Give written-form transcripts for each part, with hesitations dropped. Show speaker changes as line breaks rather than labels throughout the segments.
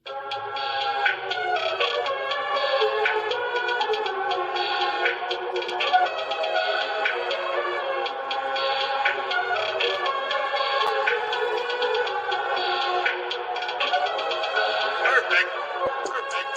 Perfect. Perfect. Perfect.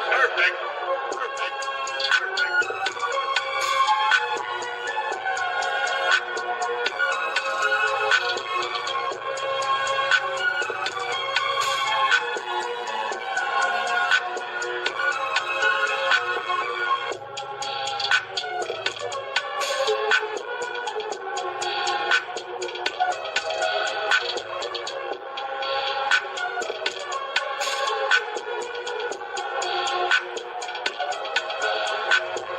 Perfect. Perfect. Perfect.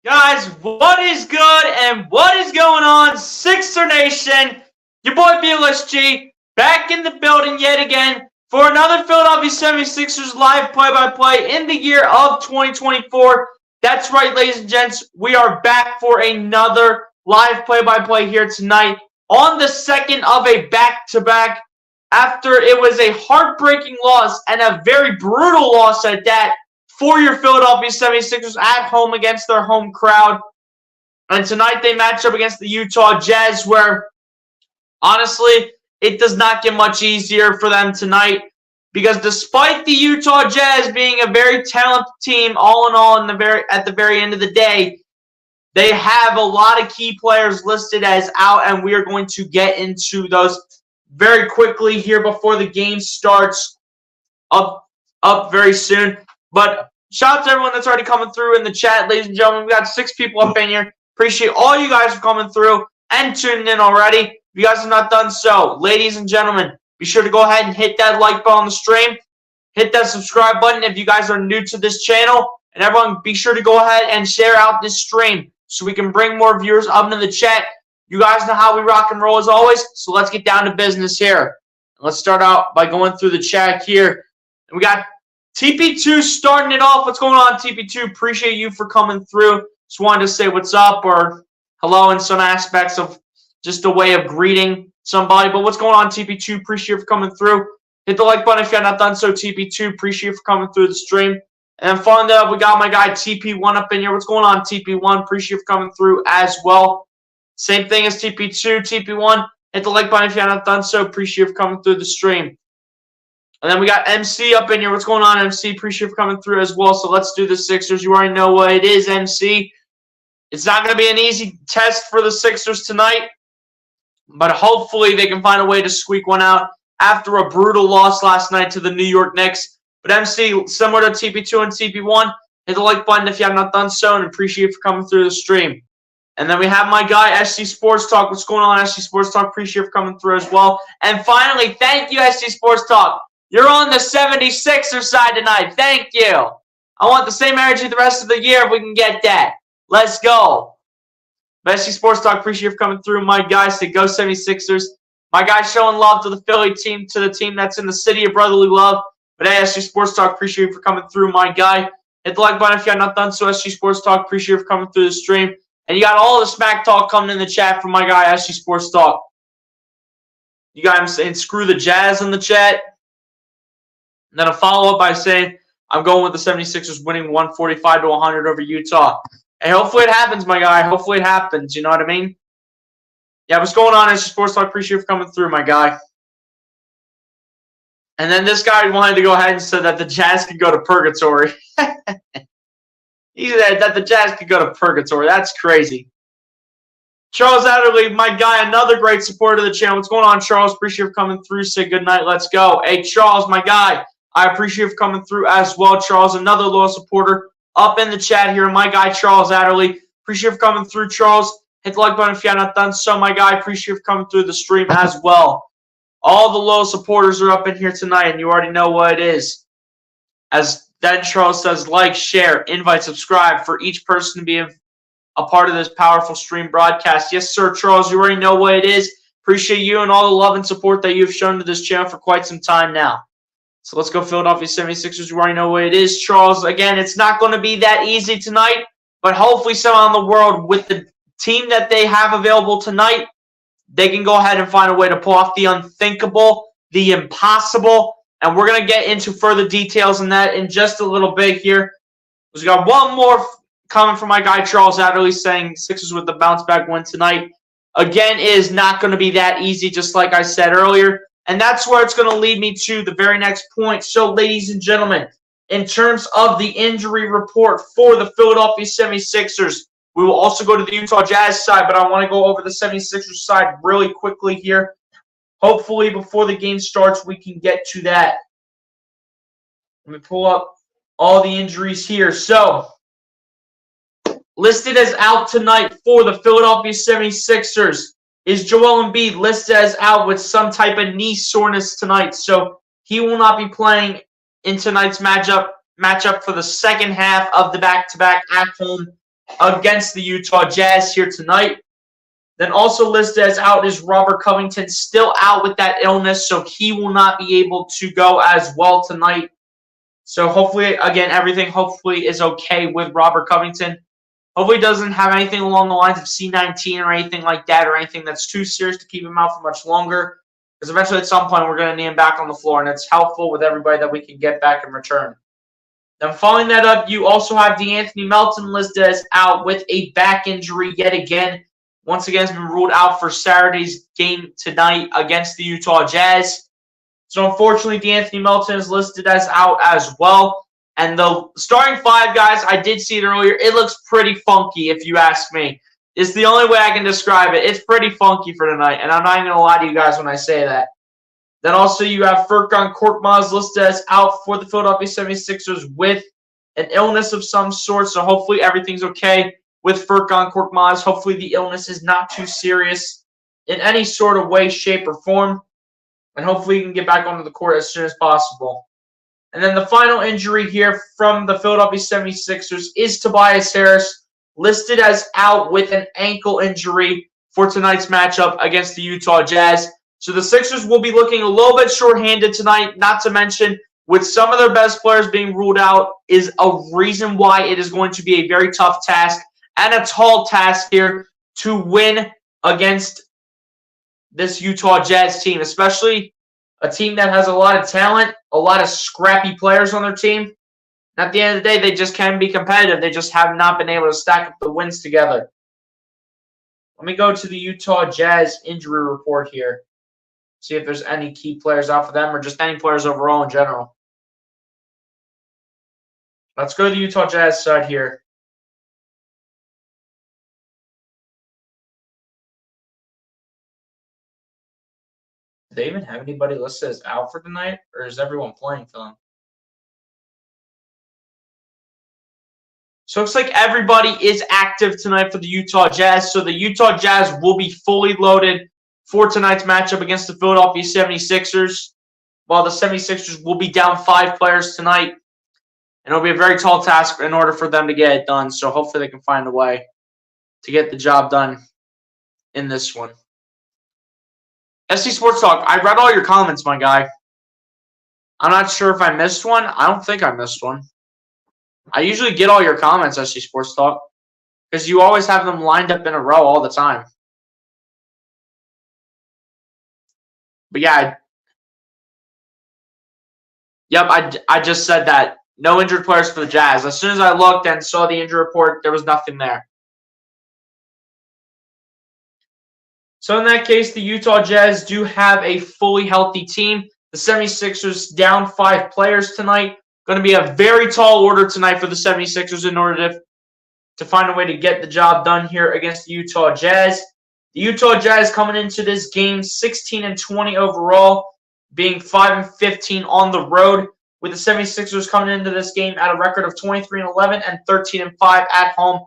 Guys, what is good and what is going on, Sixer Nation? Your boy BLSG back in the building yet again for another Philadelphia 76ers live play-by-play in the year of 2024. That's right, ladies and gents. We are back for another live play-by-play here tonight on the second of a back-to-back after it was a heartbreaking loss and a very brutal loss at that for your Philadelphia 76ers at home against their home crowd. And tonight they match up against the Utah Jazz, where honestly, it does not get much easier for them tonight, because despite the Utah Jazz being a very talented team, all in all, at the very end of the day, they have a lot of key players listed as out, and we are going to get into those very quickly here before the game starts up very soon. But shout out to everyone that's already coming through in the chat, ladies and gentlemen. We got 6 people up in here. Appreciate all you guys for coming through and tuning in already. If you guys have not done so, ladies and gentlemen, be sure to go ahead and hit that like button on the stream. Hit that subscribe button if you guys are new to this channel. And everyone, be sure to go ahead and share out this stream so we can bring more viewers up into the chat. You guys know how we rock and roll as always, so let's get down to business here. Let's start out by going through the chat here. And we got TP2 starting it off. What's going on, TP2? Appreciate you for coming through. Just wanted to say what's up or hello in some aspects of just a way of greeting somebody. But what's going on, TP2? Appreciate you for coming through. Hit the like button if you have not done so, TP2. Appreciate you for coming through the stream. And then following that up, we got my guy TP1 up in here. What's going on, TP1? Appreciate you for coming through as well. Same thing as TP2, TP1. Hit the like button if you have not done so. Appreciate you for coming through the stream. And then we got MC up in here. What's going on, MC? Appreciate you for coming through as well. So let's do the Sixers. You already know what it is, MC. It's not going to be an easy test for the Sixers tonight, but hopefully they can find a way to squeak one out after a brutal loss last night to the New York Knicks. But MC, similar to TP2 and TP1, hit the like button if you have not done so, and appreciate you for coming through the stream. And then we have my guy, SC Sports Talk. What's going on, SC Sports Talk? Appreciate you for coming through as well. And finally, thank you, SC Sports Talk. You're on the 76ers side tonight. Thank you. I want the same energy the rest of the year if we can get that. Let's go. SC Sports Talk, appreciate you for coming through. My guys, say go 76ers. My guys showing love to the Philly team, to the team that's in the city of brotherly love. But hey, SC Sports Talk, appreciate you for coming through, my guy. Hit the like button if you have not done so, SC Sports Talk. Appreciate you for coming through the stream. And you got all the smack talk coming in the chat from my guy, SC Sports Talk. You got him saying, screw the Jazz in the chat. And then a follow-up by saying, I'm going with the 76ers winning 145 to 100 over Utah. Hey, hopefully it happens, my guy. Hopefully it happens. You know what I mean? Yeah, what's going on, SC Sports Talk? Appreciate you for coming through, my guy. And then this guy wanted to go ahead and say that the Jazz could go to purgatory. He said that the Jazz could go to purgatory. That's crazy. Charles Adderley, my guy, another great supporter of the channel. What's going on, Charles? Appreciate you for coming through. Say good night. Let's go. Hey, Charles, my guy, I appreciate you for coming through as well. Charles, another loyal supporter up in the chat here. My guy, Charles Adderley. Appreciate you for coming through, Charles. Hit the like button if you have not done so, my guy. Appreciate you for coming through the stream as well. All the loyal supporters are up in here tonight, and you already know what it is. As then Charles says, like, share, invite, subscribe for each person to be a part of this powerful stream broadcast. Yes, sir, Charles, you already know what it is. Appreciate you and all the love and support that you've shown to this channel for quite some time now. So let's go Philadelphia 76ers. You already know what it is, Charles. Again, it's not going to be that easy tonight, but hopefully somehow in the world with the team that they have available tonight, they can go ahead and find a way to pull off the unthinkable, the impossible, and we're going to get into further details on that in just a little bit here. We got one more comment from my guy Charles Adderley saying Sixers with the bounce back win tonight. Again, it is not going to be that easy, just like I said earlier, and that's where it's going to lead me to the very next point. So, ladies and gentlemen, in terms of the injury report for the Philadelphia 76ers, we will also go to the Utah Jazz side, but I want to go over the 76ers side really quickly here. Hopefully, before the game starts, we can get to that. Let me pull up all the injuries here. So, listed as out tonight for the Philadelphia 76ers is Joel Embiid, listed as out with some type of knee soreness tonight. So he will not be playing in tonight's matchup for the second half of the back-to-back at home against the Utah Jazz here tonight. Then also listed as out is Robert Covington, still out with that illness, so he will not be able to go as well tonight. So hopefully, again, everything hopefully is okay with Robert Covington. Hopefully he doesn't have anything along the lines of C19 or anything like that, or anything that's too serious to keep him out for much longer. Because eventually at some point we're going to need him back on the floor, and it's helpful with everybody that we can get back in return. Then following that up, you also have DeAnthony Melton listed as out with a back injury yet again. Once again, has been ruled out for Saturday's game tonight against the Utah Jazz. So unfortunately, DeAnthony Melton is listed as out as well. And the starting five, guys, I did see it earlier. It looks pretty funky, if you ask me. It's the only way I can describe it. It's pretty funky for tonight, and I'm not even going to lie to you guys when I say that. Then also you have Furkan Korkmaz listed as out for the Philadelphia 76ers with an illness of some sort. So hopefully everything's okay with Furkan Korkmaz. Hopefully the illness is not too serious in any sort of way, shape, or form. And hopefully he can get back onto the court as soon as possible. And then the final injury here from the Philadelphia 76ers is Tobias Harris, listed as out with an ankle injury for tonight's matchup against the Utah Jazz. So the Sixers will be looking a little bit shorthanded tonight, not to mention with some of their best players being ruled out is a reason why it is going to be a very tough task and a tall task here to win against this Utah Jazz team, especially a team that has a lot of talent, a lot of scrappy players on their team. At the end of the day, they just can be competitive. They just have not been able to stack up the wins together. Let me go to the Utah Jazz injury report here. See if there's any key players out for them or just any players overall in general. Let's go to the Utah Jazz side here. Do they even have anybody listed as out for tonight, or is everyone playing for them? So it looks like everybody is active tonight for the Utah Jazz. So the Utah Jazz will be fully loaded for tonight's matchup against the Philadelphia 76ers, while the 76ers will be down 5 players tonight. And it'll be a very tall task in order for them to get it done. So hopefully they can find a way to get the job done in this one. SC Sports Talk, I read all your comments, my guy. I'm not sure if I missed one. I don't think I missed one. I usually get all your comments, SC Sports Talk, because you always have them lined up in a row all the time. But yeah, I just said that. No injured players for the Jazz. As soon as I looked and saw the injury report, there was nothing there. So in that case, the Utah Jazz do have a fully healthy team. The 76ers down 5 players tonight. Going to be a very tall order tonight for the 76ers in order to find a way to get the job done here against the Utah Jazz. The Utah Jazz coming into this game 16-20 overall, being 5-15 on the road, with the 76ers coming into this game at a record of 23-11 and 13-5 at home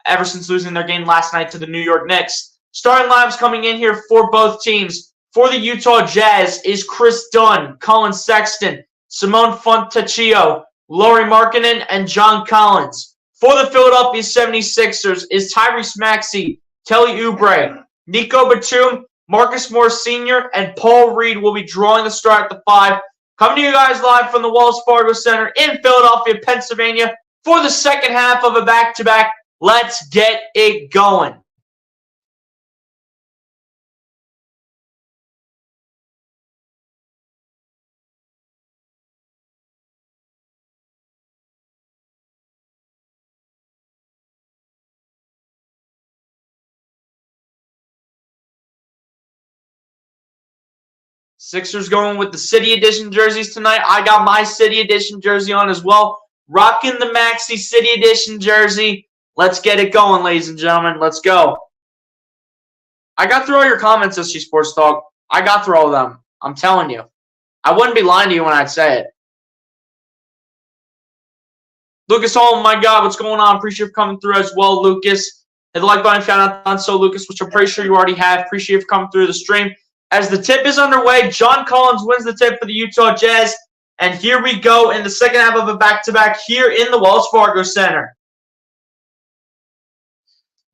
ever since losing their game last night to the New York Knicks. Starting lineups coming in here for both teams. For the Utah Jazz is Chris Dunn, Colin Sexton, Simone Fontecchio, Lauri Markkanen, and John Collins. For the Philadelphia 76ers is Tyrese Maxey, Kelly Oubre, Nico Batum, Marcus Morris Sr., and Paul Reed will be drawing the start at the 5. Coming to you guys live from the Wells Fargo Center in Philadelphia, Pennsylvania for the second half of a back-to-back. Let's get it going. Sixers going with the City Edition jerseys tonight. I got my City Edition jersey on as well. Rocking the Maxey City Edition jersey. Let's get it going, ladies and gentlemen. Let's go. I got through all your comments, SG Sports Talk. I got through all of them. I'm telling you. I wouldn't be lying to you when I'd say it. Lucas Holm, my God, what's going on? Appreciate you coming through as well, Lucas. Hit the like button if you haven't done so, Lucas, which I'm pretty sure you already have. Appreciate you coming through the stream. As the tip is underway, John Collins wins the tip for the Utah Jazz. And here we go in the second half of a back-to-back here in the Wells Fargo Center.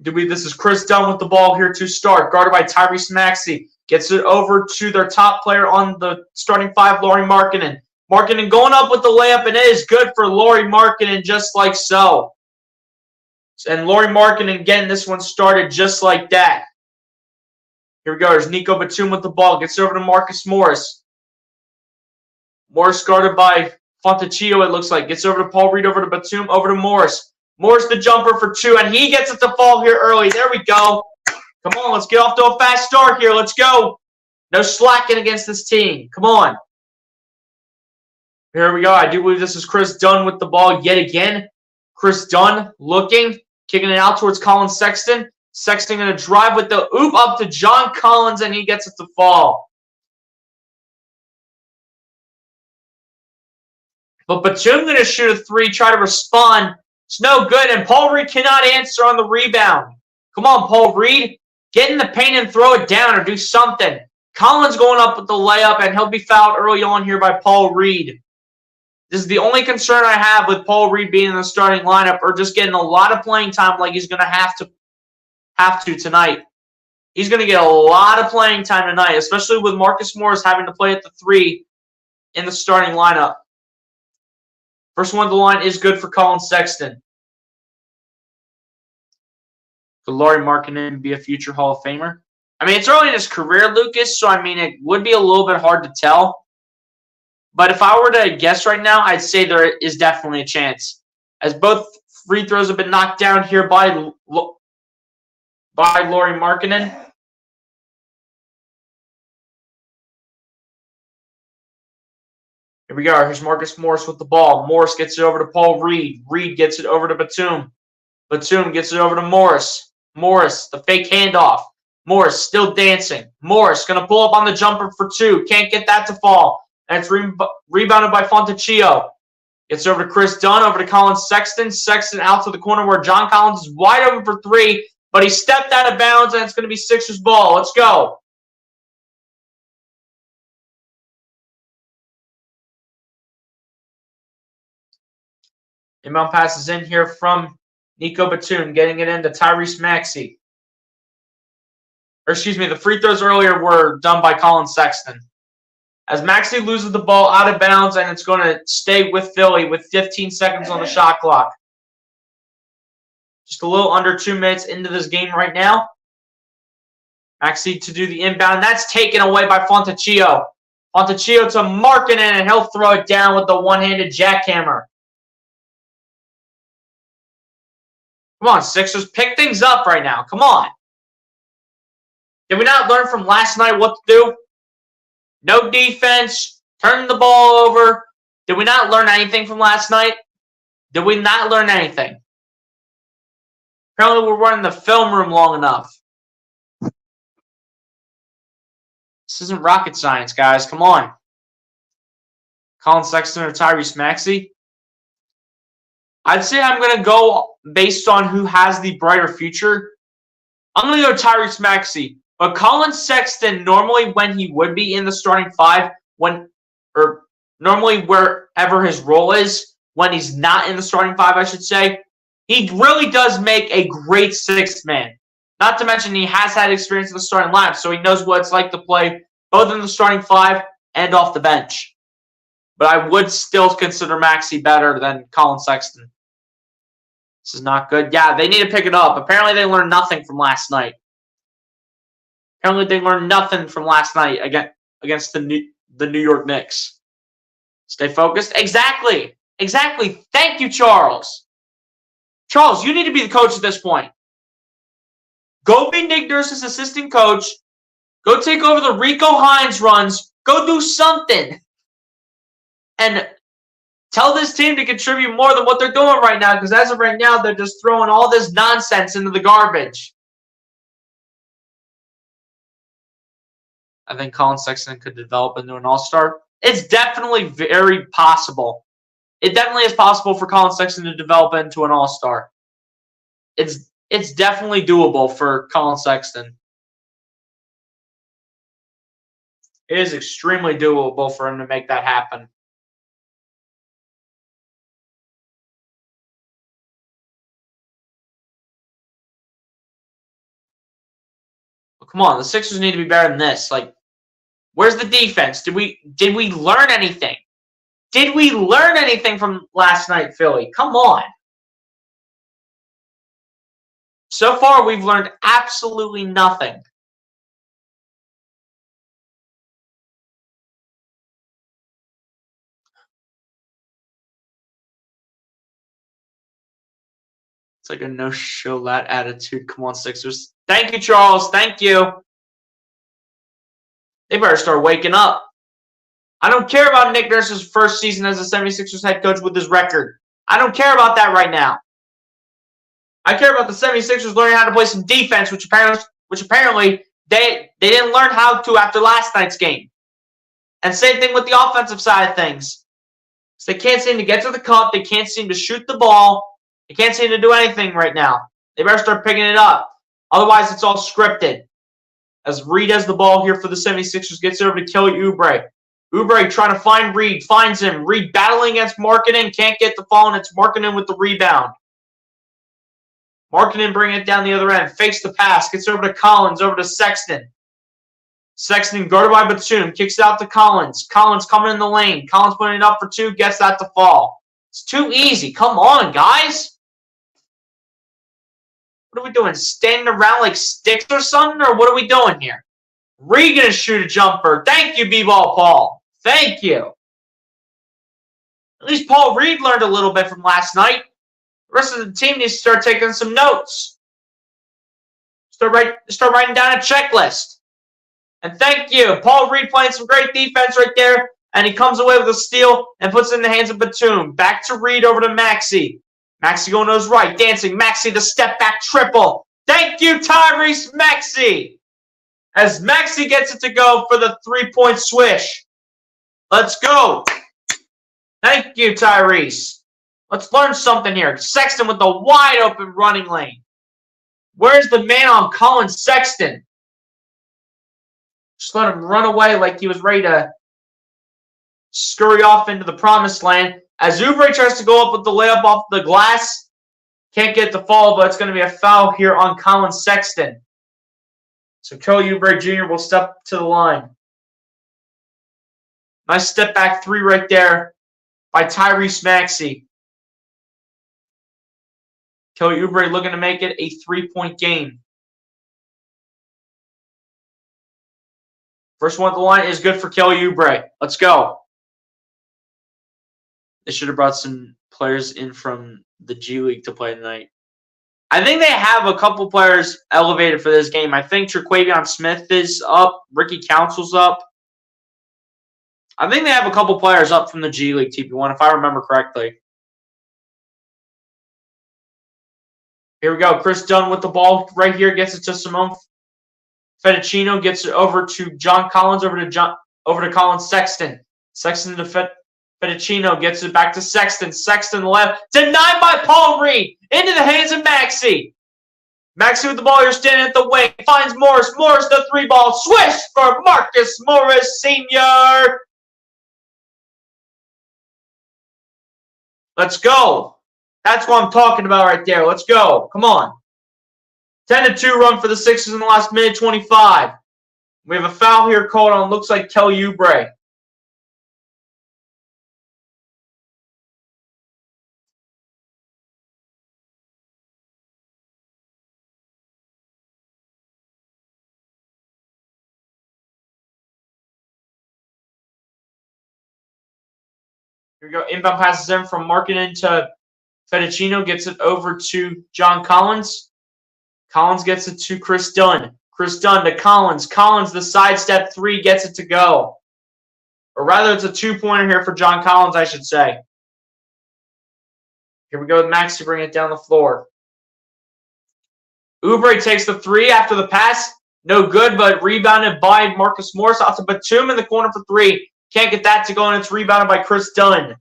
This is Chris Dunn with the ball here to start, guarded by Tyrese Maxey. Gets it over to their top player on the starting five, Lauri Markkanen. Markkanen going up with the layup, and it is good for Lauri Markkanen just like so. And Lauri Markkanen getting this one started just like that. Here we go. There's Nico Batum with the ball. Gets it over to Marcus Morris. Morris guarded by Fontecchio, it looks like. Gets over to Paul Reed, over to Batum, over to Morris. Morris the jumper for two, and he gets it to fall here early. There we go. Come on, let's get off to a fast start here. Let's go. No slacking against this team. Come on. Here we go. I do believe this is Chris Dunn with the ball yet again. Chris Dunn looking, kicking it out towards Colin Sexton. Sexton going to drive with the oop up to John Collins, and he gets it to fall. But Batum going to shoot a three, try to respond. It's no good, and Paul Reed cannot answer on the rebound. Come on, Paul Reed. Get in the paint and throw it down or do something. Collins going up with the layup, and he'll be fouled early on here by Paul Reed. This is the only concern I have with Paul Reed being in the starting lineup or just getting a lot of playing time like he's going to have to tonight. He's going to get a lot of playing time tonight, especially with Marcus Morris having to play at the three in the starting lineup. First one to the line is good for Colin Sexton. Could Lauri Markkanen be a future Hall of Famer? I mean, it's early in his career, Lucas, so I mean, it would be a little bit hard to tell. But if I were to guess right now, I'd say there is definitely a chance. As both free throws have been knocked down here by Lauri Markkanen. Here we go. Here's Marcus Morris with the ball. Morris gets it over to Paul Reed. Reed gets it over to Batum. Batum gets it over to Morris. Morris, the fake handoff. Morris still dancing. Morris going to pull up on the jumper for two. Can't get that to fall. And it's rebounded by Fontecchio. Gets over to Chris Dunn, over to Colin Sexton. Sexton out to the corner where John Collins is wide open for three, but he stepped out of bounds, and it's going to be Sixers ball. Let's go. Inbound passes in here from Nico Batum, getting it into Tyrese Maxey. Or excuse me, the free throws earlier were done by Colin Sexton. As Maxey loses the ball out of bounds, and it's going to stay with Philly with 15 seconds on the shot clock. Just a little under 2 minutes into this game right now. Maxey to do the inbound. That's taken away by Fontecchio. Fontecchio to Markkanen, and he'll throw it down with the one-handed jackhammer. Come on, Sixers, pick things up right now. Come on. Did we not learn from last night what to do? No defense, turn the ball over. Did we not learn anything from last night? Did we not learn anything? Apparently we're running the film room long enough. This isn't rocket science, guys. Come on. Colin Sexton or Tyrese Maxey? I'd say I'm going to go based on who has the brighter future. I'm going to go Tyrese Maxey. But Colin Sexton, normally when he would be in the starting five, normally wherever his role is, when he's not in the starting five, I should say, he really does make a great sixth man. Not to mention he has had experience in the starting lineup, so he knows what it's like to play both in the starting five and off the bench. But I would still consider Maxey better than Colin Sexton. This is not good. Yeah, they need to pick it up. Apparently they learned nothing from last night. Apparently they learned nothing from last night against the New York Knicks. Stay focused. Exactly. Exactly. Thank you, Charles. Charles, you need to be the coach at this point. Go be Nick Nurse's assistant coach. Go take over the Rico Hines runs. Go do something. And tell this team to contribute more than what they're doing right now, because as of right now, they're just throwing all this nonsense into the garbage. I think Colin Sexton could develop into an all-star. It's definitely very possible. it definitely is possible for Collin Sexton to develop into an all-star. It's definitely doable for Collin Sexton. It is extremely doable for him to make that happen. But come on, the Sixers need to be better than this. Like, where's the defense? Did we learn anything? Did we learn anything from last night, Philly? Come on. So far, we've learned absolutely nothing. It's like a no-show that attitude. Come on, Sixers. Thank you, Charles. Thank you. They better start waking up. I don't care about Nick Nurse's first season as a 76ers head coach with his record. I don't care about that right now. I care about the 76ers learning how to play some defense, which apparently they didn't learn how to after last night's game. And same thing with the offensive side of things. So they can't seem to get to the cup. They can't seem to shoot the ball. They can't seem to do anything right now. They better start picking it up. Otherwise, it's all scripted. As Reed has the ball here for the 76ers, gets it over to Kelly Oubre. Oubre trying to find Reed, finds him. Reed battling against Markkanen, can't get the ball, and it's Markkanen with the rebound. Markkanen bringing it down the other end, fakes the pass, gets over to Collins, over to Sexton. Sexton guarded by Batum, kicks it out to Collins. Collins coming in the lane. Collins putting it up for two, gets that to fall. It's too easy. Come on, guys. What are we doing? Standing around like sticks or something? Or what are we doing here? Reed gonna shoot a jumper. Thank you, B-Ball Paul. Thank you. At least Paul Reed learned a little bit from last night. The rest of the team needs to start taking some notes. Start writing down a checklist. And thank you. Paul Reed playing some great defense right there. And he comes away with a steal and puts it in the hands of Batum. Back to Reed, over to Maxey. Maxey going to his right, dancing. Maxey, the step-back triple. Thank you, Tyrese Maxey. As Maxey gets it to go for the three-point swish. Let's go. Thank you, Tyrese. Let's learn something here. Sexton with the wide-open running lane. Where's the man on Collin Sexton? Just let him run away like he was ready to scurry off into the promised land. As Oubre tries to go up with the layup off the glass. Can't get the fall, but it's going to be a foul here on Collin Sexton. So Kelly Oubre Jr. will step to the line. Nice step back three right there by Tyrese Maxey. Kelly Oubre looking to make it a three-point game. First one at the line is good for Kelly Oubre. Let's go. They should have brought some players in from the G League to play tonight. I think they have a couple players elevated for this game. I think Terquavion Smith is up. Ricky Council's up. I think they have a couple players up from the G League TP1, if I remember correctly. Here we go. Chris Dunn with the ball right here. Gets it to Simone Fedicino. Gets it over to John Collins. Over to Collin Sexton. Sexton to Fedicino. Gets it back to Sexton. Sexton left. Denied by Paul Reed. Into the hands of Maxey. Maxey with the ball here, standing at the wing. Finds Morris. Morris the three ball. Swish for Marcus Morris Sr. Let's go. That's what I'm talking about right there. Let's go. Come on. 10-2 run for the Sixers in the last minute 25. We have a foul here called on, looks like Kelly Oubre. Here we go. Inbound passes in from Markkanen to Fedicino. Gets it over to John Collins. Collins gets it to Chris Dunn. Chris Dunn to Collins. Collins, the sidestep three, gets it to go. Or rather, it's a two-pointer here for John Collins, I should say. Here we go with Max to bring it down the floor. Oubre takes the three after the pass. No good, but rebounded by Marcus Morris. Out to Batum in the corner for three. Can't get that to go, and it's rebounded by Chris Dunn.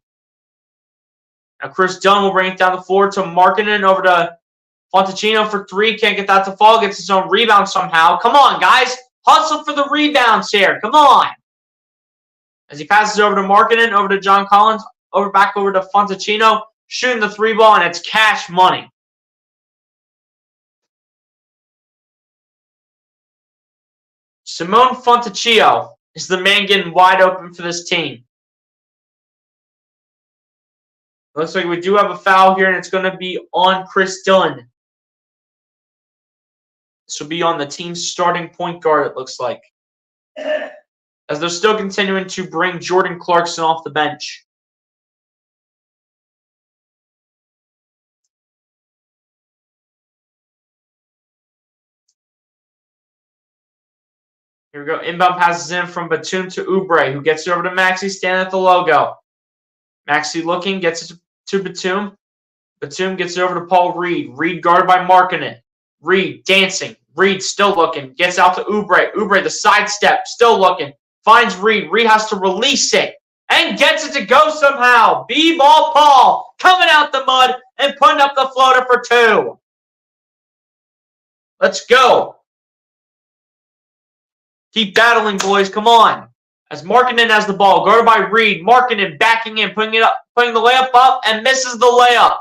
Now Chris Dunn will bring it down the floor to Markkanen over to Fontecchio for three. Can't get that to fall. Gets his own rebound somehow. Come on, guys. Hustle for the rebounds here. Come on. As he passes over to Markkanen, over to John Collins, back over to Fontecchio, shooting the three ball, and it's cash money. Simone Fontecchio is the man getting wide open for this team. Looks like we do have a foul here, and it's going to be on Chris Dunn. This will be on the team's starting point guard, it looks like. As they're still continuing to bring Jordan Clarkson off the bench. Here we go. Inbound passes in from Batum to Oubre, who gets it over to Maxey, standing at the logo. Maxey looking, gets it to Batum. Batum gets it over to Paul Reed. Reed guarded by Markkanen. Reed dancing. Reed still looking. Gets out to Oubre. Oubre, the sidestep, still looking. Finds Reed. Reed has to release it. And gets it to go somehow. B-ball Paul coming out the mud and putting up the floater for two. Let's go. Keep battling, boys. Come on. As Markkanen has the ball, guarded by Reed. Markkanen backing in, putting the layup up, and misses the layup.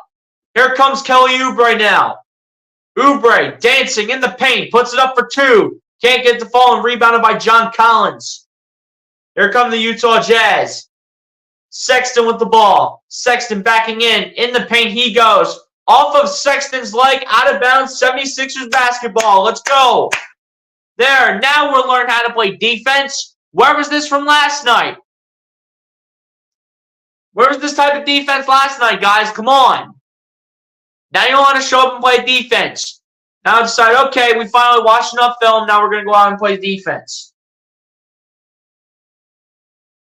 Here comes Kelly Oubre now. Oubre dancing in the paint, puts it up for two. Can't get the fall, and rebounded by John Collins. Here come the Utah Jazz. Sexton with the ball. Sexton backing in the paint he goes. Off of Sexton's leg, out of bounds, 76ers basketball. Let's go. There, now we'll learn how to play defense. Where was this from last night? Where was this type of defense last night, guys? Come on. Now you want to show up and play defense. Now decide, okay, we finally watched enough film. Now we're going to go out and play defense.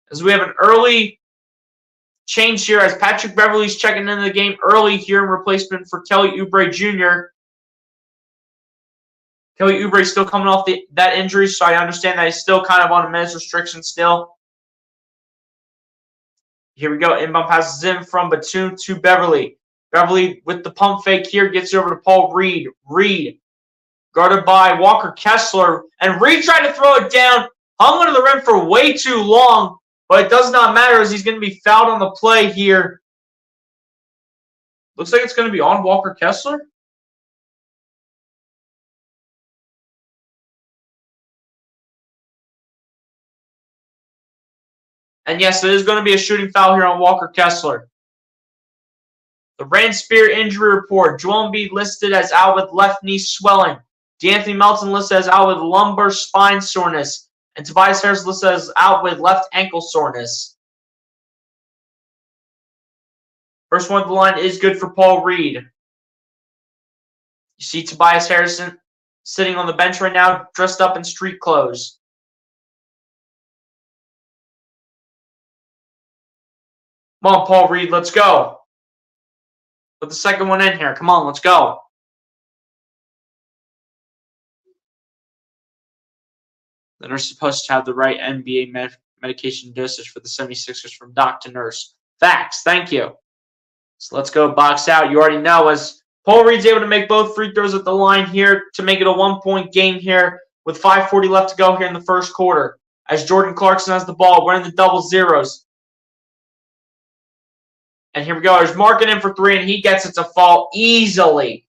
As we have an early change here as Patrick Beverley's checking into the game early here in replacement for Kelly Oubre Jr. Kelly Oubre still coming off that injury, so I understand that he's still kind of on a minutes restriction still. Here we go. Inbound passes in from Batum to Beverley. Beverley with the pump fake here gets it over to Paul Reed. Reed guarded by Walker Kessler. And Reed tried to throw it down. Hung under the rim for way too long. But it does not matter as he's going to be fouled on the play here. Looks like it's going to be on Walker Kessler. And yes, it is going to be a shooting foul here on Walker Kessler. The Rand Spear injury report. Joel Embiid listed as out with left knee swelling. D'Anthony Melton listed as out with lumbar spine soreness. And Tobias Harris listed as out with left ankle soreness. First one to the line is good for Paul Reed. You see Tobias Harrison sitting on the bench right now, dressed up in street clothes. Come on, Paul Reed, let's go. Put the second one in here. Come on, let's go. The nurse is supposed to have the right NBA medication dosage for the 76ers from Dr. Nurse. Facts, thank you. So let's go box out. You already know as Paul Reed's able to make both free throws at the line here to make it a 1-point game here with 5:40 left to go here in the first quarter. As Jordan Clarkson has the ball, we're in the double zeros. And here we go. There's Markkanen for three, and he gets it to fall easily.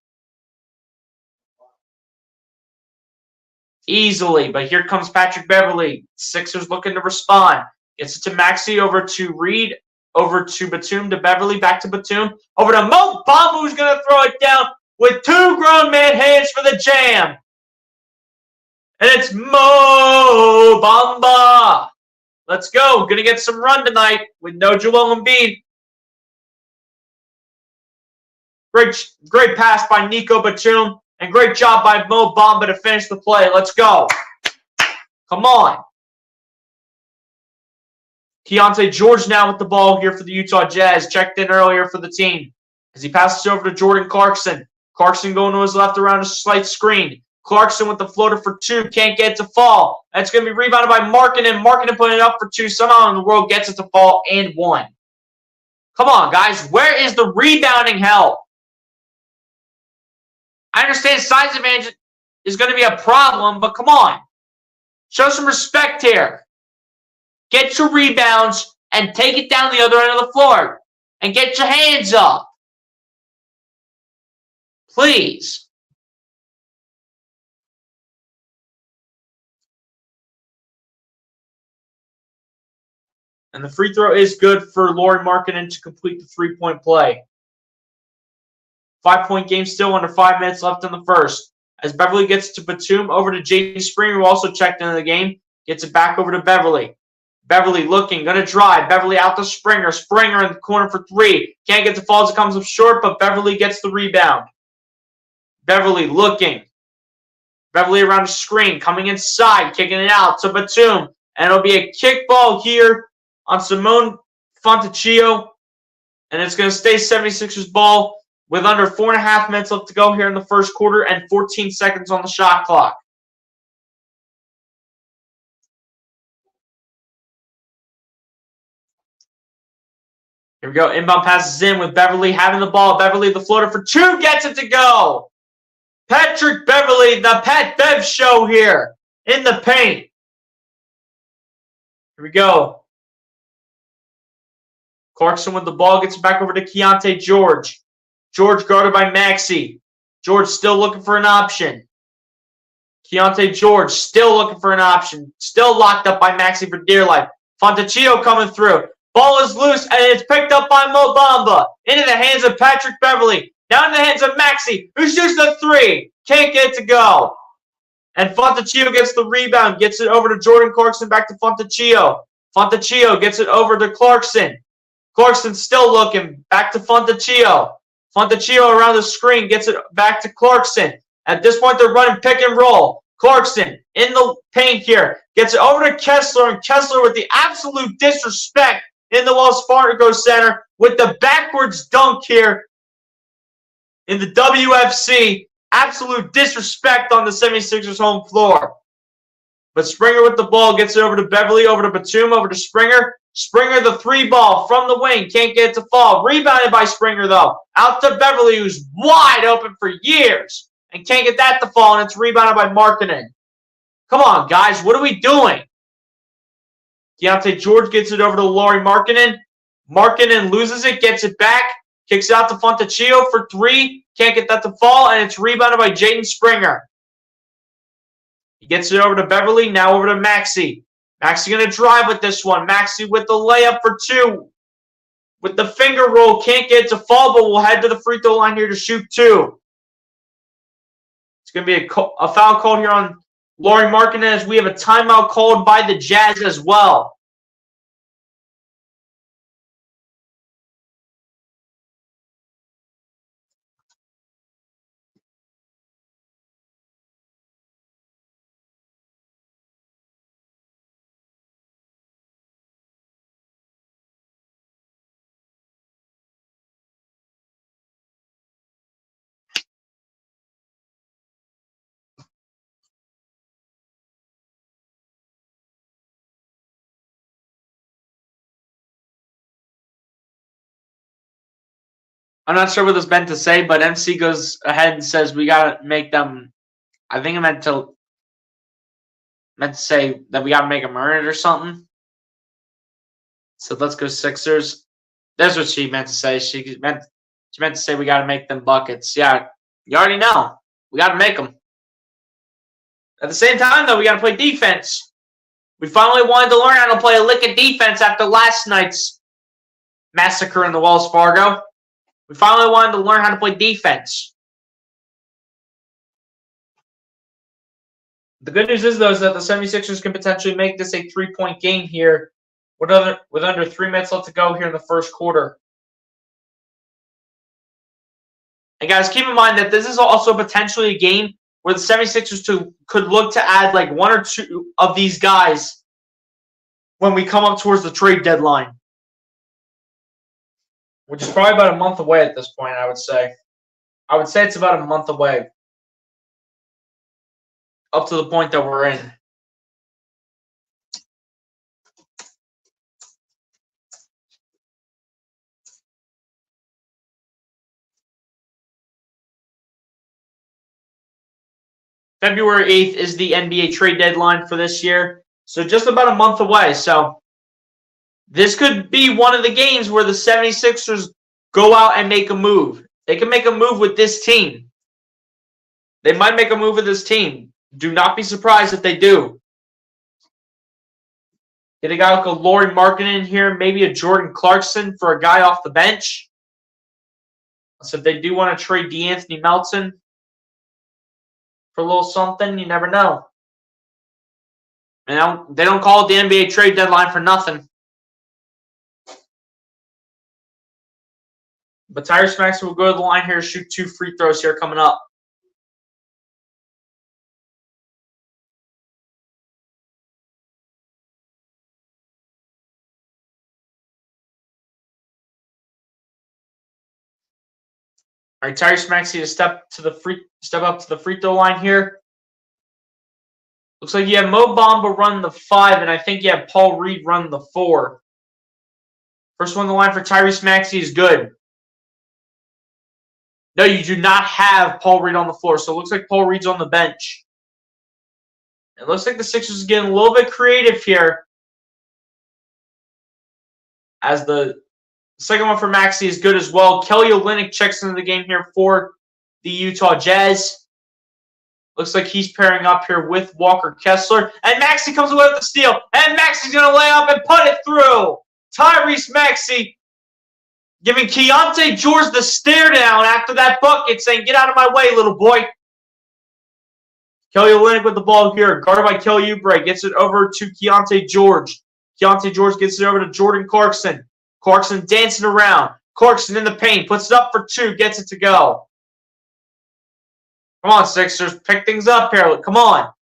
Easily. But here comes Patrick Beverley. Sixers looking to respond. Gets it to Maxey, over to Reed, over to Batum, to Beverley, back to Batum. Over to Mo Bamba, who's going to throw it down with two grown man hands for the jam. And it's Mo Bamba. Let's go. Going to get some run tonight with no Joel Embiid. Great pass by Nico Batum, and great job by Mo Bamba to finish the play. Let's go. Come on. Keontae George now with the ball here for the Utah Jazz. Checked in earlier for the team. As he passes over to Jordan Clarkson. Clarkson going to his left around a slight screen. Clarkson with the floater for two. Can't get it to fall. That's going to be rebounded by Markkanen. Markkanen putting it up for two. Somehow in the world gets it to fall and one. Come on, guys. Where is the rebounding help? I understand size advantage is going to be a problem, but come on. Show some respect here. Get your rebounds and take it down the other end of the floor. And get your hands up. Please. And the free throw is good for Lauri Markkanen to complete the three-point play. 5-point game still under 5 minutes left in the first. As Beverly gets to Batum, over to Jaden Springer, who also checked into the game. Gets it back over to Beverly. Beverly looking, going to drive. Beverly out to Springer. Springer in the corner for three. Can't get the falls. It comes up short, but Beverly gets the rebound. Beverly looking. Beverly around the screen, coming inside, kicking it out to Batum. And it'll be a kick ball here on Simone Fontecchio. And it's going to stay 76ers ball with under 4.5 minutes left to go here in the first quarter and 14 seconds on the shot clock. Here we go. Inbound passes in with Beverly having the ball. Beverly, the floater for two, gets it to go. Patrick Beverly, the Pat Bev show here in the paint. Here we go. Clarkson with the ball, gets it back over to Keontae George. George guarded by Maxey. George still looking for an option. Keontae George still looking for an option. Still locked up by Maxey for dear life. Fontecchio coming through. Ball is loose, and it's picked up by Mo Bamba. Into the hands of Patrick Beverly. Down in the hands of Maxey, who shoots the three. Can't get it to go. And Fontecchio gets the rebound. Gets it over to Jordan Clarkson. Back to Fontecchio. Fontecchio gets it over to Clarkson. Clarkson still looking. Back to Fontecchio. Fontecchio around the screen. Gets it back to Clarkson. At this point, they're running pick and roll. Clarkson in the paint here. Gets it over to Kessler. And Kessler with the absolute disrespect in the Wells Fargo Center with the backwards dunk here in the WFC. Absolute disrespect on the 76ers home floor. But Springer with the ball gets it over to Beverly, over to Batum, over to Springer. Springer the three ball from the wing. Can't get it to fall. Rebounded by Springer though. Out to Beverly, who's wide open for years. And can't get that to fall. And it's rebounded by Markkanen. Come on, guys. What are we doing? Keontae George gets it over to Lauri Markkanen. Markkanen loses it, gets it back. Kicks it out to Fontecchio for three. Can't get that to fall, and it's rebounded by Jaden Springer. He gets it over to Beverly, now over to Maxey. Maxey going to drive with this one. Maxey with the layup for two. With the finger roll, can't get it to fall, but we'll head to the free throw line here to shoot two. It's going to be a foul called here on Lauri Markkanen as we have a timeout called by the Jazz as well. I'm not sure what this meant to say, but MC goes ahead and says we gotta make them. I think it meant to say that we gotta make them earn it or something. So let's go Sixers. That's what she meant to say. She meant to say we gotta make them buckets. Yeah, you already know. We gotta make them. At the same time, though, we gotta play defense. We finally wanted to learn how to play a lick of defense after last night's massacre in the Wells Fargo. We finally wanted to learn how to play defense. The good news is, though, is that the 76ers can potentially make this a three-point game here with under 3 minutes left to go here in the first quarter. And, guys, keep in mind that this is also potentially a game where the 76ers could look to add like one or two of these guys when we come up towards the trade deadline. Which is probably about a month away at this point, I would say. I would say it's about a month away. Up to the point that we're in. February 8th is the NBA trade deadline for this year. So just about a month away. So this could be one of the games where the 76ers go out and make a move. They can make a move with this team. They might make a move with this team. Do not be surprised if they do. Get a guy like a Lauri Markkanen in here, maybe a Jordan Clarkson for a guy off the bench. So if they do want to trade DeAnthony Melton for a little something, you never know. And they don't call it the NBA trade deadline for nothing. But Tyrese Maxey will go to the line here, shoot 2 free throws here coming up. All right, Tyrese Maxey to step up to the free throw line here. Looks like you have Mo Bamba run the 5, and I think you have Paul Reed run the 4. First one on the line for Tyrese Maxey is good. No, you do not have Paul Reed on the floor, so it looks like Paul Reed's on the bench. It looks like the Sixers are getting a little bit creative here. As the second one for Maxey is good as well. Kelly Olynyk checks into the game here for the Utah Jazz. Looks like he's pairing up here with Walker Kessler. And Maxey comes away with the steal. And Maxey's going to lay up and put it through. Tyrese Maxey giving Keontae George the stare down after that bucket, saying, "Get out of my way, little boy." Kelly Olynyk with the ball here. Guarded by Kelly Oubre. Gets it over to Keontae George. Keontae George gets it over to Jordan Clarkson. Clarkson dancing around. Clarkson in the paint. Puts it up for 2. Gets it to go. Come on, Sixers. Pick things up here. Come on.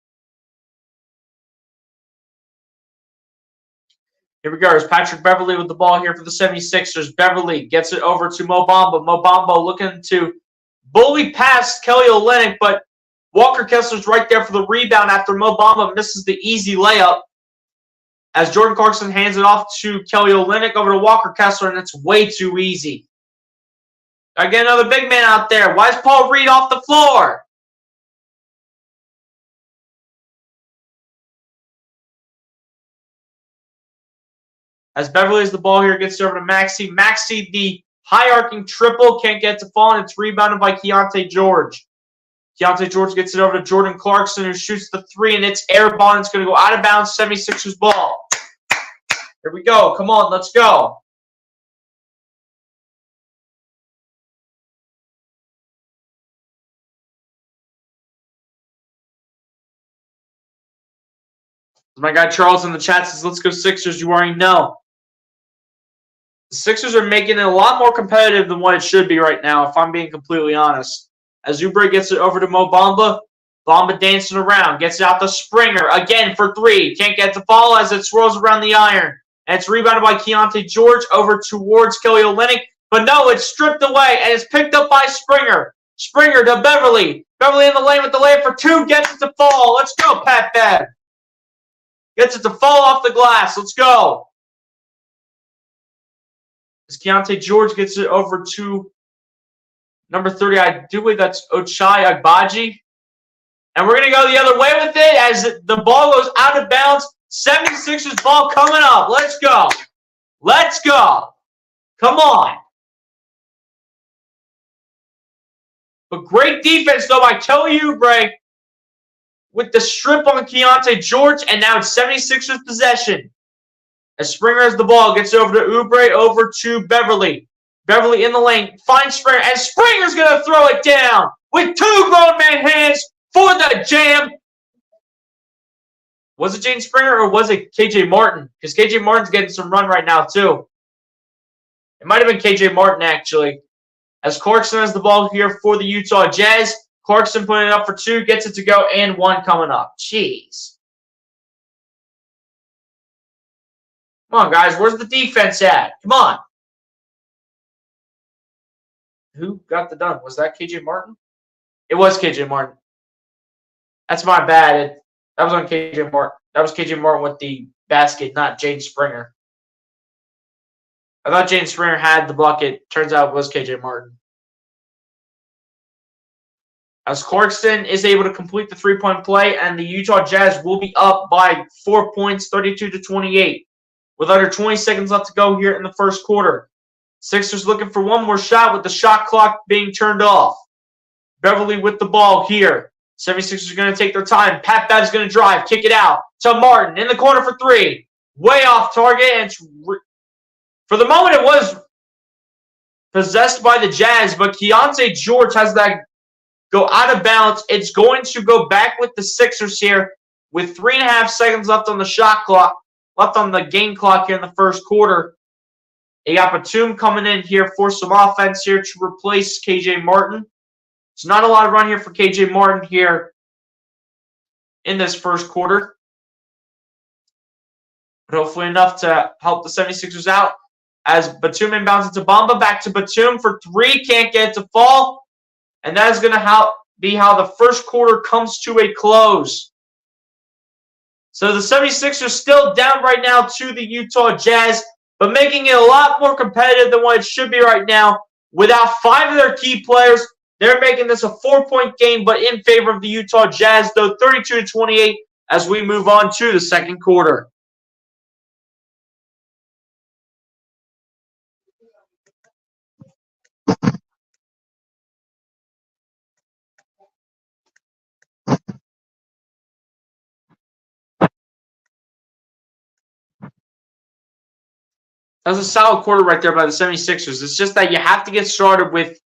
Here we go. There's Patrick Beverley with the ball here for the 76ers. Beverley gets it over to Mo Bamba. Mo Bamba looking to bully past Kelly Olynyk, but Walker Kessler's right there for the rebound after Mo Bamba misses the easy layup. As Jordan Clarkson hands it off to Kelly Olynyk over to Walker Kessler, and it's way too easy. I get another big man out there. Why is Paul Reed off the floor? As Beverley has the ball here, gets it over to Maxey. Maxey, the high-arcing triple, can't get to fall, and it's rebounded by Keontae George. Keontae George gets it over to Jordan Clarkson, who shoots the 3, and it's airball. It's going to go out of bounds, 76ers ball. Here we go. Come on, let's go. My guy Charles in the chat says, "Let's go Sixers." You already know. The Sixers are making it a lot more competitive than what it should be right now, if I'm being completely honest. As Oubre gets it over to Mo Bamba. Bamba dancing around. Gets it out to Springer. Again for 3. Can't get the ball as it swirls around the iron. And it's rebounded by Keontae George over towards Kelly Olynyk. But no, it's stripped away and it's picked up by Springer. Springer to Beverley. Beverley in the lane with the layup for 2. Gets it to fall. Let's go, Pat Bev. Gets it to fall off the glass. Let's go. As Keontae George gets it over to number 30. I do believe that's Ochai Agbaji. And we're going to go the other way with it as the ball goes out of bounds. 76ers ball coming up. Let's go. Let's go. Come on. But great defense, though, by Kelly Oubre with the strip on Keontae George. And now it's 76ers possession. As Springer has the ball, gets over to Oubre, over to Beverley. Beverley in the lane, finds Springer, and Springer's going to throw it down with 2 grown man hands for the jam. Was it Jaden Springer or was it KJ Martin? Because KJ Martin's getting some run right now, too. It might have been KJ Martin, actually. As Clarkson has the ball here for the Utah Jazz. Clarkson putting it up for 2, gets it to go, and 1 coming up. Jeez. Come on, guys. Where's the defense at? Come on. Who got the dunk? Was that KJ Martin? It was KJ Martin. That's my bad. That was on KJ Martin. That was KJ Martin with the basket, not Jaden Springer. I thought Jaden Springer had the bucket. Turns out it was KJ Martin. as Clarkson is able to complete the three-point play, and the Utah Jazz will be up by 4 points, 32-28, with under 20 seconds left to go here in the first quarter. Sixers looking for one more shot with the shot clock being turned off. Beverly with the ball here. 76ers are going to take their time. Pat Bev's going to drive, kick it out to Martin in the corner for three. Way off target, and for the moment it was possessed by the Jazz, but Keontae George has that go out of bounds. It's going to go back with the Sixers here with 3.5 seconds left on the shot clock, left on the game clock here in the first quarter. You got Batum coming in here for some offense here to replace KJ Martin. It's not a lot of run here for KJ Martin here in this first quarter, but hopefully enough to help the 76ers out as Batum inbounds into Bamba. Back to Batum for three. Can't get it to fall. And that is going to be how the first quarter comes to a close. So the 76ers still down right now to the Utah Jazz, but making it a lot more competitive than what it should be right now. Without 5 of their key players, they're making this a 4-point game, but in favor of the Utah Jazz, though 32-28 as we move on to the second quarter. That was a solid quarter right there by the 76ers. It's just that you have to get started with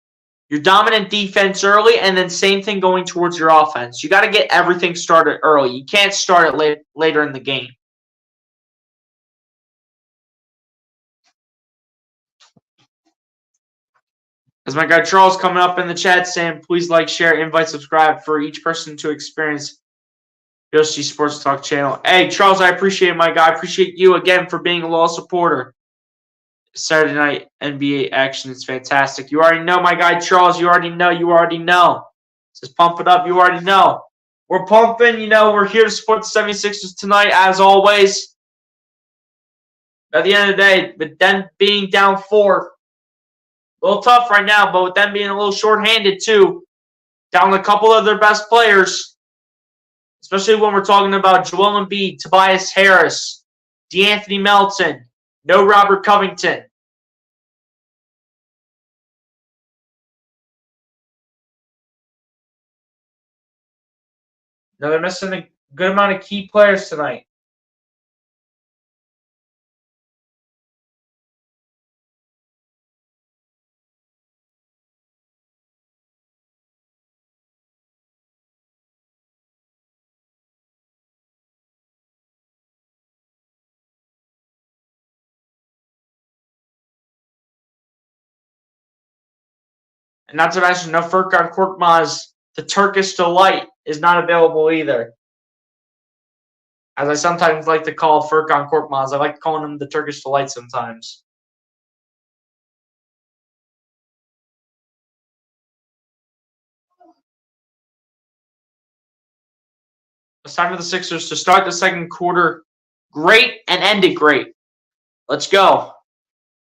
your dominant defense early, and then same thing going towards your offense. You got to get everything started early. You can't start it later in the game. As my guy Charles coming up in the chat saying, please like, share, invite, subscribe for each person to experience Yoshi Sports Talk channel. Hey, Charles, I appreciate it, my guy. I appreciate you again for being a loyal supporter. Saturday night NBA action is fantastic. You already know, my guy Charles. You already know. Just pump it up. You already know. We're pumping. We're here to support the 76ers tonight, as always. At the end of the day, with them being down 4, a little tough right now, but with them being a little shorthanded too, down a couple of their best players, especially when we're talking about Joel Embiid, Tobias Harris, DeAnthony Melton, no Robert Covington. Now they're missing a good amount of key players tonight. And not to mention, no Furkan Korkmaz, the Turkish delight, is not available either. As I sometimes like to call Furkan Korkmaz. I like calling him the Turkish delight sometimes. It's time for the Sixers to start the second quarter great and end it great. Let's go.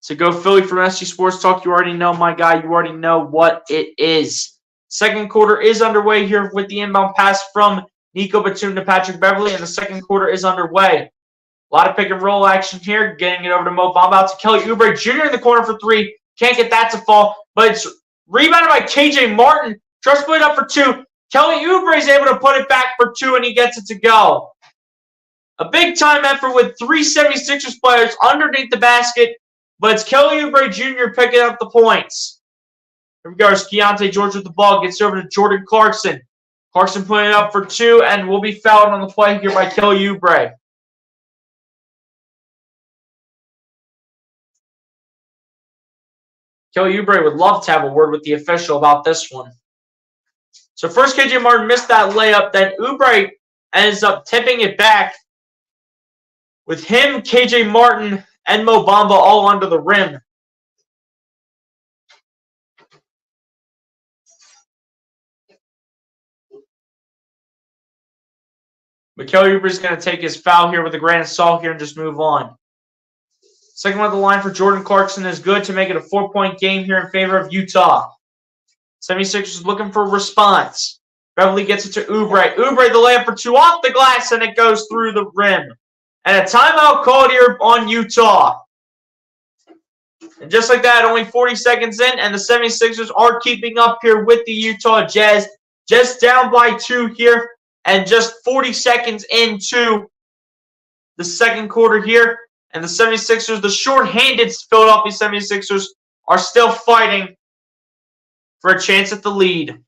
So go Philly from SG Sports Talk. You already know, my guy. You already know what it is. Second quarter is underway here with the inbound pass from Nico Batum to Patrick Beverly, and the second quarter is underway. A lot of pick and roll action here. Getting it over to Mo Bamba, out to Kelly Oubre Jr. in the corner for 3. Can't get that to fall, but it's rebounded by KJ Martin. Trust split up for 2. Kelly Oubre is able to put it back for 2, and he gets it to go. A big-time effort with 3 76ers players underneath the basket, but it's Kelly Oubre Jr. picking up the points. Here we go. It's Keontae George with the ball. Gets over to Jordan Clarkson. Clarkson putting it up for 2, and will be fouled on the play here by Kelly Oubre. Kelly Oubre would love to have a word with the official about this one. So first KJ Martin missed that layup. Then Oubre ends up tipping it back with him, KJ Martin, and Mo Bamba all under the rim. But Kelly Oubre is going to take his foul here with a grain of salt here and just move on. Second one of the line for Jordan Clarkson is good to make it a 4-point game here in favor of Utah. 76ers looking for a response. Beverly gets it to Oubre. Oubre, the layup for two off the glass, and it goes through the rim. And a timeout called here on Utah. And just like that, only 40 seconds in, and the 76ers are keeping up here with the Utah Jazz. Just down by 2 here, and just 40 seconds into the second quarter here. And the 76ers, the short-handed Philadelphia 76ers, are still fighting for a chance at the lead.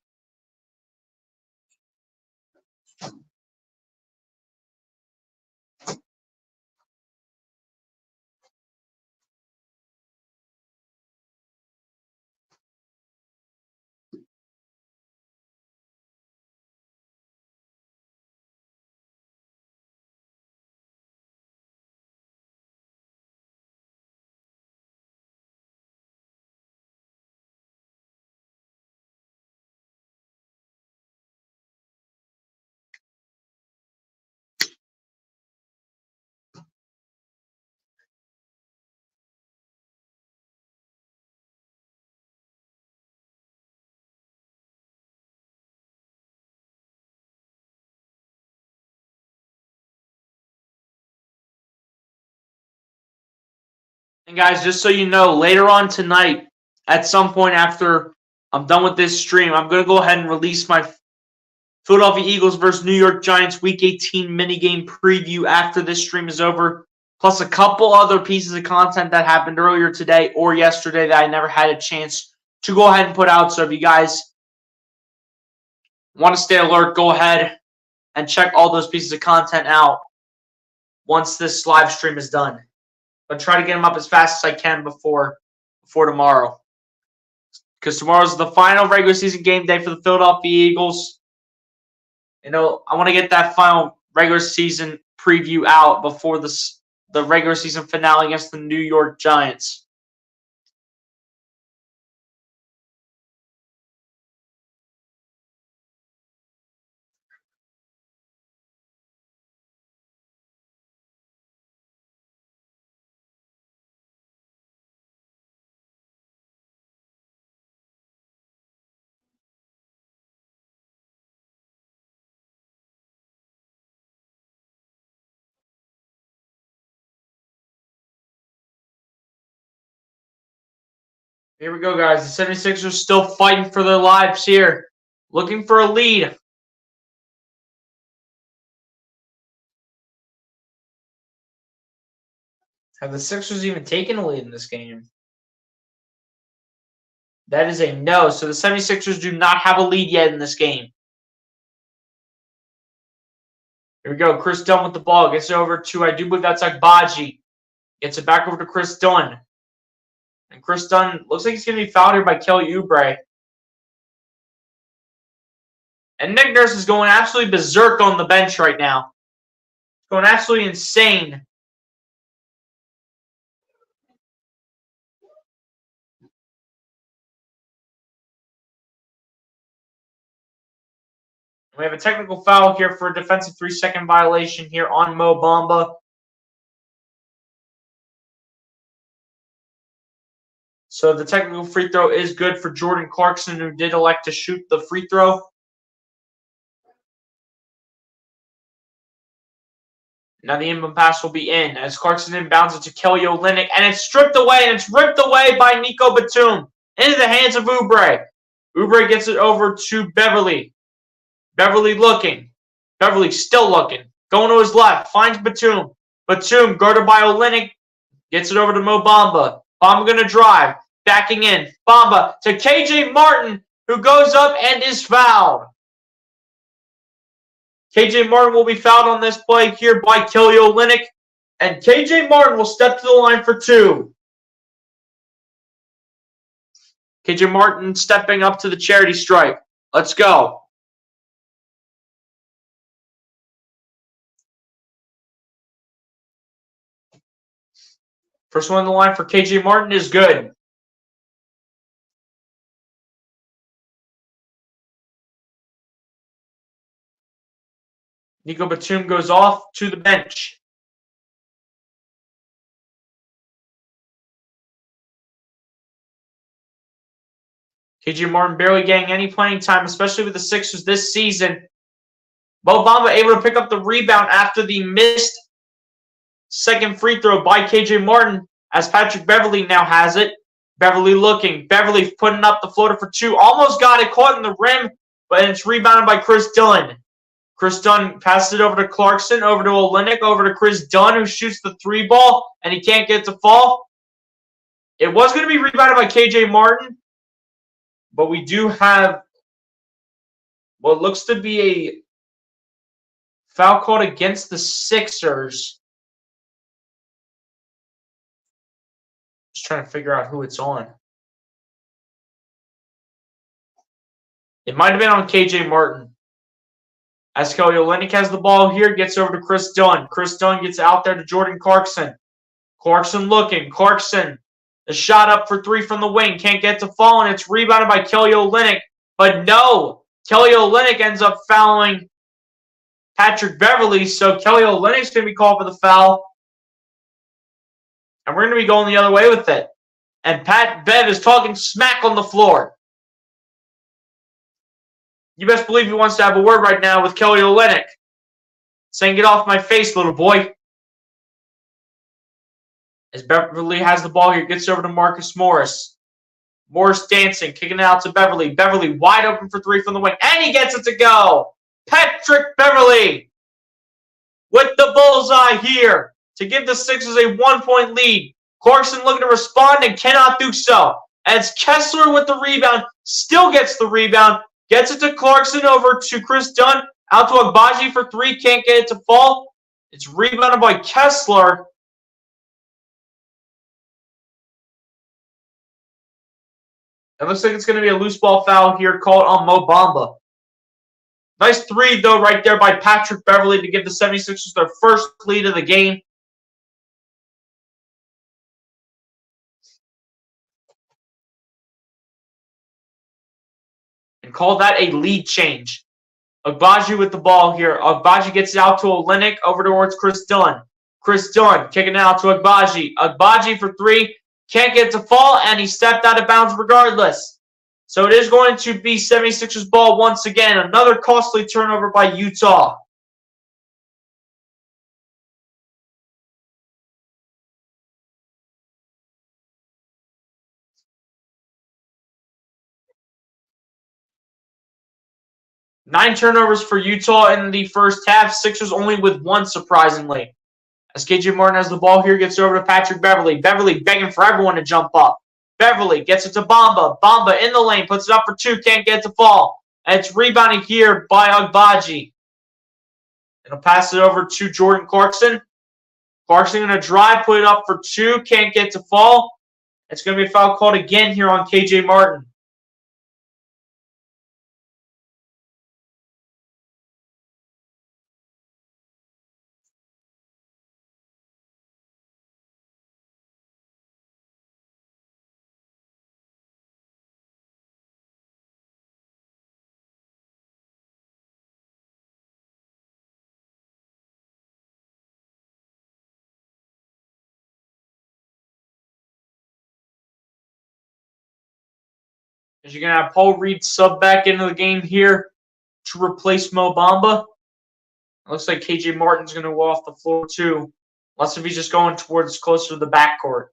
And guys, just so you know, later on tonight, at some point after I'm done with this stream, I'm going to go ahead and release my Philadelphia Eagles versus New York Giants Week 18 minigame preview after this stream is over, plus a couple other pieces of content that happened earlier today or yesterday that I never had a chance to go ahead and put out. So if you guys want to stay alert, go ahead and check all those pieces of content out once this live stream is done. But try to get them up as fast as I can before tomorrow. Because tomorrow's the final regular season game day for the Philadelphia Eagles. You know, I want to get that final regular season preview out before the regular season finale against the New York Giants. Here we go, guys. The 76ers still fighting for their lives here. Looking for a lead. Have the Sixers even taken a lead in this game? That is a no. So the 76ers do not have a lead yet in this game. Here we go. Chris Dunn with the ball. Gets it over to, I do believe that's Agbaji. Gets it back over to Chris Dunn. And Chris Dunn looks like he's going to be fouled here by Kelly Oubre. And Nick Nurse is going absolutely berserk on the bench right now. Going absolutely insane. We have a technical foul here for a defensive 3-second violation here on Mo Bamba. So the technical free throw is good for Jordan Clarkson, who did elect to shoot the free throw. Now the inbound pass will be in as Clarkson inbounds it to Kelly Olynyk, and it's stripped away, and it's ripped away by Nico Batum into the hands of Oubre. Oubre gets it over to Beverly. Beverly looking. Beverly still looking. Going to his left. Finds Batum. Batum guarded by Olynyk. Gets it over to Mo Bamba. Bamba going to drive. Backing in. Bamba to KJ Martin, who goes up and is fouled. KJ Martin will be fouled on this play here by Kelly Olynyk. And KJ Martin will step to the line for 2. KJ Martin stepping up to the charity stripe. Let's go. First one on the line for KJ Martin is good. Nico Batum goes off to the bench. KJ Martin barely getting any playing time, especially with the Sixers this season. Mo Bamba able to pick up the rebound after the missed second free throw by KJ Martin, as Patrick Beverley now has it. Beverley looking. Beverley putting up the floater for two. Almost got it, caught in the rim, but it's rebounded by Chris Dunn. Chris Dunn passes it over to Clarkson, over to Olynyk, over to Chris Dunn, who shoots the three ball, and he can't get it to fall. It was going to be rebounded by KJ Martin, but we do have what looks to be a foul called against the Sixers. Just trying to figure out who it's on. It might have been on KJ Martin. As Kelly Olynyk has the ball here, gets over to Chris Dunn. Chris Dunn gets out there to Jordan Clarkson. Clarkson looking. Clarkson, the shot up for three from the wing. Can't get to fall, and it's rebounded by Kelly Olynyk. But no, Kelly Olynyk ends up fouling Patrick Beverley, so Kelly Olynyk's going to be called for the foul. And we're going to be going the other way with it. And Pat Bev is talking smack on the floor. You best believe he wants to have a word right now with Kelly Olynyk. Saying, get off my face, little boy. As Beverley has the ball here, gets over to Marcus Morris. Morris dancing, kicking it out to Beverley. Beverley wide open for three from the wing. And he gets it to go. Patrick Beverley with the bullseye here to give the Sixers a 1-point lead. Clarkson looking to respond and cannot do so. As Kessler with the rebound, still gets the rebound. Gets it to Clarkson, over to Chris Dunn. Out to Agbaji for three. Can't get it to fall. It's rebounded by Kessler. It looks like it's going to be a loose ball foul here called on Mo Bamba. Nice three, though, right there by Patrick Beverley to give the 76ers their first lead of the game. And call that a lead change. Agbaji with the ball here. Agbaji gets it out to Olynyk, over towards Chris Dunn. Chris Dunn kicking it out to Agbaji. Agbaji for three. Can't get to fall, and he stepped out of bounds regardless. So it is going to be 76ers ball once again. Another costly turnover by Utah. Nine turnovers for Utah in the first half. Sixers only with one, surprisingly. As KJ Martin has the ball here, gets over to Patrick Beverley. Beverley begging for everyone to jump up. Beverley gets it to Bamba. Bamba in the lane, puts it up for two, can't get it to fall. And it's rebounded here by Agbaji. It'll pass it over to Jordan Clarkson. Clarkson going to drive, put it up for two, can't get to fall. It's going to be a foul called again here on KJ Martin. As you're going to have Paul Reed sub back into the game here to replace Mo Bamba. It looks like KJ Martin's going to go off the floor too. Unless if he's just going towards closer to the backcourt.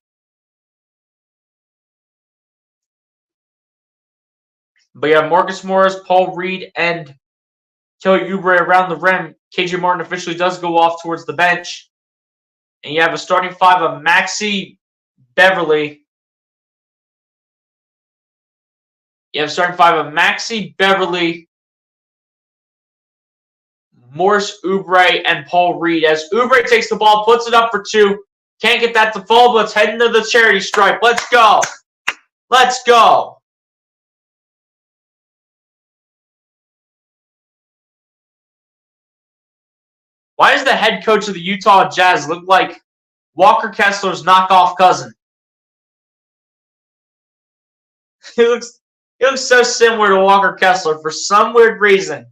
But yeah, Marcus Morris, Paul Reed, and Kelly Oubre around the rim. KJ Martin officially does go off towards the bench. And you have a starting five of Maxey, Beverley. You have starting five of Maxey, Beverley, Morris, Oubre, and Paul Reed. As Oubre takes the ball, puts it up for two. Can't get that to fall, but it's heading to the charity stripe. Let's go. Let's go. Why does the head coach of the Utah Jazz look like Walker Kessler's knockoff cousin? He looks so similar to Walker Kessler for some weird reason.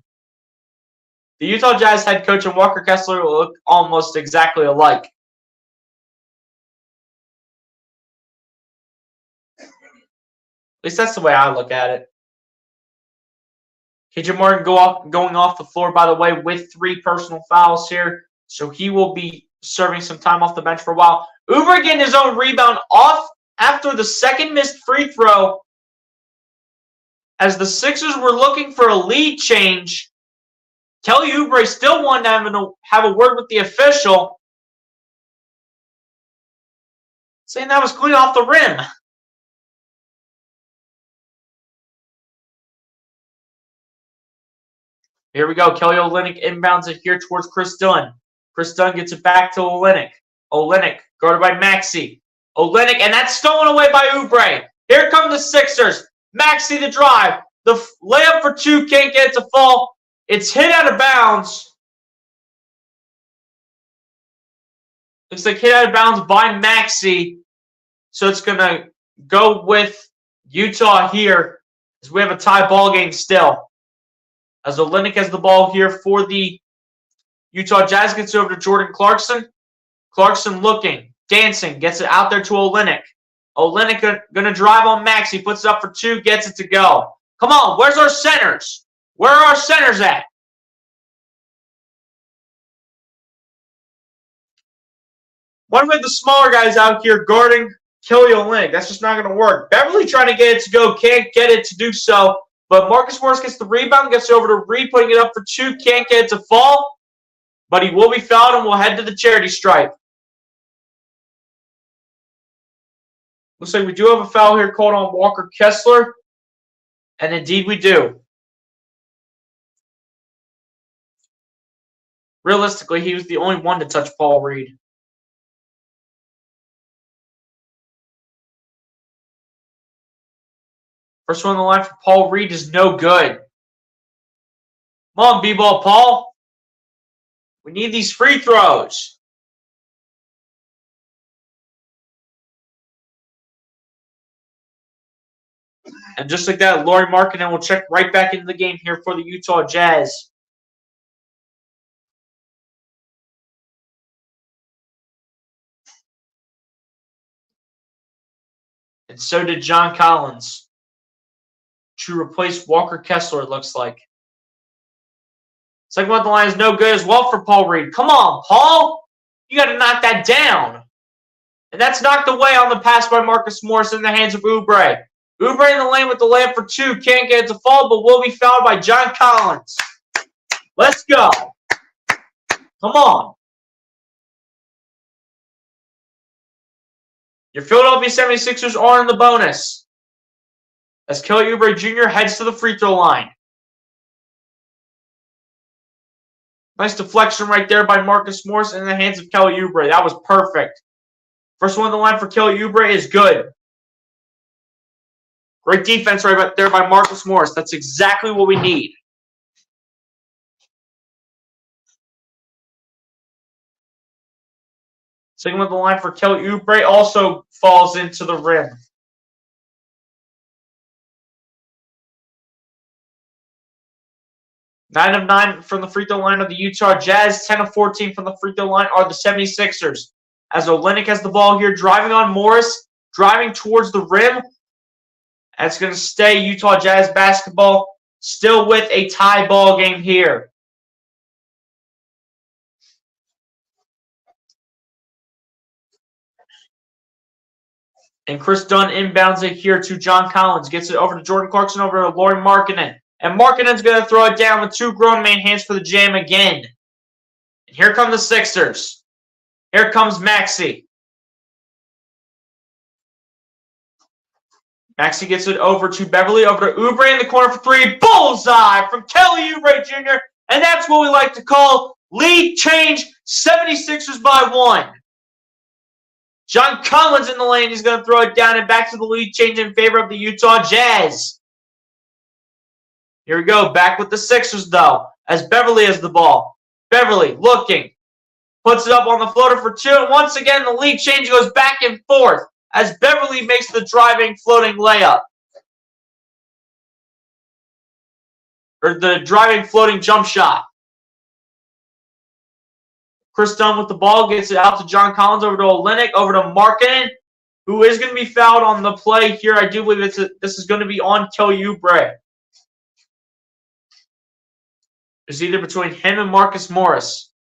The Utah Jazz head coach and Walker Kessler look almost exactly alike. At least that's the way I look at it. KJ Martin going off the floor, by the way, with 3 personal fouls here. So he will be serving some time off the bench for a while. Oubre getting his own rebound off after the second missed free throw. As the Sixers were looking for a lead change, Kelly Oubre still wanted to have a word with the official, saying that was clean off the rim. Here we go. Kelly Olynyk inbounds it here towards Chris Dunn. Chris Dunn gets it back to Olynyk. Olynyk guarded by Maxey. Olynyk, and that's stolen away by Oubre. Here come the Sixers. Maxey the drive. The layup for 2, can't get it to fall. It's hit out of bounds. Looks like hit out of bounds by Maxey. So it's going to go with Utah here as we have a tie ball game still. As Olynyk has the ball here for the Utah Jazz, gets over to Jordan Clarkson. Clarkson looking, dancing, gets it out there to Olynyk. Olynyk going to drive on Maxey, puts it up for 2, gets it to go. Come on, where's our centers? Where are our centers at? Why do we have the smaller guys out here guarding Kelly Olynyk? That's just not going to work. Beverly trying to get it to go, can't get it to do so. But Marcus Morris gets the rebound, gets over to Reed, putting it up for 2, can't get it to fall. But he will be fouled and will head to the charity stripe. Looks like we do have a foul here called on Walker Kessler. And indeed we do. Realistically, he was the only one to touch Paul Reed. First one on the line for Paul Reed is no good. Come on, B-ball Paul. We need these free throws. And just like that, Lauri Markkanen will check right back into the game here for the Utah Jazz. And so did John Collins to replace Walker Kessler, it looks like. Second one on the line is no good as well for Paul Reed. Come on, Paul. You got to knock that down. And that's knocked away on the pass by Marcus Morris in the hands of Oubre. Oubre in the lane with the layup for 2. Can't get it to fall, but will be fouled by John Collins. Let's go. Come on. Your Philadelphia 76ers are in the bonus as Kelly Oubre Jr. heads to the free throw line. Nice deflection right there by Marcus Morris in the hands of Kelly Oubre. That was perfect. First one on the line for Kelly Oubre is good. Great defense right there by Marcus Morris. That's exactly what we need. Second one on the line for Kelly Oubre also falls into the rim. Nine of 9 from the free throw line of the Utah Jazz. 10 of 14 from the free throw line are the 76ers. As Olynyk has the ball here, driving on Morris, driving towards the rim. That's going to stay Utah Jazz basketball, still with a tie ball game here. And Chris Dunn inbounds it here to John Collins. Gets it over to Jordan Clarkson, over to Lauri Markkanen. And Markkanen's going to throw it down with 2 grown man hands for the jam again. And here come the Sixers. Here comes Maxey. Maxey gets it over to Beverly, over to Oubre in the corner for 3. Bullseye from Kelly Oubre Jr. And that's what we like to call lead change. 76ers by 1. John Collins in the lane. He's going to throw it down and back to the lead change in favor of the Utah Jazz. Here we go. Back with the Sixers, though, as Beverly has the ball. Beverly looking. Puts it up on the floater for 2. And once again, the lead change goes back and forth as Beverly makes the driving, floating layup. Or the driving, floating jump shot. Chris Dunn with the ball, gets it out to John Collins, over to Olynyk, over to Markkanen, who is going to be fouled on the play here. I do believe this is going to be on Kelly Oubre. It's either between him and Marcus Morris.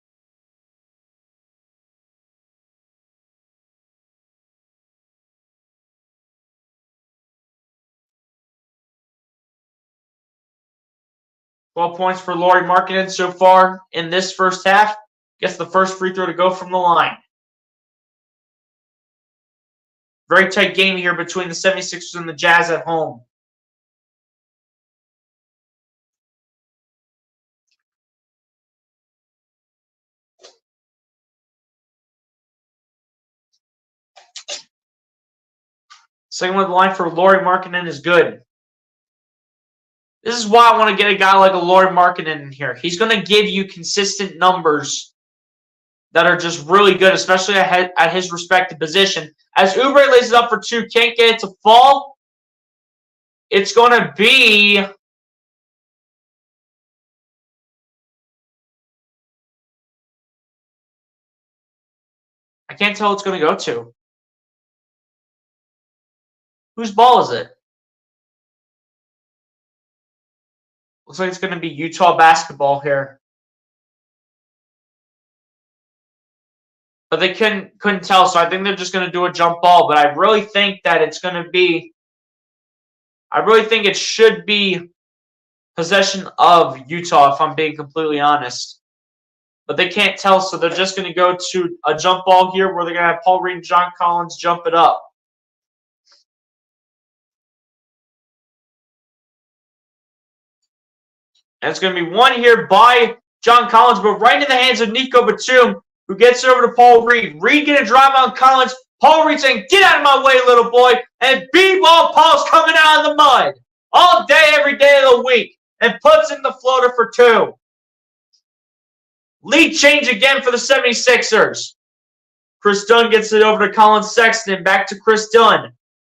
Twelve points for Lauri Markkanen so far in this first half. Gets the first free throw to go from the line. Very tight game here between the 76ers and the Jazz at home. Second one of the line for Lauri Markkanen is good. This is why I want to get a guy like a Lauri Markkanen in here. He's going to give you consistent numbers that are just really good, especially at his respective position. As Oubre lays it up for two, can't get it to fall. It's going to be... I can't tell who it's going to go to. Whose ball is it? Looks like it's going to be Utah basketball here. But they couldn't tell, so I think they're just going to do a jump ball. But I really think that it's going to be... I really think it should be possession of Utah, if I'm being completely honest. But they can't tell, so they're just going to go to a jump ball here where they're going to have Paul Reed and John Collins jump it up. And it's going to be one here by John Collins, but right into the hands of Nico Batum, who gets over to Paul Reed. Reed going to drive on Collins. Paul Reed saying, "Get out of my way, little boy." And B-ball Paul's coming out of the mud all day, every day of the week, and puts in the floater for two. Lead change again for the 76ers. Chris Dunn gets it over to Colin Sexton. Back to Chris Dunn.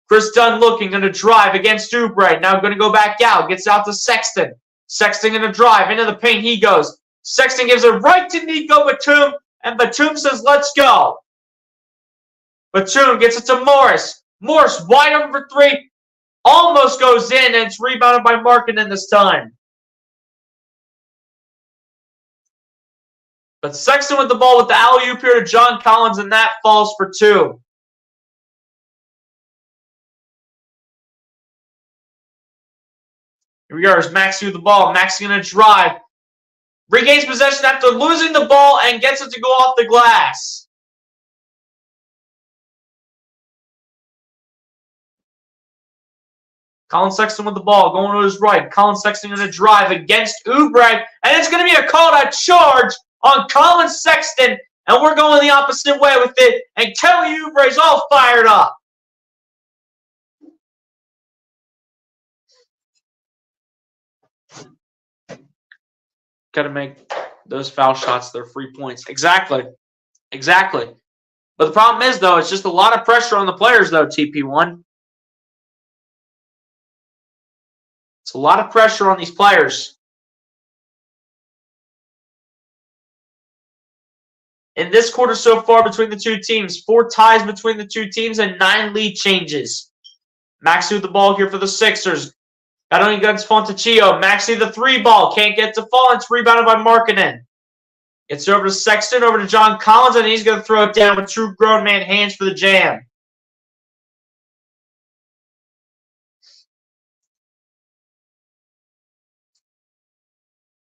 Chris Dunn looking, going to drive against Oubre. Now going to go back out. Gets out to Sexton. Sexton going to drive. Into the paint he goes. Sexton gives it right to Nico Batum. And Batum says, "Let's go." Batum gets it to Morris. Morris wide open for three. Almost goes in, and it's rebounded by Markkanen this time. But Sexton with the ball with the alley-oop here to John Collins, and that falls for two. Here we go. There's Maxey with the ball. Maxey going to drive. Regains possession after losing the ball and gets it to go off the glass. Colin Sexton with the ball, going to his right. Colin Sexton going to drive against Oubre, and it's going to be a call-out charge on Colin Sexton, and we're going the opposite way with it, and Kelly Oubre's all fired up. Got to make those foul shots their free points. Exactly. Exactly. But the problem is, though, it's just a lot of pressure on the players, though, TP1. It's a lot of pressure on these players. In this quarter so far between the two teams, 4 ties between the two teams and 9 lead changes. Maxey with the ball here for the Sixers. Battling against Fontecchio. Maxey the 3 ball. Can't get to fall. It's rebounded by Markkanen. It's over to Sexton, over to John Collins, and he's going to throw it down with true grown man hands for the jam.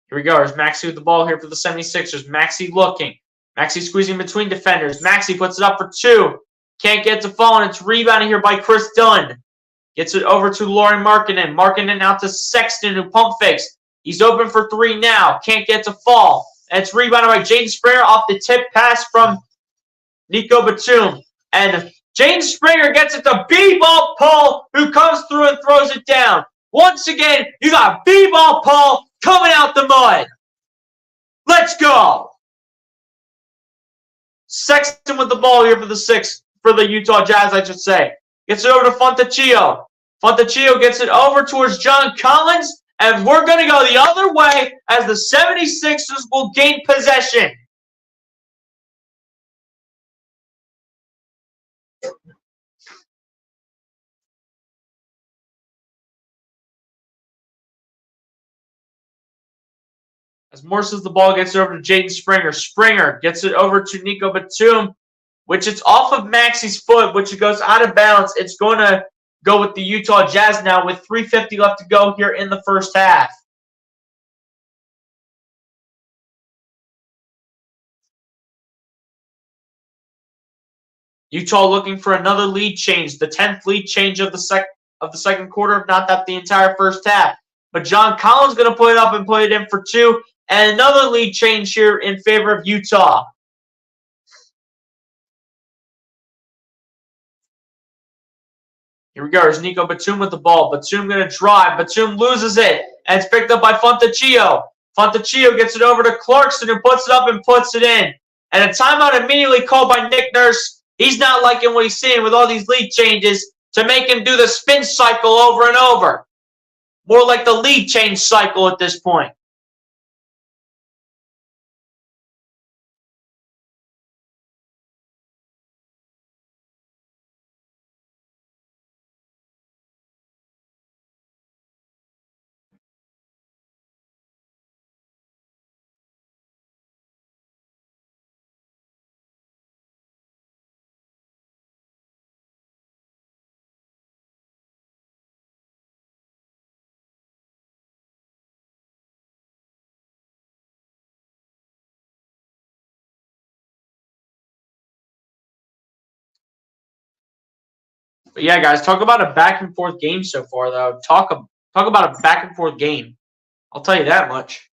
Here we go. There's Maxey with the ball here for the 76ers. Maxey looking. Maxey squeezing between defenders. Maxey puts it up for 2. Can't get to fall, and it's rebounded here by Chris Dunn. Gets it over to Lauri Markkanen. Markkanen out to Sexton, who pump fakes. He's open for 3 now. Can't get to fall. And it's rebounded by Jaden Springer off the tip pass from Nico Batum. And Jaden Springer gets it to B-ball Paul, who comes through and throws it down. Once again, you got B-ball Paul coming out the mud. Let's go. Sexton with the ball here for the Utah Jazz, I should say. Gets it over to Fontecchio. Fontecchio gets it over towards John Collins, and we're going to go the other way as the 76ers will gain possession. As Morses the ball gets over to Jaden Springer. Springer gets it over to Nico Batum, which it's off of Maxi's foot, which it goes out of bounds. It's going to go with the Utah Jazz now with 3:50 left to go here in the first half. Utah looking for another lead change, the 10th lead change of the second quarter, if not that the entire first half. But John Collins going to put it up and put it in for 2, and another lead change here in favor of Utah. Here we go. There's Nico Batum with the ball. Batum going to drive. Batum loses it, and it's picked up by Fontecchio. Fontecchio gets it over to Clarkson, who puts it up and puts it in. And a timeout immediately called by Nick Nurse. He's not liking what he's seeing with all these lead changes to make him do the spin cycle over and over. More like the lead change cycle at this point. But yeah, guys, talk about a back and forth game so far, though. Talk about a back and forth game. I'll tell you that much.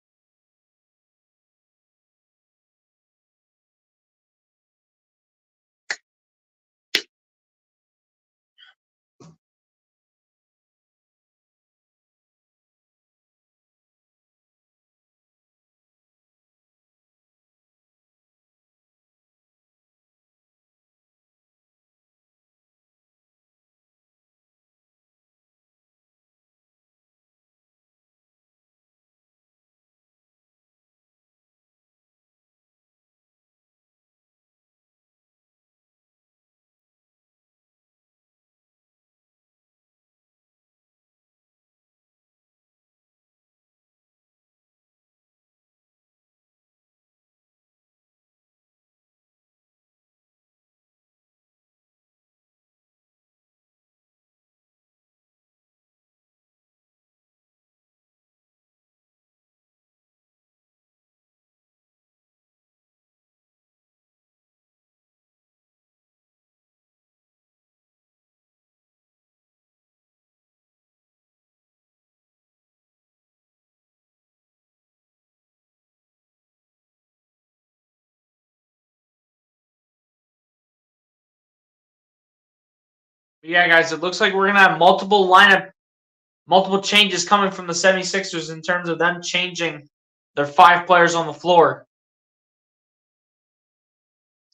But yeah, guys, it looks like we're going to have multiple changes coming from the 76ers in terms of them changing their 5 players on the floor.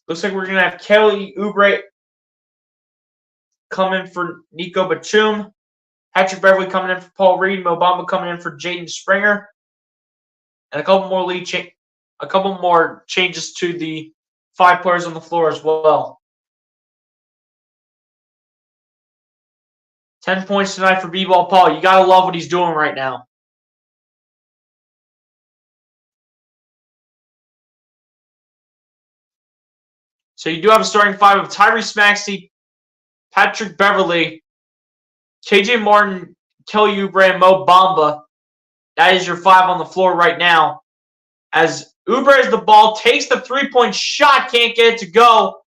Looks like we're going to have Kelly Oubre coming for Nico Batum, Patrick Beverley coming in for Paul Reed, Mo Bamba coming in for Jaden Springer, and a couple more changes to the 5 players on the floor as well. 10 points tonight for B-Ball Paul. You gotta love what he's doing right now. So you do have a starting 5 of Tyrese Maxey, Patrick Beverley, KJ Martin, Kelly Oubre, and Mo Bamba. That is your 5 on the floor right now. As Oubre has the ball, takes the 3-point shot, can't get it to go.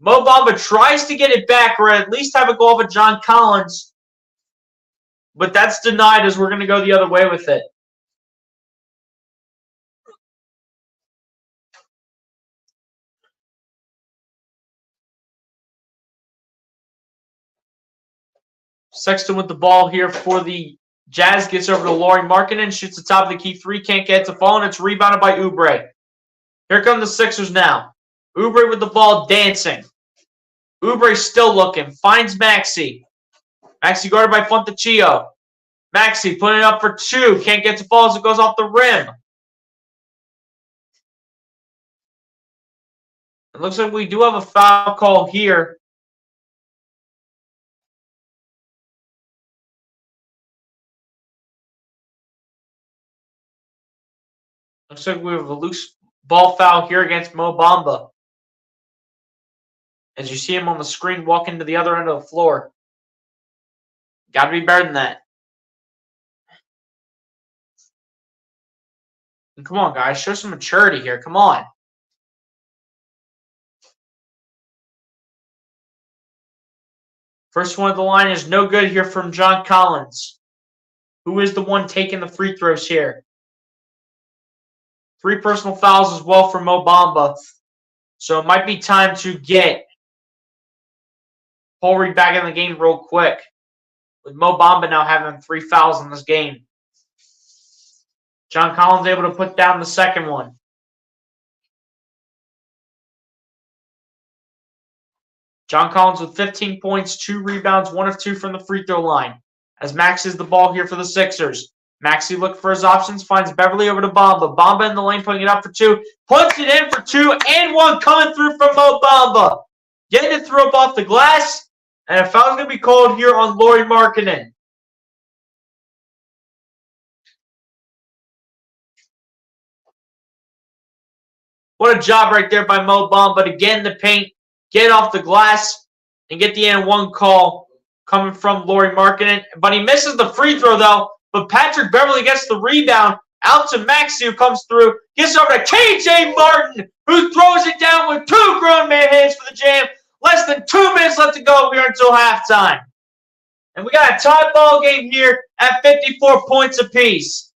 Mo Bamba tries to get it back or at least have it go off of John Collins. But that's denied as we're going to go the other way with it. Sexton with the ball here for the Jazz. Gets over to Lauri Markkanen. Shoots the top of the key 3. Can't get it to fall, and it's rebounded by Oubre. Here come the Sixers now. Oubre with the ball dancing. Oubre still looking. Finds Maxey. Maxey guarded by Fontecchio. Maxey putting it up for 2. Can't get to fall as it goes off the rim. It looks like we do have a foul call here. Looks like we have a loose ball foul here against Mo Bamba. As you see him on the screen walking to the other end of the floor. Got to be better than that. And come on, guys. Show some maturity here. Come on. First one of the line is no good here from John Collins. Who is the one taking the free throws here? 3 personal fouls as well for Mo Bamba. So it might be time to get Paul Reed back in the game real quick. With Mo Bamba now having 3 fouls in this game. John Collins able to put down the second one. John Collins with 15 points, 2 rebounds, 1 of 2 from the free throw line. As Max is the ball here for the Sixers. Maxey looks for his options, finds Beverly over to Bamba. Bamba in the lane, putting it up for 2. Puts it in for 2, and 1 coming through from Mo Bamba. Getting it through up off the glass, and a foul's going to be called here on Lauri Markkanen. What a job right there by Mo Bamba to get in the paint, get off the glass, and get the N1 call coming from Lauri Markkanen. But he misses the free throw, though. But Patrick Beverly gets the rebound. Out to Maxey, who comes through. Gets over to KJ Martin, who throws it down with 2 grown man hands for the jam. Less than 2 minutes left to go here until halftime. And we got a tie ball game here at 54 points apiece.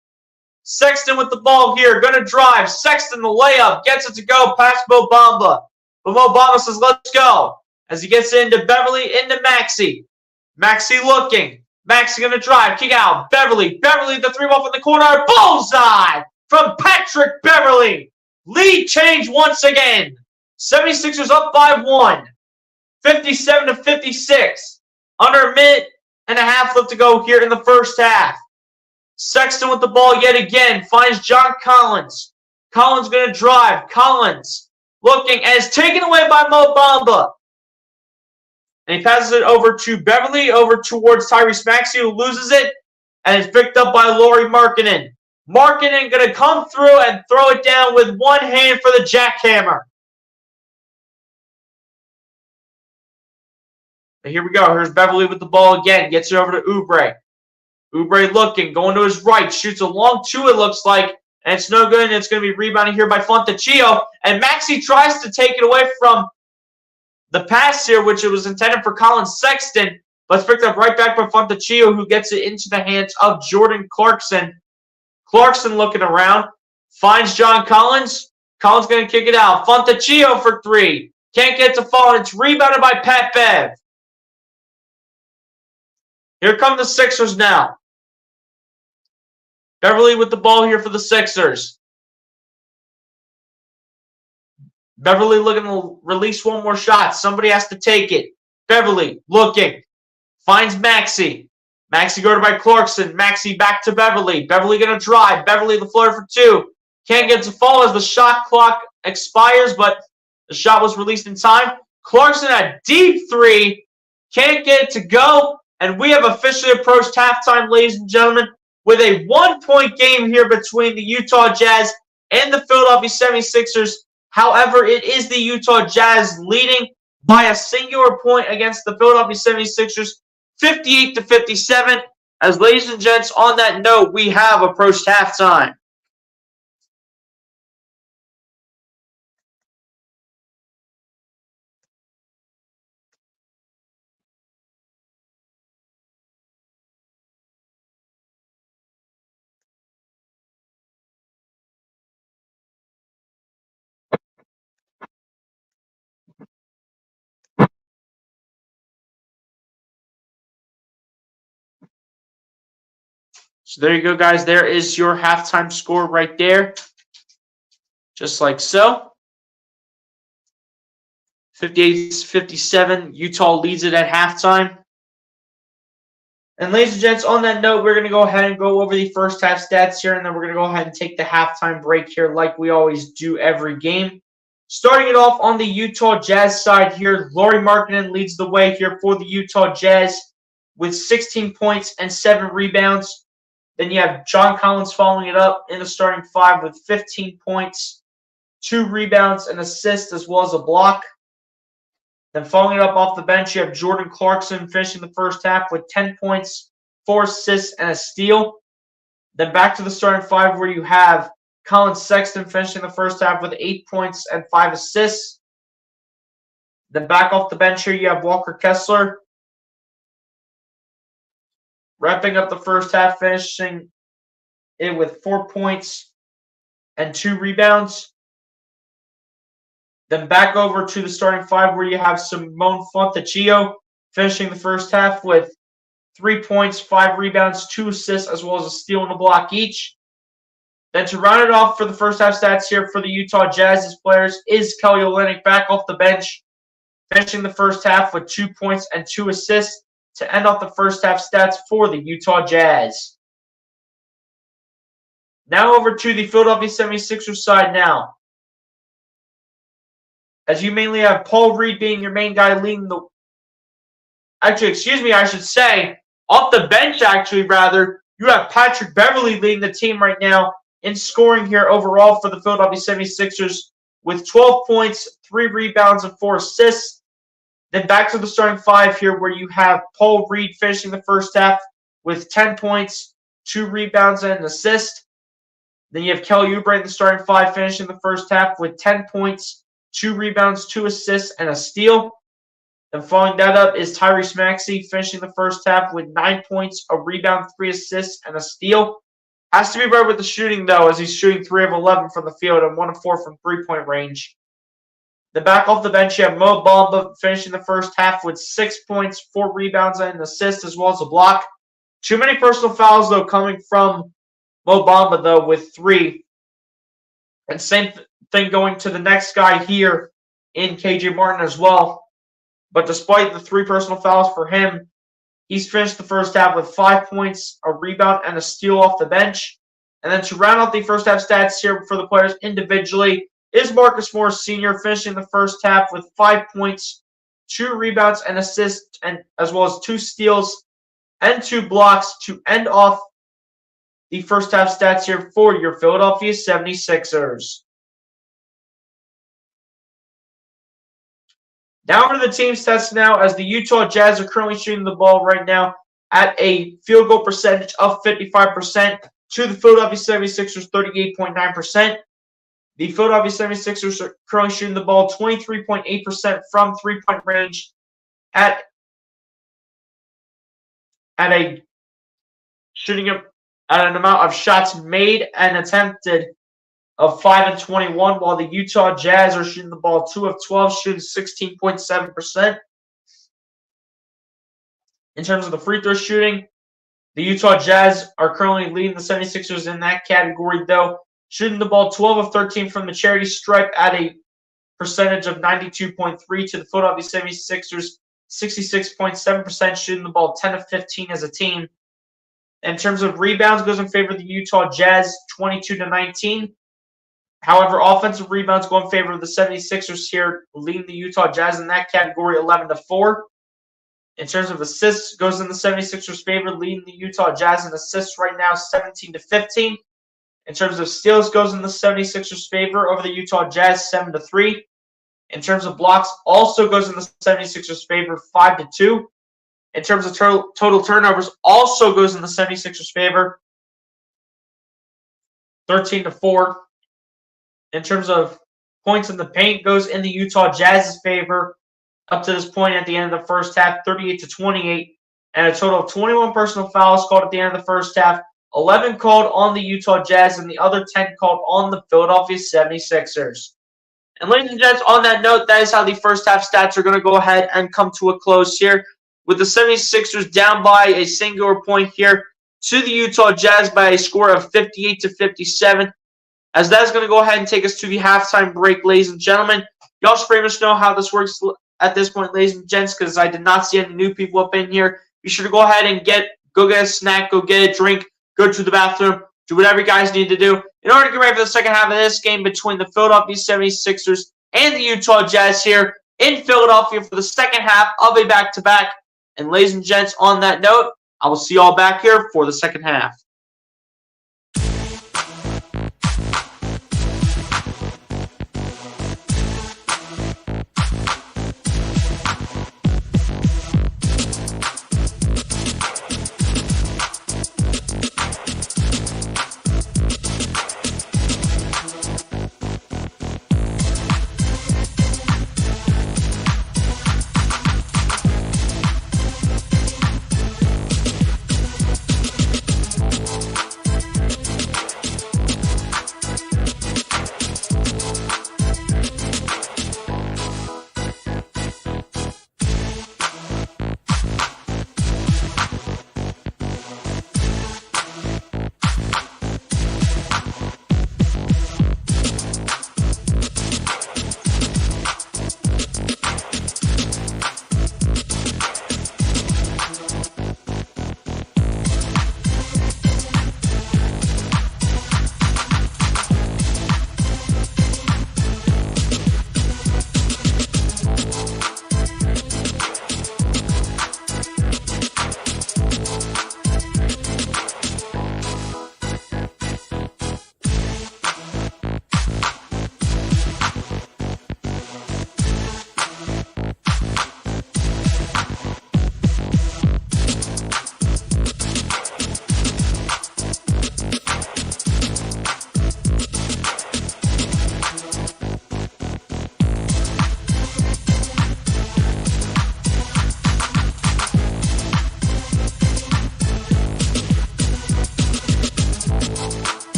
Sexton with the ball here, going to drive. Sexton the layup, gets it to go past Mo Bamba. But Mo Bamba says, let's go. As he gets into Beverly, into Maxey. Maxey looking. Maxey going to drive, kick out. Beverly, the 3-ball from the corner. Bullseye from Patrick Beverly. Lead change once again. 76ers up by 1. 57-56. Under a minute and a half left to go here in the first half. Sexton with the ball yet again. Finds John Collins. Collins going to drive. Collins looking as taken away by Mo Bamba. And he passes it over to Beverly, over towards Tyrese Maxey, who loses it. And it's picked up by Lauri Markkanen. Markkanen going to come through and throw it down with one hand for the jackhammer. And here we go. Here's Beverly with the ball again. Gets it over to Oubre. Oubre looking, going to his right. Shoots a long 2, it looks like. And it's no good. And it's going to be rebounded here by Fontecchio. And Maxey tries to take it away from the pass here, which it was intended for Colin Sexton. But it's picked up right back by Fontecchio, who gets it into the hands of Jordan Clarkson. Clarkson looking around. Finds John Collins. Collins going to kick it out. Fontecchio for 3. Can't get to fall. It's rebounded by Pat Bev. Here come the Sixers now. Beverly with the ball here for the Sixers. Beverly looking to release one more shot. Somebody has to take it. Beverly looking. Finds Maxey. Maxey guarded by Clarkson. Maxey back to Beverly. Beverly going to drive. Beverly the floor for 2. Can't get to fall as the shot clock expires, but the shot was released in time. Clarkson a deep 3. Can't get it to go. And we have officially approached halftime, ladies and gentlemen, with a 1-point game here between the Utah Jazz and the Philadelphia 76ers. However, it is the Utah Jazz leading by a singular point against the Philadelphia 76ers, 58-57. As ladies and gents, on that note, we have approached halftime. So there you go, guys. There is your halftime score right there. Just like so. 58-57. Utah leads it at halftime. And ladies and gents, on that note, we're going to go ahead and go over the first half stats here, and then we're going to go ahead and take the halftime break here like we always do every game. Starting it off on the Utah Jazz side here, Lauri Markkanen leads the way here for the Utah Jazz with 16 points and 7 rebounds. Then you have John Collins following it up in the starting 5 with 15 points, 2 rebounds, and assists, as well as a block. Then following it up off the bench, you have Jordan Clarkson finishing the first half with 10 points, 4 assists, and a steal. Then back to the starting 5 where you have Colin Sexton finishing the first half with 8 points and 5 assists. Then back off the bench here, you have Walker Kessler wrapping up the first half, finishing it with 4 points and 2 rebounds. Then back over to the starting 5 where you have Simone Fontecchio finishing the first half with 3 points, 5 rebounds, 2 assists, as well as a steal and a block each. Then to round it off for the first half stats here for the Utah Jazz's players is Kelly Olynyk back off the bench, finishing the first half with 2 points and 2 assists to end off the first half stats for the Utah Jazz. Now over to the Philadelphia 76ers side now. As you mainly have Paul Reed being your main guy leading the... Actually, excuse me, I should say, off the bench actually rather, you have Patrick Beverley leading the team right now in scoring here overall for the Philadelphia 76ers with 12 points, 3 rebounds, and 4 assists. Then back to the starting 5 here where you have Paul Reed finishing the first half with 10 points, 2 rebounds, and an assist. Then you have Kelly Oubre in the starting 5 finishing the first half with 10 points, 2 rebounds, 2 assists, and a steal. Then following that up is Tyrese Maxey finishing the first half with 9 points, a rebound, 3 assists, and a steal. Has to be right with the shooting, though, as he's shooting 3 of 11 from the field and 1 of 4 from three-point range. Then back off the bench, you have Mo Bamba finishing the first half with 6 points, 4 rebounds, and an assist, as well as a block. Too many personal fouls, though, coming from Mo Bamba, though, with 3. And same thing going to the next guy here in KJ Martin as well. But despite the 3 personal fouls for him, he's finished the first half with 5 points, a rebound, and a steal off the bench. And then to round out the first half stats here for the players individually is Marcus Morris Sr. finishing the first half with 5 points, 2 rebounds, and assists, and as well as 2 steals and 2 blocks to end off the first half stats here for your Philadelphia 76ers. Now over to the team stats now, as the Utah Jazz are currently shooting the ball right now at a field goal percentage of 55% to the Philadelphia 76ers 38.9%. The Philadelphia 76ers are currently shooting the ball 23.8% from three-point range at a shooting at an amount of shots made and attempted of 5 and 21, while the Utah Jazz are shooting the ball 2 of 12, shooting 16.7%. In terms of the free throw shooting, the Utah Jazz are currently leading the 76ers in that category, though, shooting the ball 12 of 13 from the charity stripe at a percentage of 92.3 to the Philadelphia 76ers, 66.7% shooting the ball 10 of 15 as a team. In terms of rebounds, goes in favor of the Utah Jazz, 22-19. However, offensive rebounds go in favor of the 76ers here, leading the Utah Jazz in that category 11-4. In terms of assists, goes in the 76ers' favor, leading the Utah Jazz in assists right now 17-15. In terms of steals, goes in the 76ers' favor over the Utah Jazz 7-3. In terms of blocks, also goes in the 76ers' favor 5-2. In terms of total turnovers, also goes in the 76ers' favor 13-4. In terms of points in the paint, goes in the Utah Jazz's favor up to this point at the end of the first half, 38-28, and a total of 21 personal fouls called at the end of the first half, 11 called on the Utah Jazz, and the other 10 called on the Philadelphia 76ers. And ladies and gents, on that note, that is how the first half stats are going to go ahead and come to a close here, with the 76ers down by a singular point here to the Utah Jazz by a score of 58-57. As that's going to go ahead and take us to the halftime break, ladies and gentlemen. Y'all should pretty much know how this works at this point, ladies and gents, because I did not see any new people up in here. Be sure to go ahead and go get a snack, go get a drink, go to the bathroom, do whatever you guys need to do in order to get ready for the second half of this game between the Philadelphia 76ers and the Utah Jazz here in Philadelphia for the second half of a back-to-back. And ladies and gents, on that note, I will see y'all back here for the second half.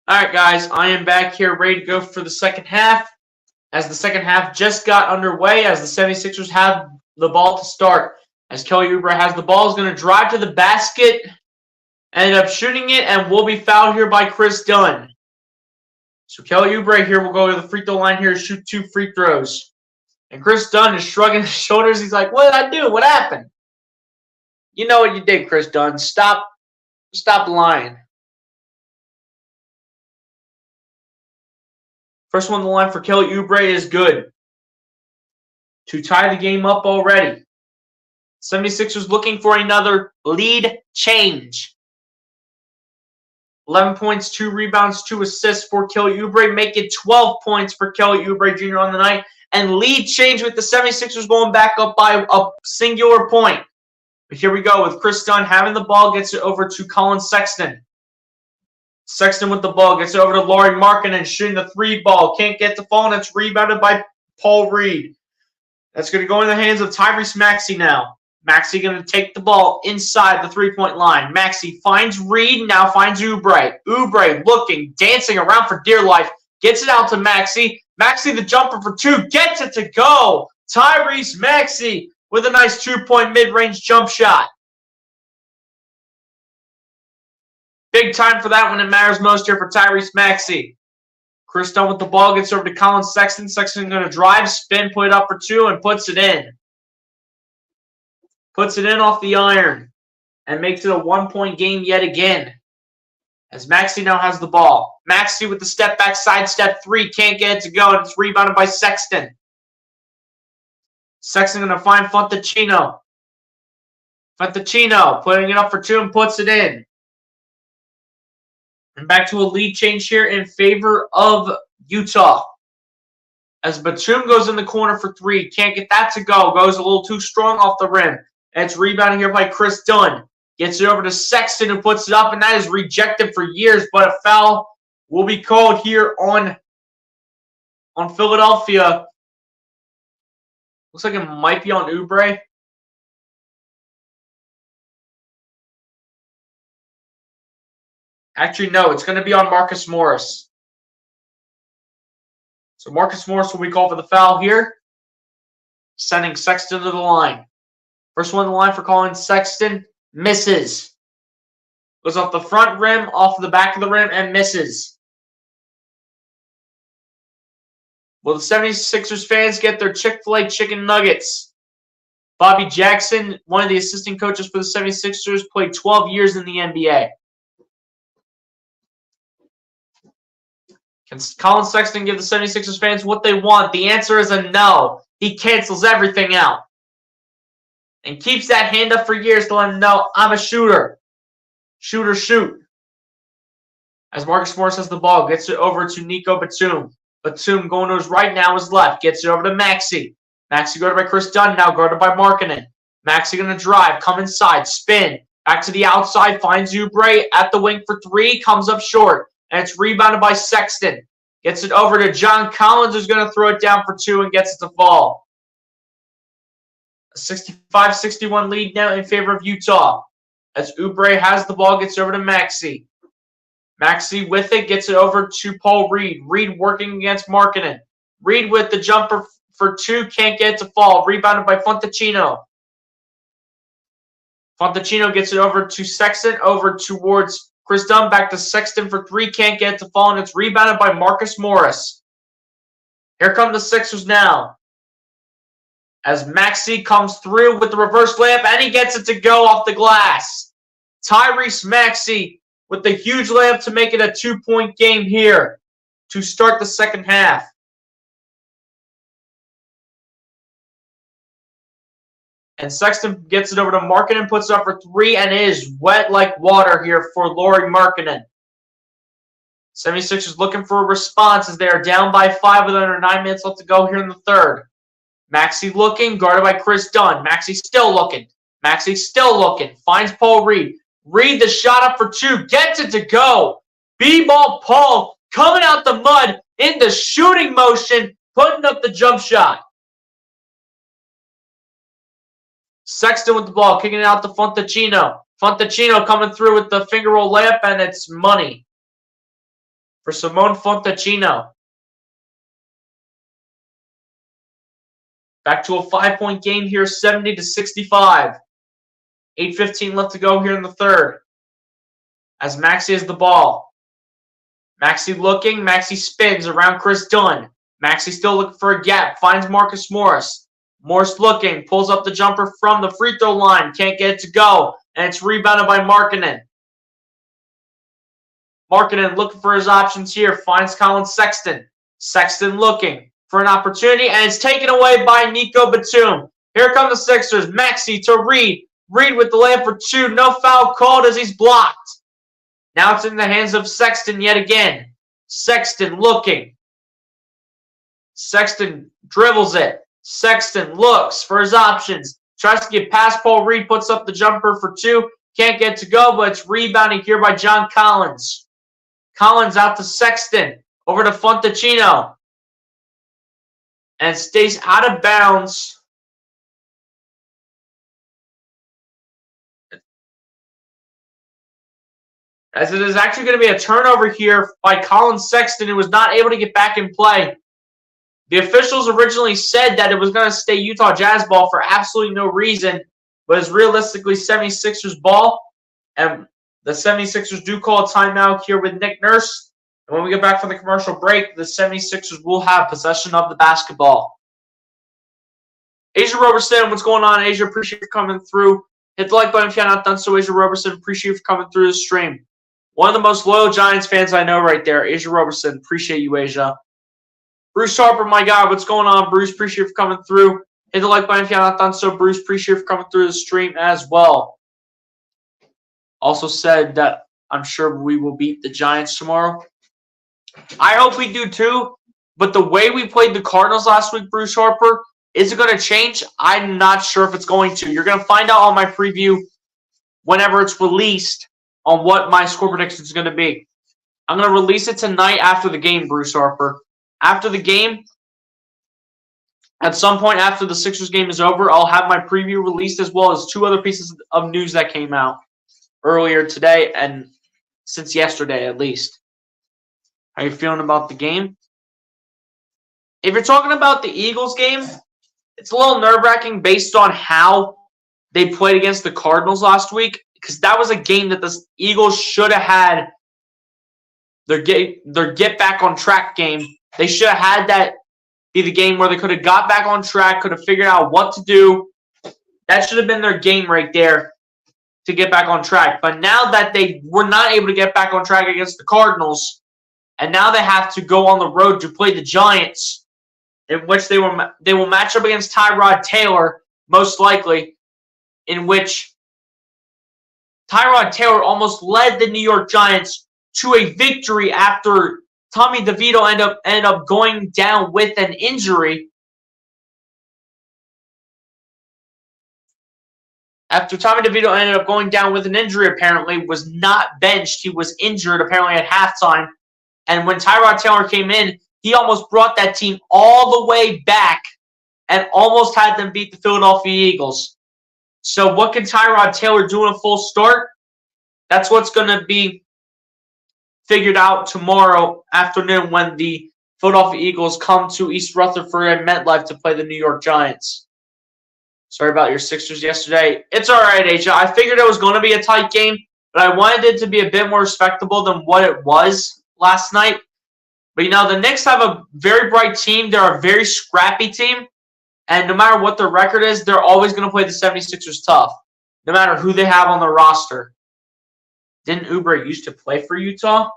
Alright guys, I am back here ready to go for the second half. As the second half just got underway, as the 76ers have the ball to start. As Kelly Oubre has the ball, is going to drive to the basket, ended up shooting it, and will be fouled here by Chris Dunn. So Kelly Oubre here will go to the free throw line here to shoot 2 free throws. And Chris Dunn is shrugging his shoulders. He's like, what did I do? What happened? You know what you did, Chris Dunn. Stop lying. First one on the line for Kelly Oubre is good to tie the game up already. 76ers looking for another lead change. 11 points, 2 rebounds, 2 assists for Kelly Oubre, making 12 points for Kelly Oubre Jr. on the night. And lead change with the 76ers going back up by a singular point. But here we go with Chris Dunn having the ball, gets it over to Colin Sexton. Sexton with the ball, gets it over to Lauri Markkanen, shooting the 3 ball. Can't get the fall, and it's rebounded by Paul Reed. That's going to go in the hands of Tyrese Maxey now. Maxey going to take the ball inside the 3-point line. Maxey finds Reed, now finds Oubre. Oubre looking, dancing around for dear life. Gets it out to Maxey. Maxey the jumper for 2, gets it to go. Tyrese Maxey with a nice 2-point mid-range jump shot. Big time for that when it matters most here for Tyrese Maxey. Chris Dunn with the ball, gets over to Colin Sexton. Sexton going to drive, spin, put it up for 2, and puts it in. Puts it in off the iron and makes it a 1-point game yet again. As Maxey now has the ball. Maxey with the step back, sidestep 3, can't get it to go, and it's rebounded by Sexton. Sexton going to find Fontecchino. Fontecchino putting it up for 2 and puts it in. And back to a lead change here in favor of Utah. As Batum goes in the corner for 3. Can't get that to go. Goes a little too strong off the rim. And it's rebounded here by Chris Dunn. Gets it over to Sexton who puts it up. And that is rejected for years. But a foul will be called here on Philadelphia. Looks like it might be on Oubre. Actually, no, it's going to be on Marcus Morris. So Marcus Morris will be called for the foul here, sending Sexton to the line. First one on the line for Colin Sexton, misses. Goes off the front rim, off the back of the rim, and misses. Will the 76ers fans get their Chick-fil-A chicken nuggets? Bobby Jackson, one of the assistant coaches for the 76ers, played 12 years in the NBA. Can Colin Sexton give the 76ers fans what they want? The answer is a no. He cancels everything out. And keeps that hand up for years to let him know, I'm a shooter. Shooter, shoot. As Marcus Morris has the ball, gets it over to Nico Batum. Batum going to his right, now his left. Gets it over to Maxey. Maxey guarded by Chris Dunn, now guarded by Markkanen. Maxey going to drive, come inside, spin. Back to the outside, finds Oubre at the wing for 3, comes up short. And it's rebounded by Sexton. Gets it over to John Collins, who's going to throw it down for 2 and gets it to fall. A 65-61 lead now in favor of Utah. As Oubre has the ball, gets over to Maxey. Maxey with it, gets it over to Paul Reed. Reed working against Markkanen. Reed with the jumper for 2, can't get it to fall. Rebounded by Fontecchino. Fontecchino gets it over to Sexton, over towards Chris Dunn, back to Sexton for 3, can't get it to fall, and it's rebounded by Marcus Morris. Here come the Sixers now. As Maxey comes through with the reverse layup, and he gets it to go off the glass. Tyrese Maxey with the huge layup to make it a 2-point game here to start the second half. And Sexton gets it over to Markkanen, puts it up for 3, and it is wet like water here for Lauri Markkanen. 76ers looking for a response as they are down by 5 with under 9 minutes left to go here in the third. Maxey looking, guarded by Chris Dunn. Maxey still looking. Maxey still looking. Finds Paul Reed. Reed the shot up for 2. Gets it to go. B-ball Paul coming out the mud in the shooting motion, putting up the jump shot. Sexton with the ball, kicking it out to Fontecchino. Fontecchino coming through with the finger roll layup, and it's money for Simone Fontecchino. Back to a 5-point game here, 70-65. 8:15 left to go here in the third. As Maxey has the ball. Maxey looking. Maxey spins around Chris Dunn. Maxey still looking for a gap. Finds Marcus Morris. Morris looking. Pulls up the jumper from the free throw line. Can't get it to go. And it's rebounded by Markkanen. Markkanen looking for his options here. Finds Colin Sexton. Sexton looking for an opportunity. And it's taken away by Nico Batum. Here come the Sixers. Maxey to Reed. Reed with the layup for two. No foul called as he's blocked. Now it's in the hands of Sexton yet again. Sexton looking. Sexton dribbles it. Sexton looks for his options. Tries to get past Paul Reed. Puts up the jumper for two. Can't get to go, but it's rebounded here by John Collins. Collins out to Sexton. Over to Fontecchino. And stays out of bounds. As it is actually going to be a turnover here by Colin Sexton, who was not able to get back in play. The officials originally said that it was going to stay Utah Jazz ball for absolutely no reason, but it's realistically 76ers ball. And the 76ers do call a timeout here with Nick Nurse. And when we get back from the commercial break, the 76ers will have possession of the basketball. Asia Roberson, what's going on, Asia? Appreciate you coming through. Hit the like button if you have not done so, Asia Roberson. Appreciate you coming through the stream. One of the most loyal Giants fans I know right there, Asia Roberson. Appreciate you, Asia. Bruce Harper, my God, what's going on, Bruce? Appreciate you for coming through. Hit the like button if you have not done so, Bruce. Appreciate you for coming through the stream as well. Also said that I'm sure we will beat the Giants tomorrow. I hope we do too, but the way we played the Cardinals last week, Bruce Harper, is it going to change? I'm not sure if it's going to. You're going to find out on my preview whenever it's released on what my score prediction is going to be. I'm going to release it tonight after the game, Bruce Harper. After the game, at some point after the Sixers game is over, I'll have my preview released as well as two other pieces of news that came out earlier today and since yesterday at least. How you feeling about the game? If you're talking about the Eagles game, it's a little nerve-wracking based on how they played against the Cardinals last week, because that was a game that the Eagles should have had their get back on track game. They should have had that be the game where they could have got back on track, could have figured out what to do. That should have been their game right there to get back on track. But now that they were not able to get back on track against the Cardinals, and now they have to go on the road to play the Giants, in which they will match up against Tyrod Taylor, most likely, in which Tyrod Taylor almost led the New York Giants to a victory after Tommy DeVito ended up going down with an injury. After Tommy DeVito ended up going down with an injury, apparently, was not benched. He was injured, apparently, at halftime. And when Tyrod Taylor came in, he almost brought that team all the way back and almost had them beat the Philadelphia Eagles. So what can Tyrod Taylor do in a full start? That's what's going to be figured out tomorrow afternoon when the Philadelphia Eagles come to East Rutherford and MetLife to play the New York Giants. Sorry about your Sixers yesterday. It's all right, Asia. I figured it was going to be a tight game, but I wanted it to be a bit more respectable than what it was last night. But, you know, the Knicks have a very bright team. They're a very scrappy team. And no matter what their record is, they're always going to play the 76ers tough, no matter who they have on their roster. Didn't Oubre used to play for Utah?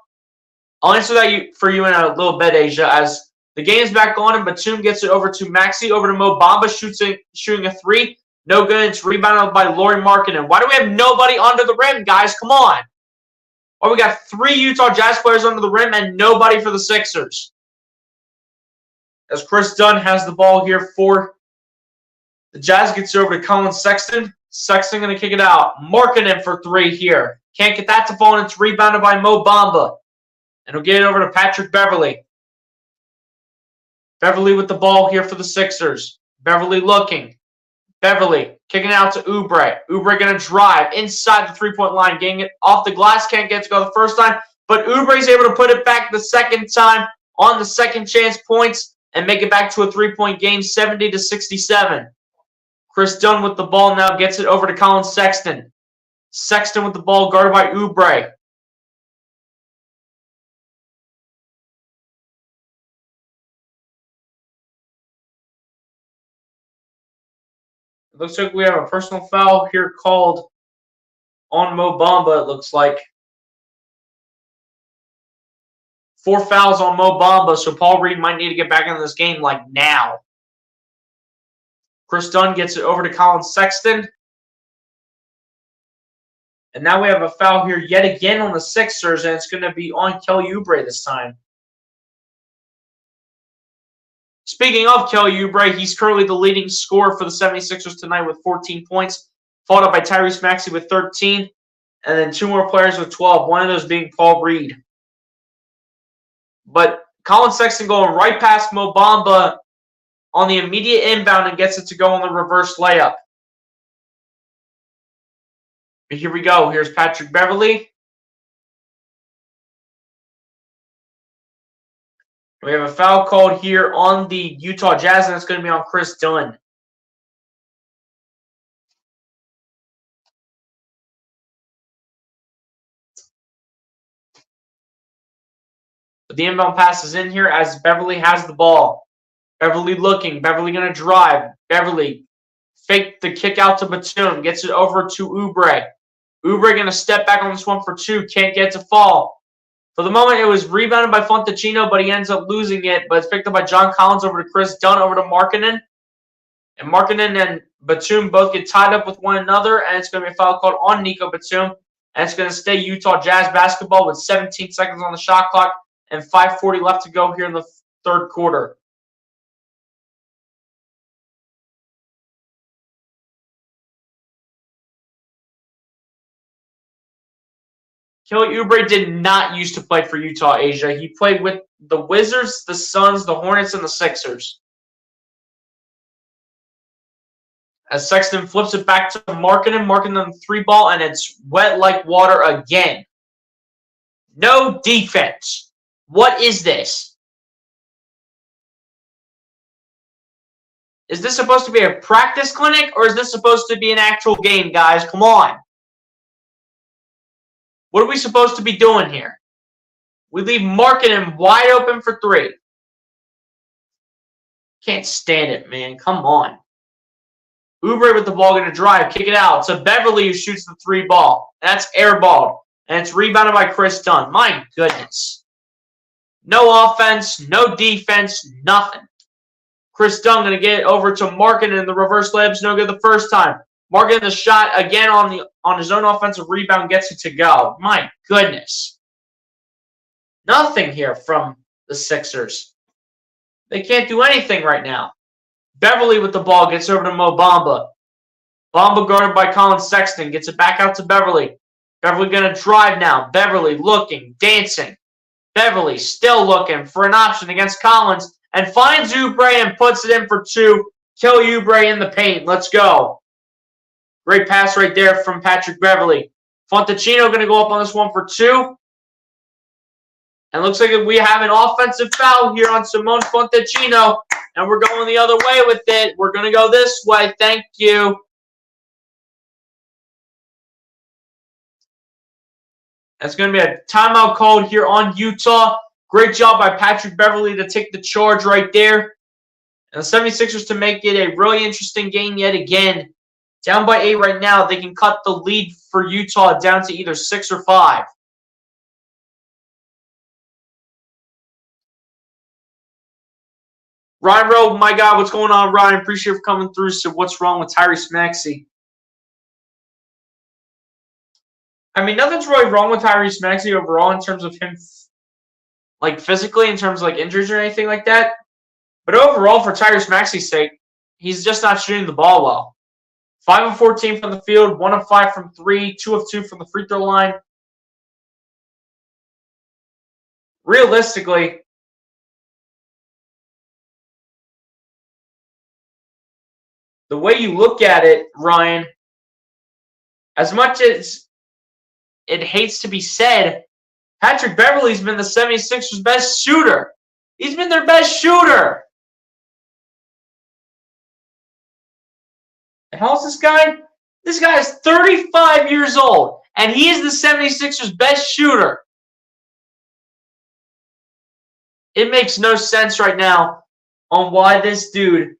I'll answer that for you in a little bit, Asia, as the game's back on and Batum gets it over to Maxey, over to Mo Bamba, shooting a three. No good. It's rebounded by Lauri Markkanen. Why do we have nobody under the rim, guys? Come on. Or we got 3 Utah Jazz players under the rim and nobody for the Sixers. As Chris Dunn has the ball here for the Jazz, gets it over to Colin Sexton. Sexton going to kick it out. Markkanen for 3 here. Can't get that to fall, and it's rebounded by Mo Bamba. And he'll get it over to Patrick Beverley. Beverley with the ball here for the Sixers. Beverley looking. Beverley kicking out to Oubre. Oubre going to drive inside the 3-point line. Getting it off the glass. Can't get to go the first time. but Oubre's able to put it back the second time on the second chance points and make it back to a 3-point game, 70-67. Chris Dunn with the ball now gets it over to Colin Sexton. Sexton with the ball guarded by Oubre. It looks like we have a personal foul here called on Mo Bamba, it looks like. 4 fouls on Mo Bamba, so Paul Reed might need to get back into this game like now. Chris Dunn gets it over to Colin Sexton. And now we have a foul here yet again on the Sixers, and it's going to be on Kelly Oubre this time. Speaking of Kelly Oubre, he's currently the leading scorer for the 76ers tonight with 14 points, followed up by Tyrese Maxey with 13, and then 2 more players with 12, one of those being Paul Reed. But Colin Sexton going right past Mo Bamba on the immediate inbound and gets it to go on the reverse layup. But here we go. Here's Patrick Beverley. We have a foul called here on the Utah Jazz, and it's going to be on Chris Dunn. But the inbound pass is in here as Beverley has the ball. Beverley looking. Beverley going to drive. Beverley fake the kick out to Batum. Gets it over to Oubre. Oubre going to step back on this one for 2. Can't get to fall. For the moment, it was rebounded by Fontecchino, but he ends up losing it. But it's picked up by John Collins over to Chris Dunn, over to Markkanen. And Markkanen and Batum both get tied up with one another. And it's going to be a foul called on Nico Batum. And it's going to stay Utah Jazz basketball with 17 seconds on the shot clock and 5:40 left to go here in the third quarter. Kelly Oubre did not used to play for Utah, Asia. He played with the Wizards, the Suns, the Hornets, and the Sixers. As Sexton flips it back to Markkanen, Markkanen 3-ball, and it's wet like water again. No defense. What is this? Is this supposed to be a practice clinic, or is this supposed to be an actual game, guys? Come on. What are we supposed to be doing here? We leave Markkanen wide open for 3. Can't stand it, man. Come on. Oubre with the ball going to drive, kick it out. It's Beverley who shoots the 3-ball. That's airballed. And it's rebounded by Chris Dunn. My goodness. No offense, no defense, nothing. Chris Dunn going to get it over to Markkanen. The reverse layup's no good the first time. Markkanen the shot again on his own offensive rebound, gets it to go. My goodness. Nothing here from the Sixers. They can't do anything right now. Beverley with the ball gets over to Mo Bamba. Bamba guarded by Colin Sexton. Gets it back out to Beverley. Beverley going to drive now. Beverley looking, dancing. Beverley still looking for an option against Collins and finds Oubre and puts it in for 2. Kelly Oubre in the paint. Let's go. Great pass right there from Patrick Beverley. Fontecchino going to go up on this one for 2. And looks like we have an offensive foul here on Simone Fontecchino. And we're going the other way with it. We're going to go this way. Thank you. That's going to be a timeout called here on Utah. Great job by Patrick Beverley to take the charge right there. And the 76ers to make it a really interesting game yet again. Down by 8 right now. They can cut the lead for Utah down to either 6 or 5. Ryan Rowe, my God, what's going on, Ryan? Appreciate you for coming through. So what's wrong with Tyrese Maxey? I mean, nothing's really wrong with Tyrese Maxey overall in terms of him, like, physically, in terms of, like, injuries or anything like that. But overall, for Tyrese Maxey's sake, he's just not shooting the ball well. 5 of 14 from the field, 1 of 5 from 3, 2 of 2 from the free throw line. Realistically, the way you look at it, Ryan, as much as it hates to be said, Patrick Beverley's been the 76ers' best shooter. He's been their best shooter. And how old is this guy? This guy is 35 years old, and he is the 76ers' best shooter. It makes no sense right now on why this dude,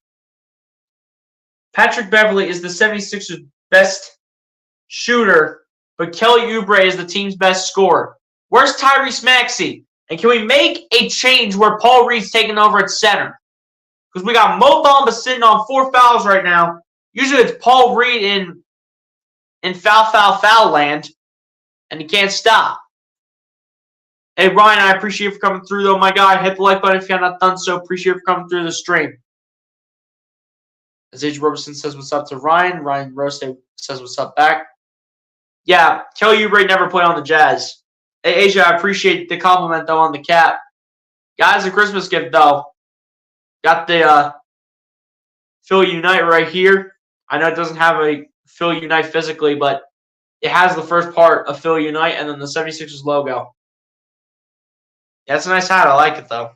Patrick Beverley, is the 76ers' best shooter, but Kelly Oubre is the team's best scorer. Where's Tyrese Maxey? And can we make a change where Paul Reed's taking over at center? Because we got Mo Bamba sitting on 4 fouls right now. Usually it's Paul Reed in foul land, and he can't stop. Hey, Ryan, I appreciate you for coming through, though, my guy. Hit the like button if you have not done so. Appreciate you for coming through the stream. As Age Roberson says what's up to Ryan. Ryan Rose says what's up back. Yeah, Kelly Oubre never played on the Jazz. Hey, Asia, I appreciate the compliment, though, on the cap. Guys, a Christmas gift, though. Got the Philly Unite right here. I know it doesn't have a Philly Unite physically, but it has the first part of Philly Unite and then the 76ers logo. Yeah, it's a nice hat. I like it, though.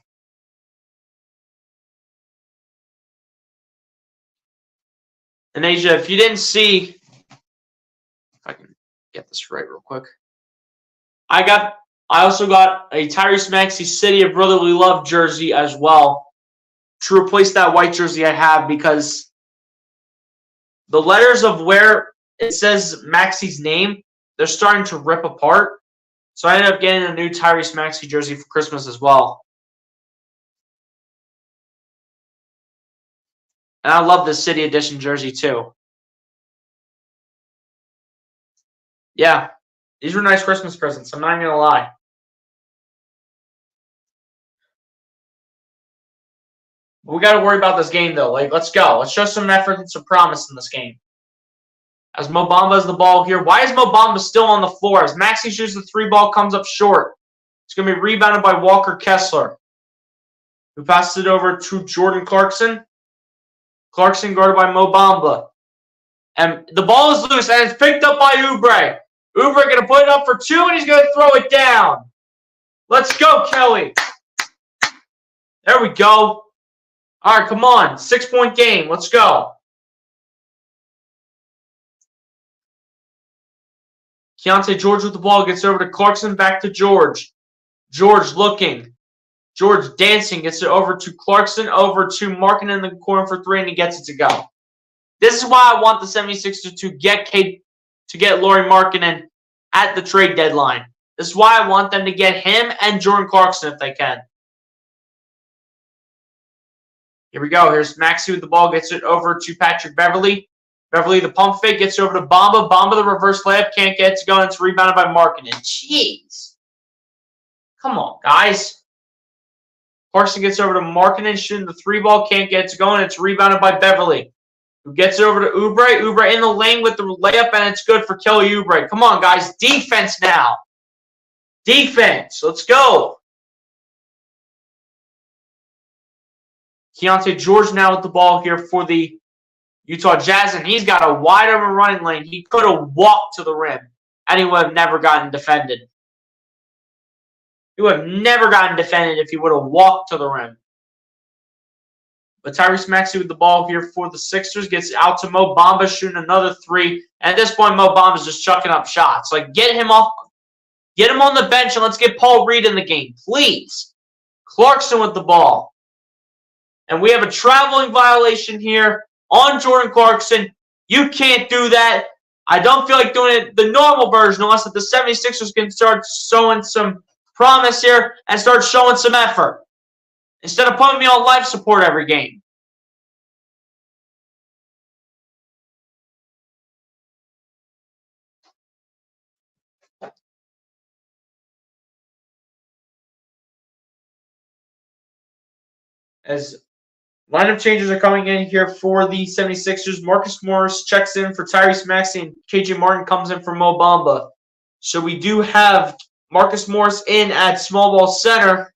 And Asia, if you didn't see, if I can get this right real quick. I also got a Tyrese Maxey City of Brotherly Love jersey as well to replace that white jersey I have, because the letters of where it says Maxey's name, they're starting to rip apart. So I ended up getting a new Tyrese Maxey jersey for Christmas as well. And I love the City Edition jersey too. Yeah, these were nice Christmas presents. I'm not even going to lie. We got to worry about this game, though. Like, let's go. Let's show some effort and some promise in this game. As Mo Bamba has the ball here. Why is Mo Bamba still on the floor? As Maxey shoots the 3-ball, comes up short. It's going to be rebounded by Walker Kessler, who passes it over to Jordan Clarkson. Clarkson guarded by Mo Bamba. And the ball is loose, and it's picked up by Oubre. Oubre going to put it up for 2, and he's going to throw it down. Let's go, Kelly. There we go. All right, come on. 6-point game. Let's go. Keontae George with the ball. Gets over to Clarkson. Back to George. George looking. George dancing. Gets it over to Clarkson. Over to Markkanen in the corner for 3, and he gets it to go. This is why I want the 76ers to get Lauri Markkanen at the trade deadline. This is why I want them to get him and Jordan Clarkson if they can. Here we go. Here's Maxey with the ball. Gets it over to Patrick Beverley. Beverley, the pump fake, gets over to Bamba. Bamba, the reverse layup, can't get it to go, and it's rebounded by Markkanen. Jeez. Come on, guys. Clarkson gets over to Markkanen, shooting the 3-ball, can't get it to go, and it's rebounded by Beverley, who gets it over to Oubre. Oubre in the lane with the layup, and it's good for Kelly Oubre. Come on, guys. Defense now. Defense. Let's go. Keontae George now with the ball here for the Utah Jazz, and he's got a wide open running lane. He could have walked to the rim, and he would have never gotten defended. He would have never gotten defended if he would have walked to the rim. But Tyrese Maxey with the ball here for the Sixers gets out to Mo Bamba, shooting another 3. And at this point, Mo Bamba's just chucking up shots. Like, get him off, get him on the bench, and let's get Paul Reed in the game, please. Clarkson with the ball. And we have a traveling violation here on Jordan Clarkson. You can't do that. I don't feel like doing it the normal version unless the 76ers can start showing some promise here and start showing some effort, instead of putting me on life support every game. As lineup changes are coming in here for the 76ers, Marcus Morris checks in for Tyrese Maxey, and KJ Martin comes in for Mo Bamba. So we do have Marcus Morris in at small ball center.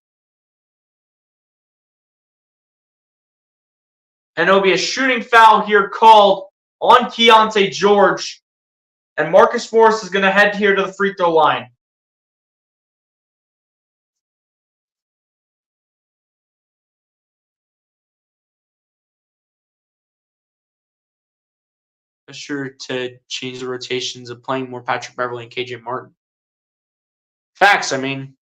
And there'll be a shooting foul here called on Keontae George. And Marcus Morris is going to head here to the free throw line. be sure to change the rotations of playing more Patrick Beverley and KJ Martin. Facts, I mean,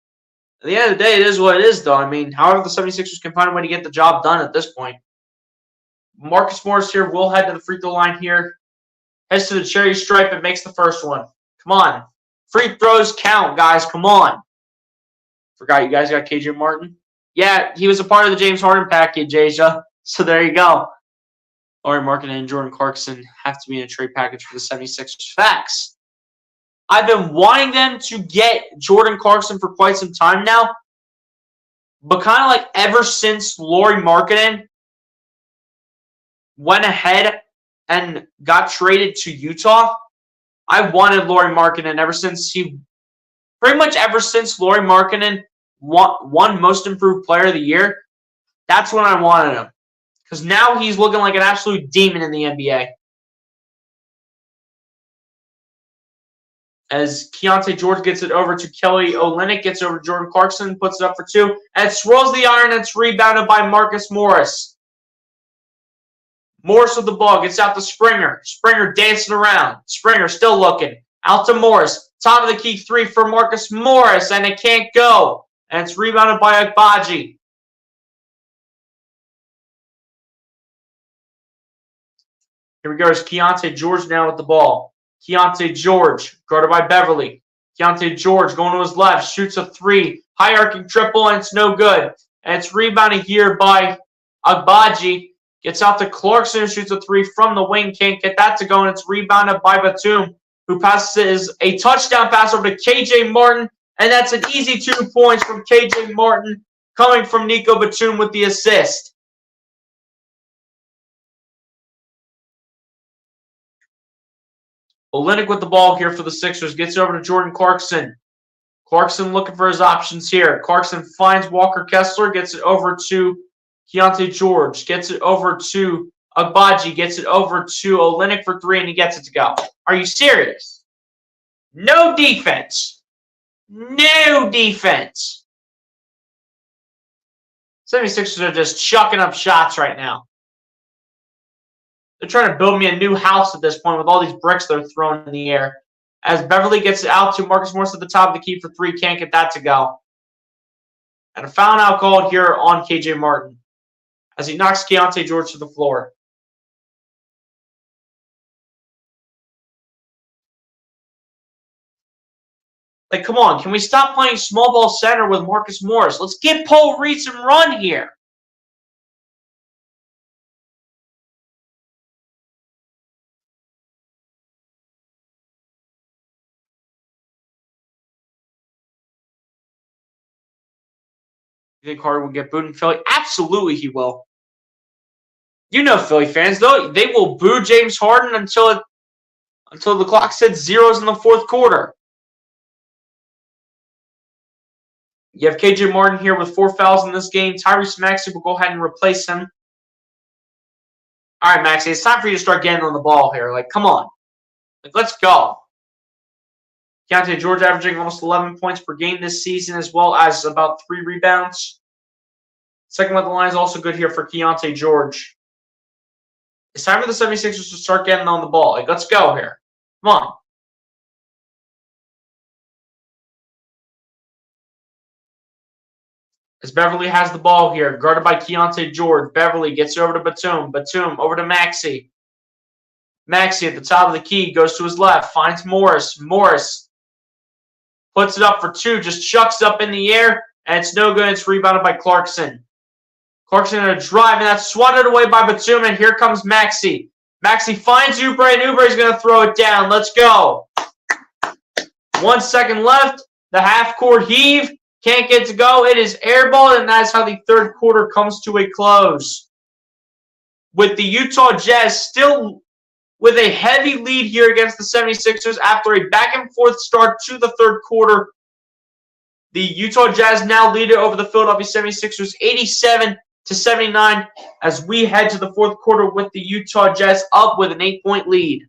at the end of the day, it is what it is, though. I mean, however, the 76ers can find a way to get the job done at this point. Marcus Morris here will head to the free throw line here. Heads to the cherry stripe and makes the first one. Come on. Free throws count, guys. Come on. Forgot you guys got KJ Martin. Yeah, he was a part of the James Harden package, Asia. So there you go. Lauri Markkanen and Jordan Clarkson have to be in a trade package for the 76ers. Facts. I've been wanting them to get Jordan Clarkson for quite some time now. But kind of like ever since Lauri Markkanen went ahead and got traded to Utah, I wanted Lauri Markkanen pretty much ever since Lauri Markkanen won Most Improved Player of the Year. That's when I wanted him. Because now he's looking like an absolute demon in the NBA. As Keontae George gets it over to Kelly Olynyk, gets over to Jordan Clarkson, puts it up for two, and swirls the iron, and it's rebounded by Marcus Morris. Morris with the ball, gets out to Springer. Springer dancing around. Springer still looking. Out to Morris. Top of the key three for Marcus Morris, and it can't go. And it's rebounded by Agbaji. Here we go. It's Keontae George now with the ball. Keontae George, guarded by Beverley. Keontae George going to his left, shoots a three. High arcing triple, and it's no good. And it's rebounded here by Agbaji. Gets out to Clarkson, shoots a three from the wing. Can't get that to go, and it's rebounded by Batum, who passes a touchdown pass over to KJ Martin. And that's an easy 2 points from KJ Martin, coming from Nico Batum with the assist. Olynyk with the ball here for the Sixers. Gets it over to Jordan Clarkson. Clarkson looking for his options here. Clarkson finds Walker Kessler. Gets it over to Keontae George. Gets it over to Agbaji. Gets it over to Olynyk for three, and he gets it to go. Are you serious? No defense. No defense. 76ers are just chucking up shots right now. They're trying to build me a new house at this point with all these bricks they're throwing in the air. As Beverley gets it out to Marcus Morris at the top of the key for three. Can't get that to go. And a foul now called here on KJ Martin as he knocks Keontae George to the floor. Like, come on. Can we stop playing small ball center with Marcus Morris? Let's get Paul Reed some run here. You think Harden will get booed in Philly? Absolutely he will. You know Philly fans, though. They will boo James Harden until the clock says zeros in the fourth quarter. You have KJ Martin here with 4 fouls in this game. Tyrese Maxey will go ahead and replace him. All right, Maxey, it's time for you to start getting on the ball here. Like, come on. Like, let's go. Keontae George averaging almost 11 points per game this season, as well as about 3 rebounds. Second one at the line is also good here for Keontae George. It's time for the 76ers to start getting on the ball. Like, let's go here. Come on. As Beverley has the ball here, guarded by Keontae George. Beverley gets it over to Batum. Batum over to Maxey. Maxey at the top of the key, goes to his left, finds Morris. Morris puts it up for two, just chucks up in the air, and it's no good. It's rebounded by Clarkson. Clarkson in a drive, and that's swatted away by Batum, and here comes Maxey. Maxey finds Oubre, and Oubre's going to throw it down. Let's go. 1 second left. The half-court heave. Can't get to go. It is airball, and that's how the third quarter comes to a close. With the Utah Jazz still with a heavy lead here against the 76ers after a back-and-forth start to the third quarter. The Utah Jazz now lead it over the Philadelphia 76ers 87-79 as we head to the fourth quarter with the Utah Jazz up with an 8-point lead.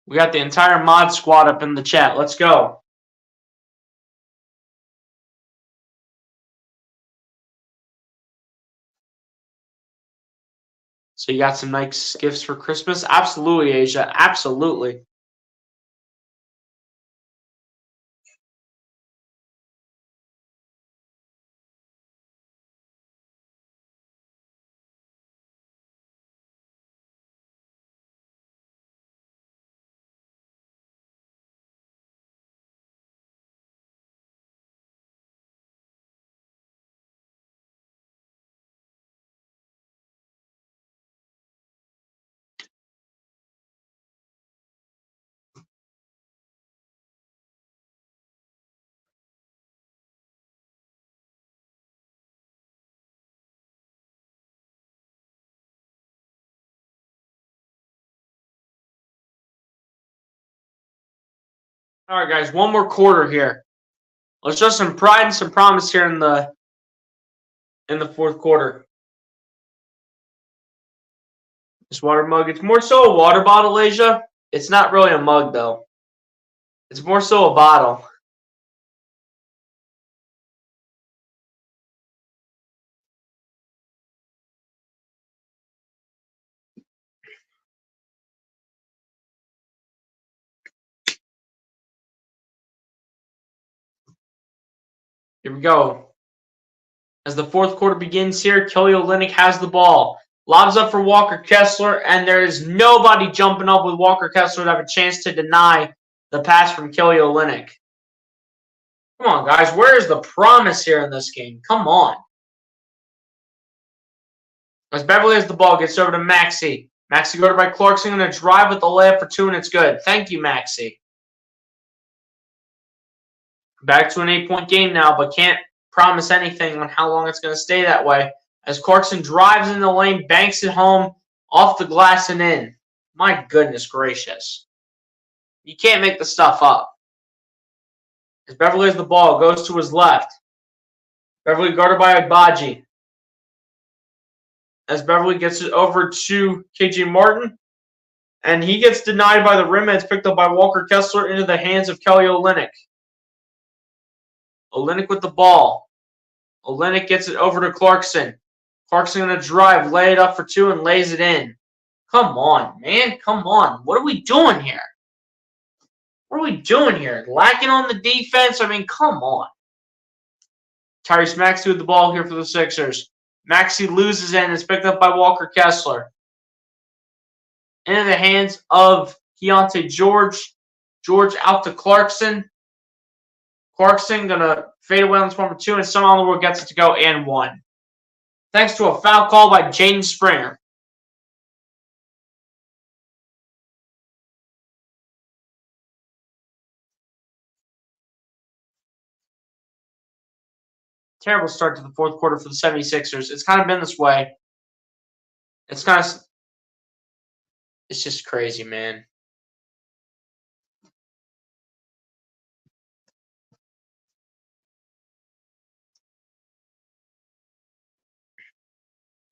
We got the entire mod squad up in the chat. Let's go. So you got some nice gifts for Christmas? Absolutely, Asia. Absolutely. All right, guys. One more quarter here. Let's show some pride and some promise here in the fourth quarter. This water mug. It's more so a water bottle, Asia. It's not really a mug, though. It's more so a bottle. Here we go. As the fourth quarter begins here, Kelly Olynyk has the ball. Lobs up for Walker Kessler, and there is nobody jumping up with Walker Kessler to have a chance to deny the pass from Kelly Olynyk. Come on, guys. Where is the promise here in this game? Come on. As Beverly has the ball, gets over to Maxey. Maxey guarded by Clarkson, going to drive with the layup for two, and it's good. Thank you, Maxey. Back to an 8-point game now, but can't promise anything on how long it's going to stay that way. As Clarkson drives in the lane, banks it home, off the glass and in. My goodness gracious. You can't make the stuff up. As Beverly has the ball, goes to his left. Beverly guarded by Agbaji. As Beverly gets it over to KJ Martin. And he gets denied by the rim, and it's picked up by Walker Kessler into the hands of Kelly Olynyk. Olynyk with the ball. Olynyk gets it over to Clarkson. Clarkson going to drive, lay it up for two, and lays it in. Come on, man. Come on. What are we doing here? What are we doing here? Lacking on the defense? I mean, come on. Tyrese Maxey with the ball here for the Sixers. Maxey loses it and is picked up by Walker Kessler. Into the hands of Keontae George. George out to Clarkson. Clarkson going to fade away on this one for two, and somehow the world gets it to go and one. Thanks to a foul call by Jaden Springer. Terrible start to the fourth quarter for the 76ers. It's kind of been this way. It's just crazy, man.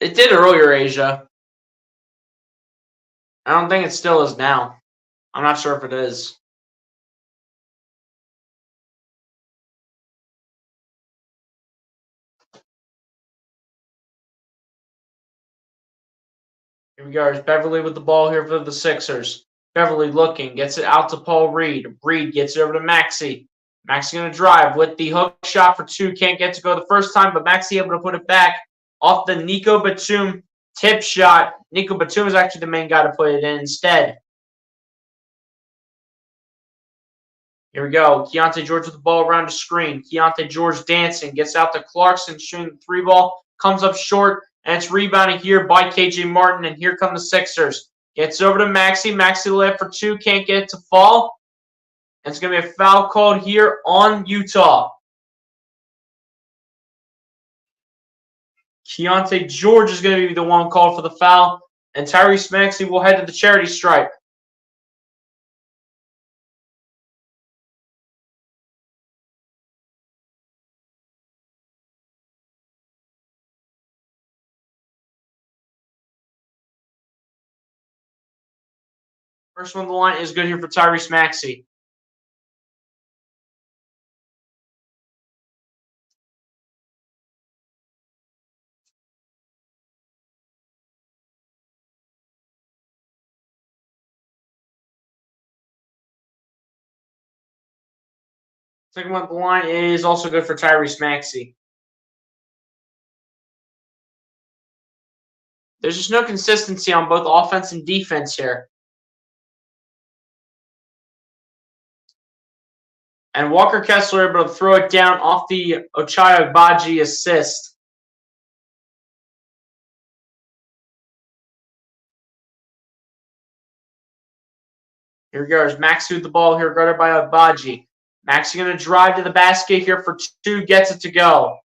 It did earlier, Asia. I don't think it still is now. I'm not sure if it is. Here we go. There's Beverly with the ball here for the Sixers. Beverly looking, gets it out to Paul Reed. Reed gets it over to Maxey. Maxey going to drive with the hook shot for two. Can't get to go the first time, but Maxey able to put it back off the Nico Batum tip shot. Nico Batum is actually the main guy to put it in instead. Here we go. Keontae George with the ball around the screen. Keontae George dancing. Gets out to Clarkson shooting the three ball. Comes up short. And it's rebounded here by KJ Martin. And here come the Sixers. Gets over to Maxey. Maxey left for two. Can't get it to fall. And it's going to be a foul called here on Utah. Keontae George is going to be the one called for the foul. And Tyrese Maxey will head to the charity stripe. First one on the line is good here for Tyrese Maxey. Second one on the line is also good for Tyrese Maxey. There's just no consistency on both offense and defense here. And Walker Kessler able to throw it down off the Ochai Agbaji assist. Here goes Maxey with the ball here, guarded by Agbaji. Maxey going to drive to the basket here for two, gets it to go.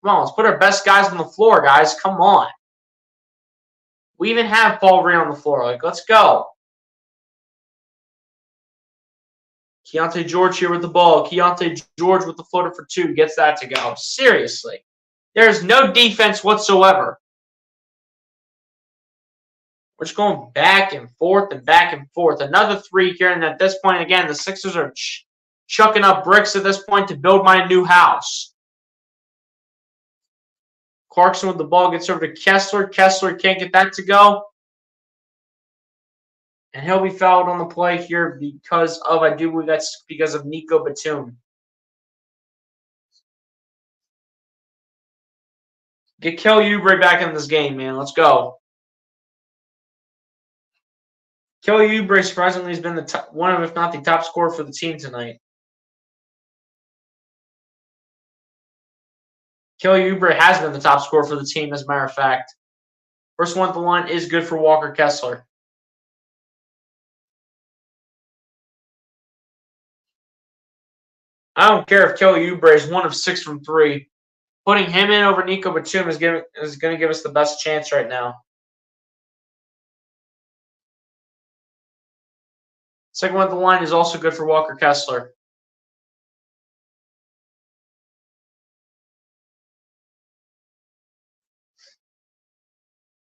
Come on, let's put our best guys on the floor, guys. Come on. We even have Paul Reed on the floor. Like, let's go. Keontae George here with the ball. Keontae George with the floater for two. Gets that to go. Seriously. There's no defense whatsoever. We're just going back and forth and back and forth. Another three here. And at this point, again, the Sixers are chucking up bricks at this point to build my new house. Clarkson with the ball gets over to Kessler. Kessler can't get that to go. And he'll be fouled on the play here because of, I do believe that's because of Nico Batum. Get Kelly Oubre back in this game, man. Let's go. Kelly Oubre surprisingly has been the top, one of, if not the top scorer for the team tonight. Kelly Oubre has been the top scorer for the team, as a matter of fact. First one at the line is good for Walker Kessler. I don't care if Kelly Oubre is 1 of 6 from 3. Putting him in over Nico Batum is going to give us the best chance right now. Second one at the line is also good for Walker Kessler.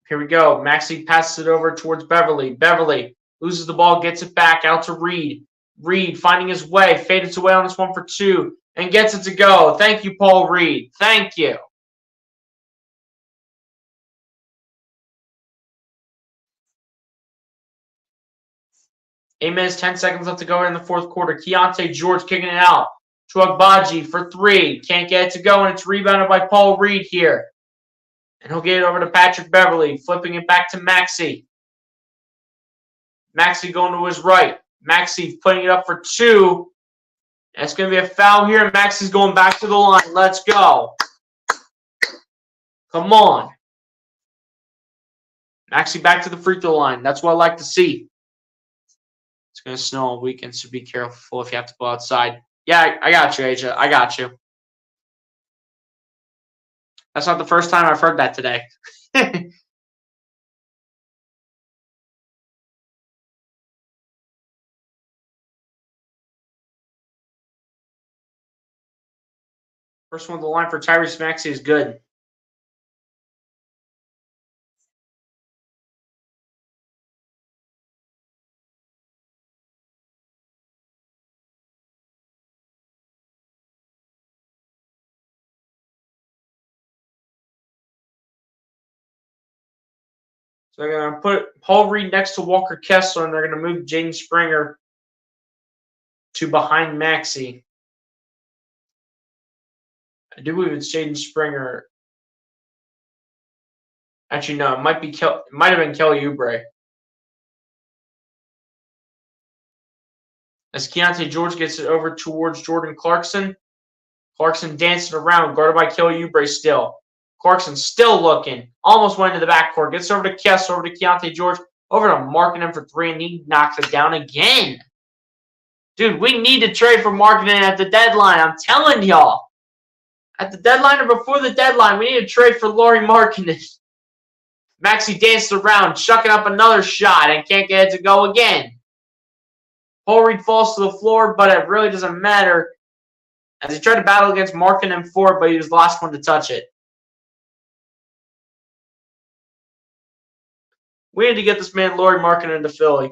Here we go. Maxey passes it over towards Beverly. Beverly loses the ball, gets it back out to Reed. Reed finding his way, fades away on this one for two, and gets it to go. Thank you, Paul Reed. Thank you. Eight minutes, 10 seconds left to go in the fourth quarter. Keontae George kicking it out to Agbaji for three. Can't get it to go, and it's rebounded by Paul Reed here. And he'll get it over to Patrick Beverly, flipping it back to Maxey. Maxey going to his right. Maxey putting it up for two. And it's going to be a foul here, and Maxey's going back to the line. Let's go. Come on. Maxey back to the free throw line. That's what I like to see. It's going to snow all weekend, so be careful if you have to go outside. Yeah, I got you, Asia. I got you. That's not the first time I've heard that today. First one on the line for Tyrese Maxey is good. So they're going to put Paul Reed next to Walker Kessler, and they're going to move Jaden Springer to behind Maxey. I do believe it's Jaden Springer. Actually, no, it might have been Kelly Oubre. As Keontae George gets it over towards Jordan Clarkson. Clarkson dancing around, guarded by Kelly Oubre still. Clarkson still looking. Almost went into the backcourt. Gets over to Kessler, over to Keontae George, over to Markkanen for three, and he knocks it down again. Dude, we need to trade for Markkanen at the deadline. I'm telling y'all. At the deadline or before the deadline, we need to trade for Lauri Markkanen. Maxey danced around, chucking up another shot, and can't get it to go again. Paul Reed falls to the floor, but it really doesn't matter, as he tried to battle against Markkanen for it, but he was the last one to touch it. We need to get this man Lauri Markkanen into Philly.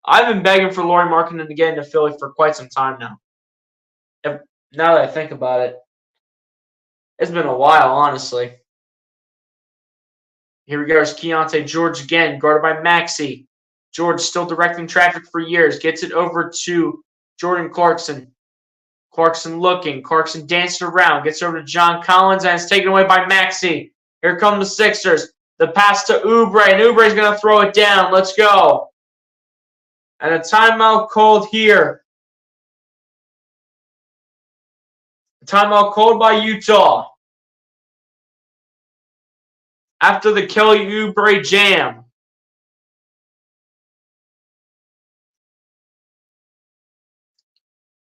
I've been begging for Lauri Markkanen to get into Philly for quite some time now. Now that I think about it, it's been a while, honestly. Here we go. It's Keontae George again, guarded by Maxey. George still directing traffic for years. Gets it over to Jordan Clarkson. Clarkson looking. Clarkson dancing around. Gets over to John Collins, and it's taken away by Maxey. Here come the Sixers. The pass to Oubre, and Oubre's going to throw it down. Let's go. And a timeout called here. A timeout called by Utah. After the Kelly Oubre jam.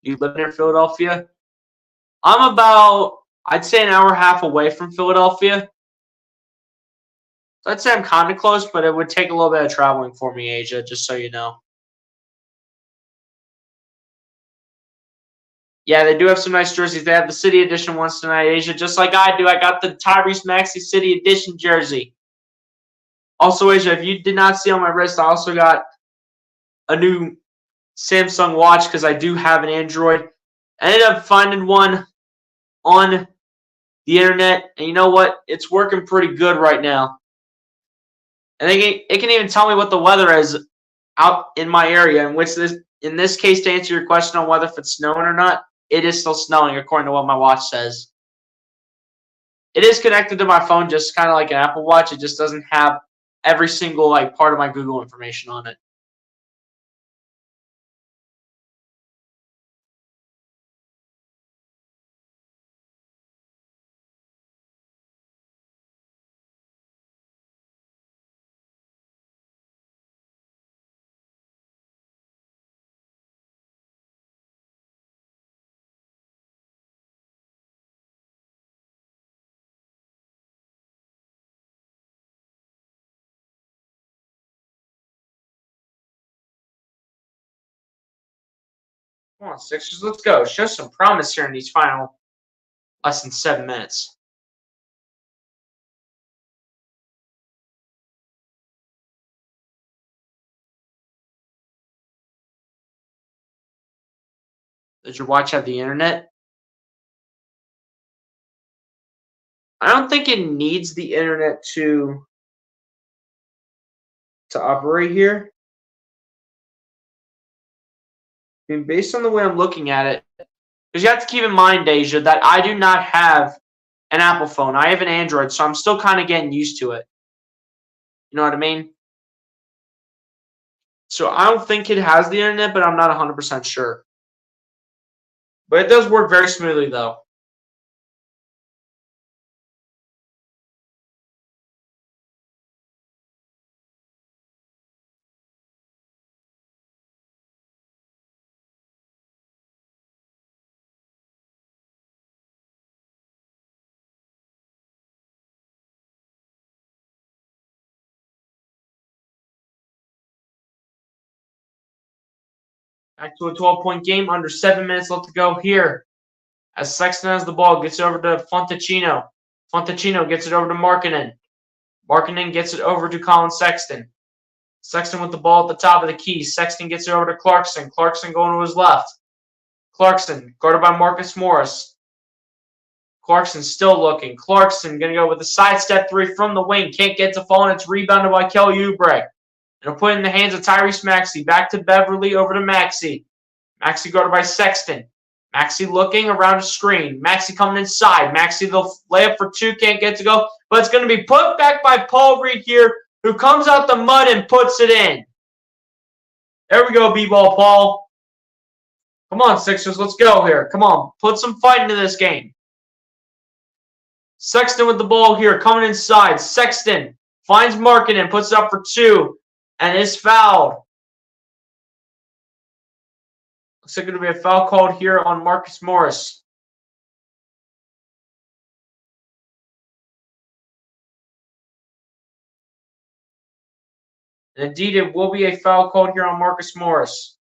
You live near Philadelphia? I'm about, I'd say, an hour and a half away from Philadelphia. So I'd say I'm kind of close, but it would take a little bit of traveling for me, Asia, just so you know. Yeah, they do have some nice jerseys. They have the City Edition ones tonight, Asia, just like I do. I got the Tyrese Maxey City Edition jersey. Also, Asia, if you did not see on my wrist, I also got a new Samsung watch because I do have an Android. I ended up finding one on the internet, and you know what? It's working pretty good right now. And it can even tell me what the weather is out in my area, in this case, to answer your question on whether if it's snowing or not, it is still snowing according to what my watch says. It is connected to my phone, just kind of like an Apple Watch. It just doesn't have every single part of my Google information on it. Come on, Sixers, let's go. Show some promise here in these final less than 7 minutes. Does your watch have the internet? I don't think it needs the internet to operate here. I mean, based on the way I'm looking at it, because you have to keep in mind, Asia, that I do not have an Apple phone. I have an Android, so I'm still kind of getting used to it. You know what I mean? So I don't think it has the internet, but I'm not 100% sure. But it does work very smoothly, though. Back to a 12-point game, under 7 minutes left to go here. As Sexton has the ball, gets it over to Fontecchino. Fontecchino gets it over to Markkanen. Markkanen gets it over to Colin Sexton. Sexton with the ball at the top of the key. Sexton gets it over to Clarkson. Clarkson going to his left. Clarkson, guarded by Marcus Morris. Clarkson still looking. Clarkson going to go with a sidestep three from the wing. Can't get to fall, and it's rebounded by Kelly Oubre. It'll put it in the hands of Tyrese Maxey. Back to Beverly, over to Maxey. Maxey guarded by Sexton. Maxey looking around a screen. Maxey coming inside. Maxey, the layup for two, can't get to go. But it's going to be put back by Paul Reed here, who comes out the mud and puts it in. There we go, B-ball Paul. Come on, Sixers, let's go here. Come on, put some fight into this game. Sexton with the ball here, coming inside. Sexton finds Markkanen, puts it up for two, and is fouled. Looks like going to be a foul called here on Marcus Morris. And indeed, it will be a foul called here on Marcus Morris.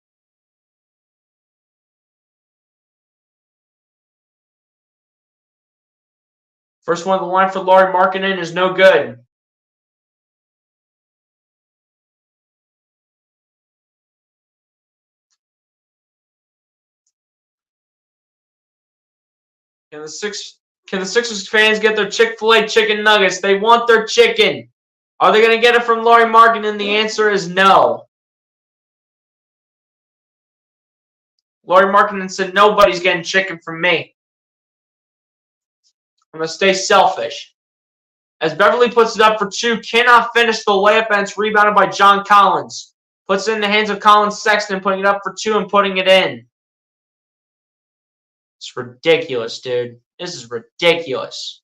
First one of the line for Lauri Markkanen is no good. Can the Sixers fans get their Chick-fil-A chicken nuggets? They want their chicken. Are they going to get it from Lauri Markkanen? The answer is no. Lauri Markkanen said nobody's getting chicken from me. I'm going to stay selfish. As Beverly puts it up for two, cannot finish the layup, and it's rebounded by John Collins. Puts it in the hands of Colin Sexton, putting it up for two and putting it in. It's ridiculous, dude. This is ridiculous.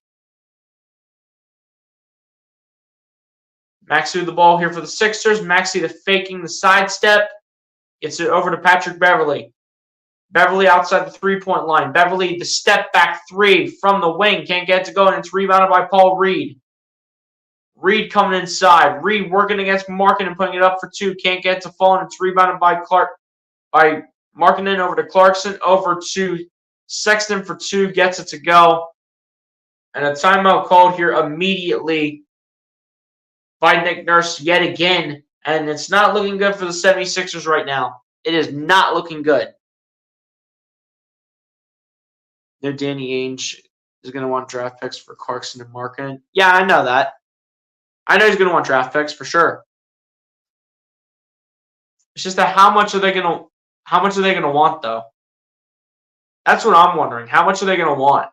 Maxey with the ball here for the Sixers. Maxey faking the sidestep. Gets it over to Patrick Beverly. Beverly outside the three-point line. Beverly, the step back three from the wing. Can't get it to go, and it's rebounded by Paul Reed. Reed coming inside. Reed working against Markkanen and putting it up for two. Can't get it to fall, and it's rebounded by Markkanen over to Clarkson. Over to Sexton for two. Gets it to go. And a timeout called here immediately by Nick Nurse yet again. And it's not looking good for the 76ers right now. It is not looking good. There, Danny Ainge is going to want draft picks for Clarkson and Markkanen. Yeah, I know that. I know he's going to want draft picks for sure. It's just that how much are they going to want though? That's what I'm wondering. How much are they going to want?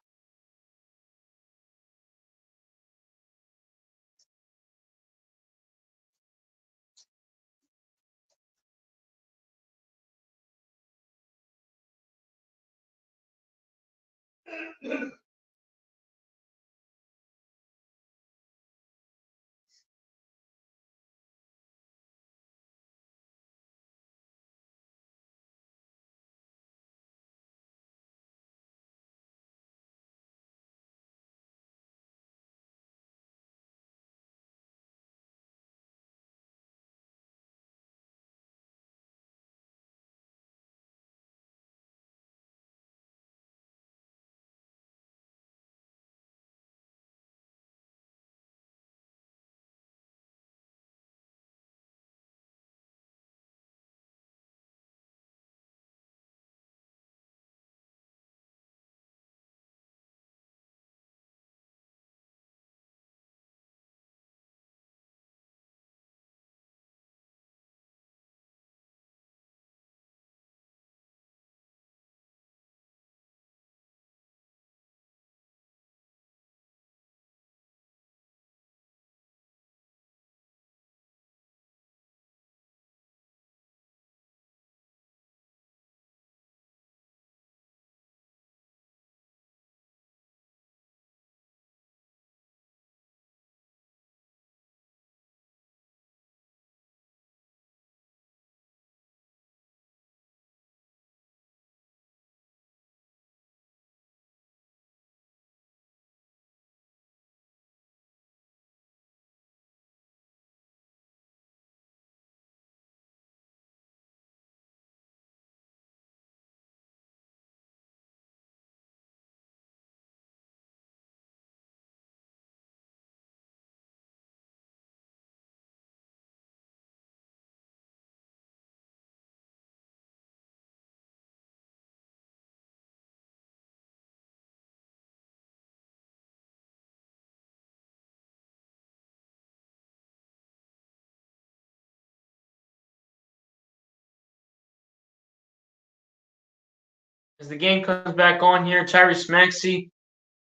As the game comes back on here, Tyrese Maxey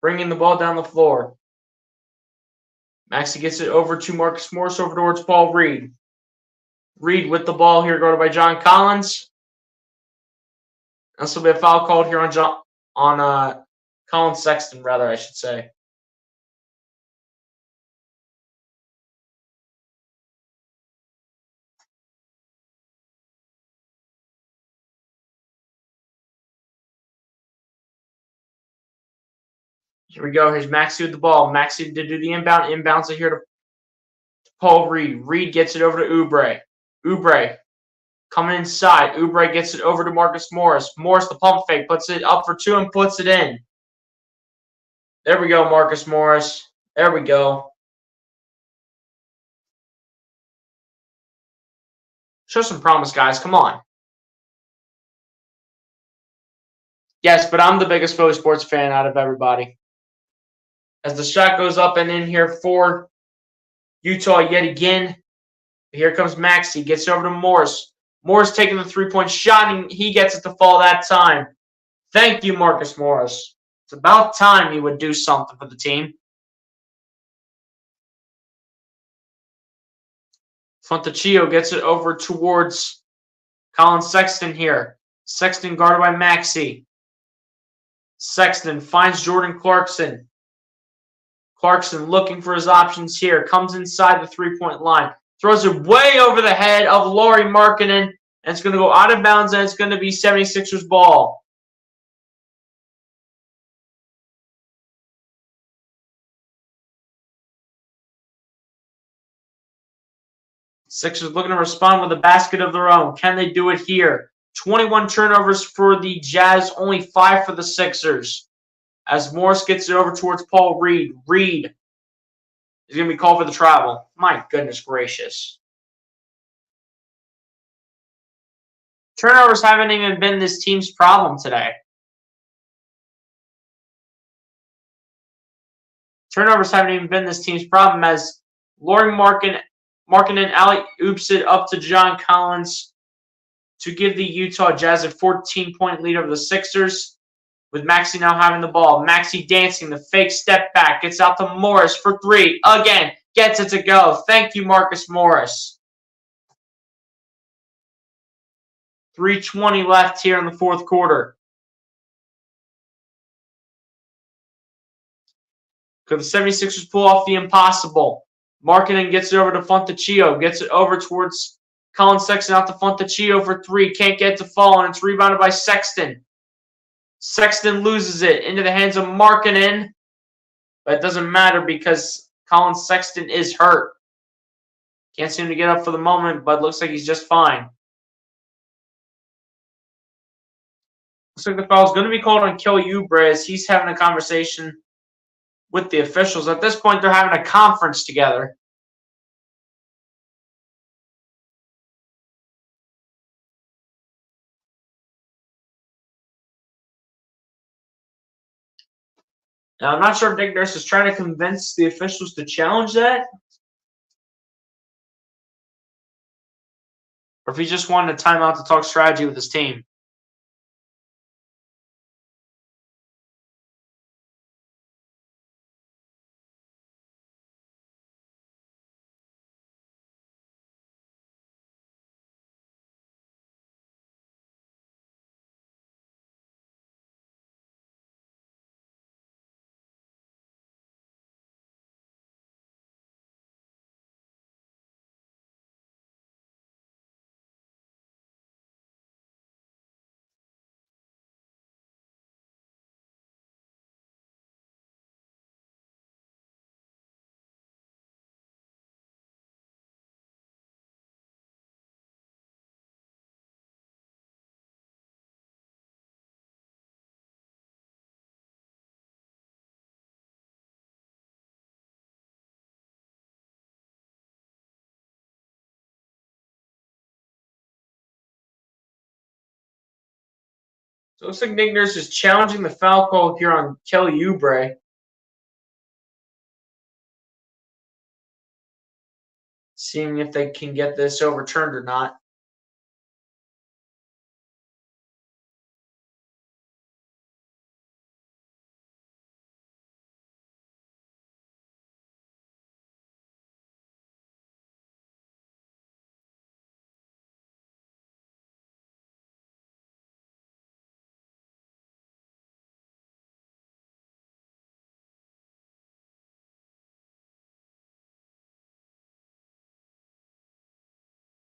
bringing the ball down the floor. Maxey gets it over to Marcus Morris over towards Paul Reed. Reed with the ball here, guarded by John Collins. This will be a foul called here on Colin Sexton, rather, I should say. Here we go. Here's Maxey with the ball. Maxey to do the inbound. Inbounds it here to Paul Reed. Reed gets it over to Oubre. Oubre coming inside. Oubre gets it over to Marcus Morris. Morris, the pump fake, puts it up for two and puts it in. There we go, Marcus Morris. There we go. Show some promise, guys. Come on. Yes, but I'm the biggest Philly sports fan out of everybody. As the shot goes up and in here for Utah yet again. Here comes Maxey. Gets over to Morris. Morris taking the three-point shot, and he gets it to fall that time. Thank you, Marcus Morris. It's about time he would do something for the team. Fontecchio gets it over towards Colin Sexton here. Sexton guarded by Maxey. Sexton finds Jordan Clarkson. Clarkson looking for his options here. Comes inside the three-point line. Throws it way over the head of Lauri Markkanen. And it's going to go out of bounds, and it's going to be 76ers ball. Sixers looking to respond with a basket of their own. Can they do it here? 21 turnovers for the Jazz, only 5 for the Sixers. As Morris gets it over towards Paul Reed. Reed is going to be called for the travel. My goodness gracious. Turnovers haven't even been this team's problem today. Turnovers haven't even been this team's problem as Lauri Markkanen alley-oops it up to John Collins to give the Utah Jazz a 14-point lead over the Sixers, with Maxey now having the ball. Maxey dancing, the fake step back, gets out to Morris for three. Again, gets it to go. Thank you, Marcus Morris. 3:20 left here in the fourth quarter. Could the 76ers pull off the impossible? Markkanen gets it over to Fontecchio, gets it over towards Colin Sexton out to Fontecchio for three. Can't get it to fall, and it's rebounded by Sexton. Sexton loses it into the hands of Markkanen, but it doesn't matter because Colin Sexton is hurt. Can't seem to get up for the moment, but looks like he's just fine. Looks like the foul is going to be called on Kelly Oubre as he's having a conversation with the officials. At this point, they're having a conference together. Now, I'm not sure if Nick Nurse is trying to convince the officials to challenge that, or if he just wanted a timeout to talk strategy with his team. So it looks like Nick Nurse is challenging the foul call here on Kelly Oubre. Seeing if they can get this overturned or not.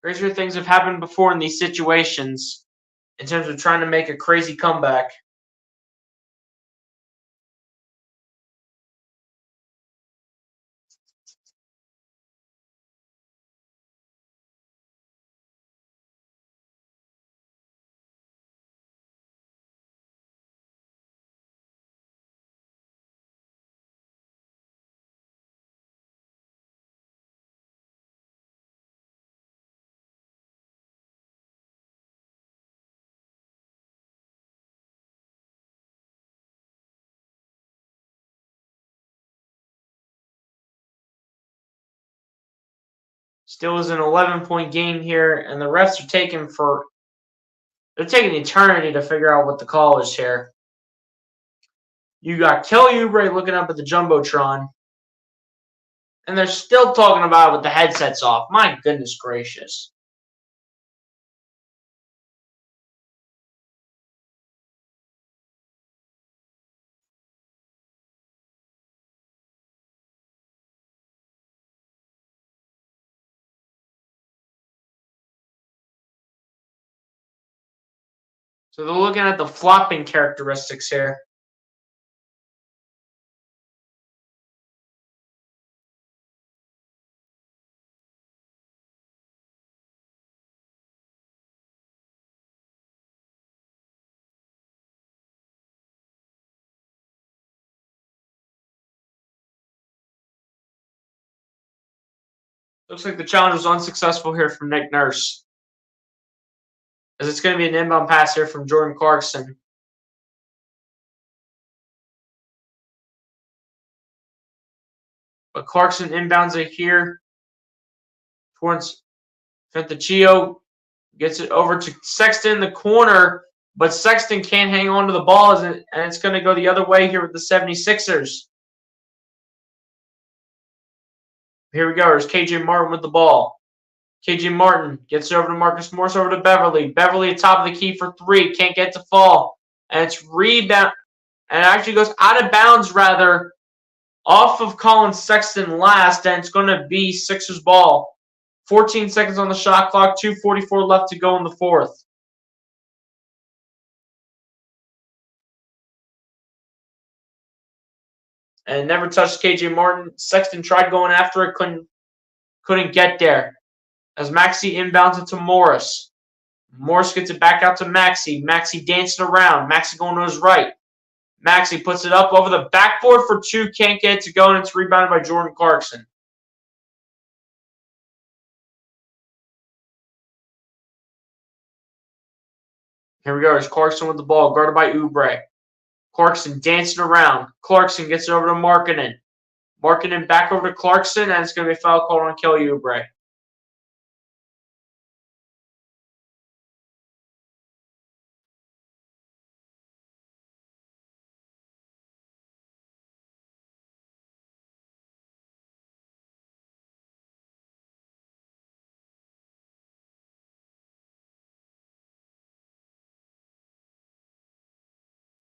Crazier things have happened before in these situations in terms of trying to make a crazy comeback. Still is an 11-point game here, and the refs are taking eternity to figure out what the call is here. You got Kelly Oubre looking up at the Jumbotron, and they're still talking about it with the headsets off. My goodness gracious. So they're looking at the flopping characteristics here. Looks like the challenge was unsuccessful here from Nick Nurse, as it's going to be an inbound pass here from Jordan Clarkson. But Clarkson inbounds it here towards Fantaccio. Gets it over to Sexton in the corner, but Sexton can't hang on to the ball, and it's going to go the other way here with the 76ers. Here we go. There's KJ Martin with the ball. KJ Martin gets it over to Marcus Morris, over to Beverly. Beverly atop of the key for three. Can't get to fall. And it's rebound. And it actually goes out of bounds, rather, off of Colin Sexton last. And it's going to be Sixers ball. 14 seconds on the shot clock. 2:44 left to go in the fourth. And never touched KJ Martin. Sexton tried going after it. Couldn't get there. As Maxey inbounds it to Morris. Morris gets it back out to Maxey. Maxey dancing around. Maxey going to his right. Maxey puts it up over the backboard for two. Can't get it to go, and it's rebounded by Jordan Clarkson. Here we go. There's Clarkson with the ball, guarded by Oubre. Clarkson dancing around. Clarkson gets it over to Markkanen. Markkanen back over to Clarkson, and it's going to be a foul called on Kelly Oubre.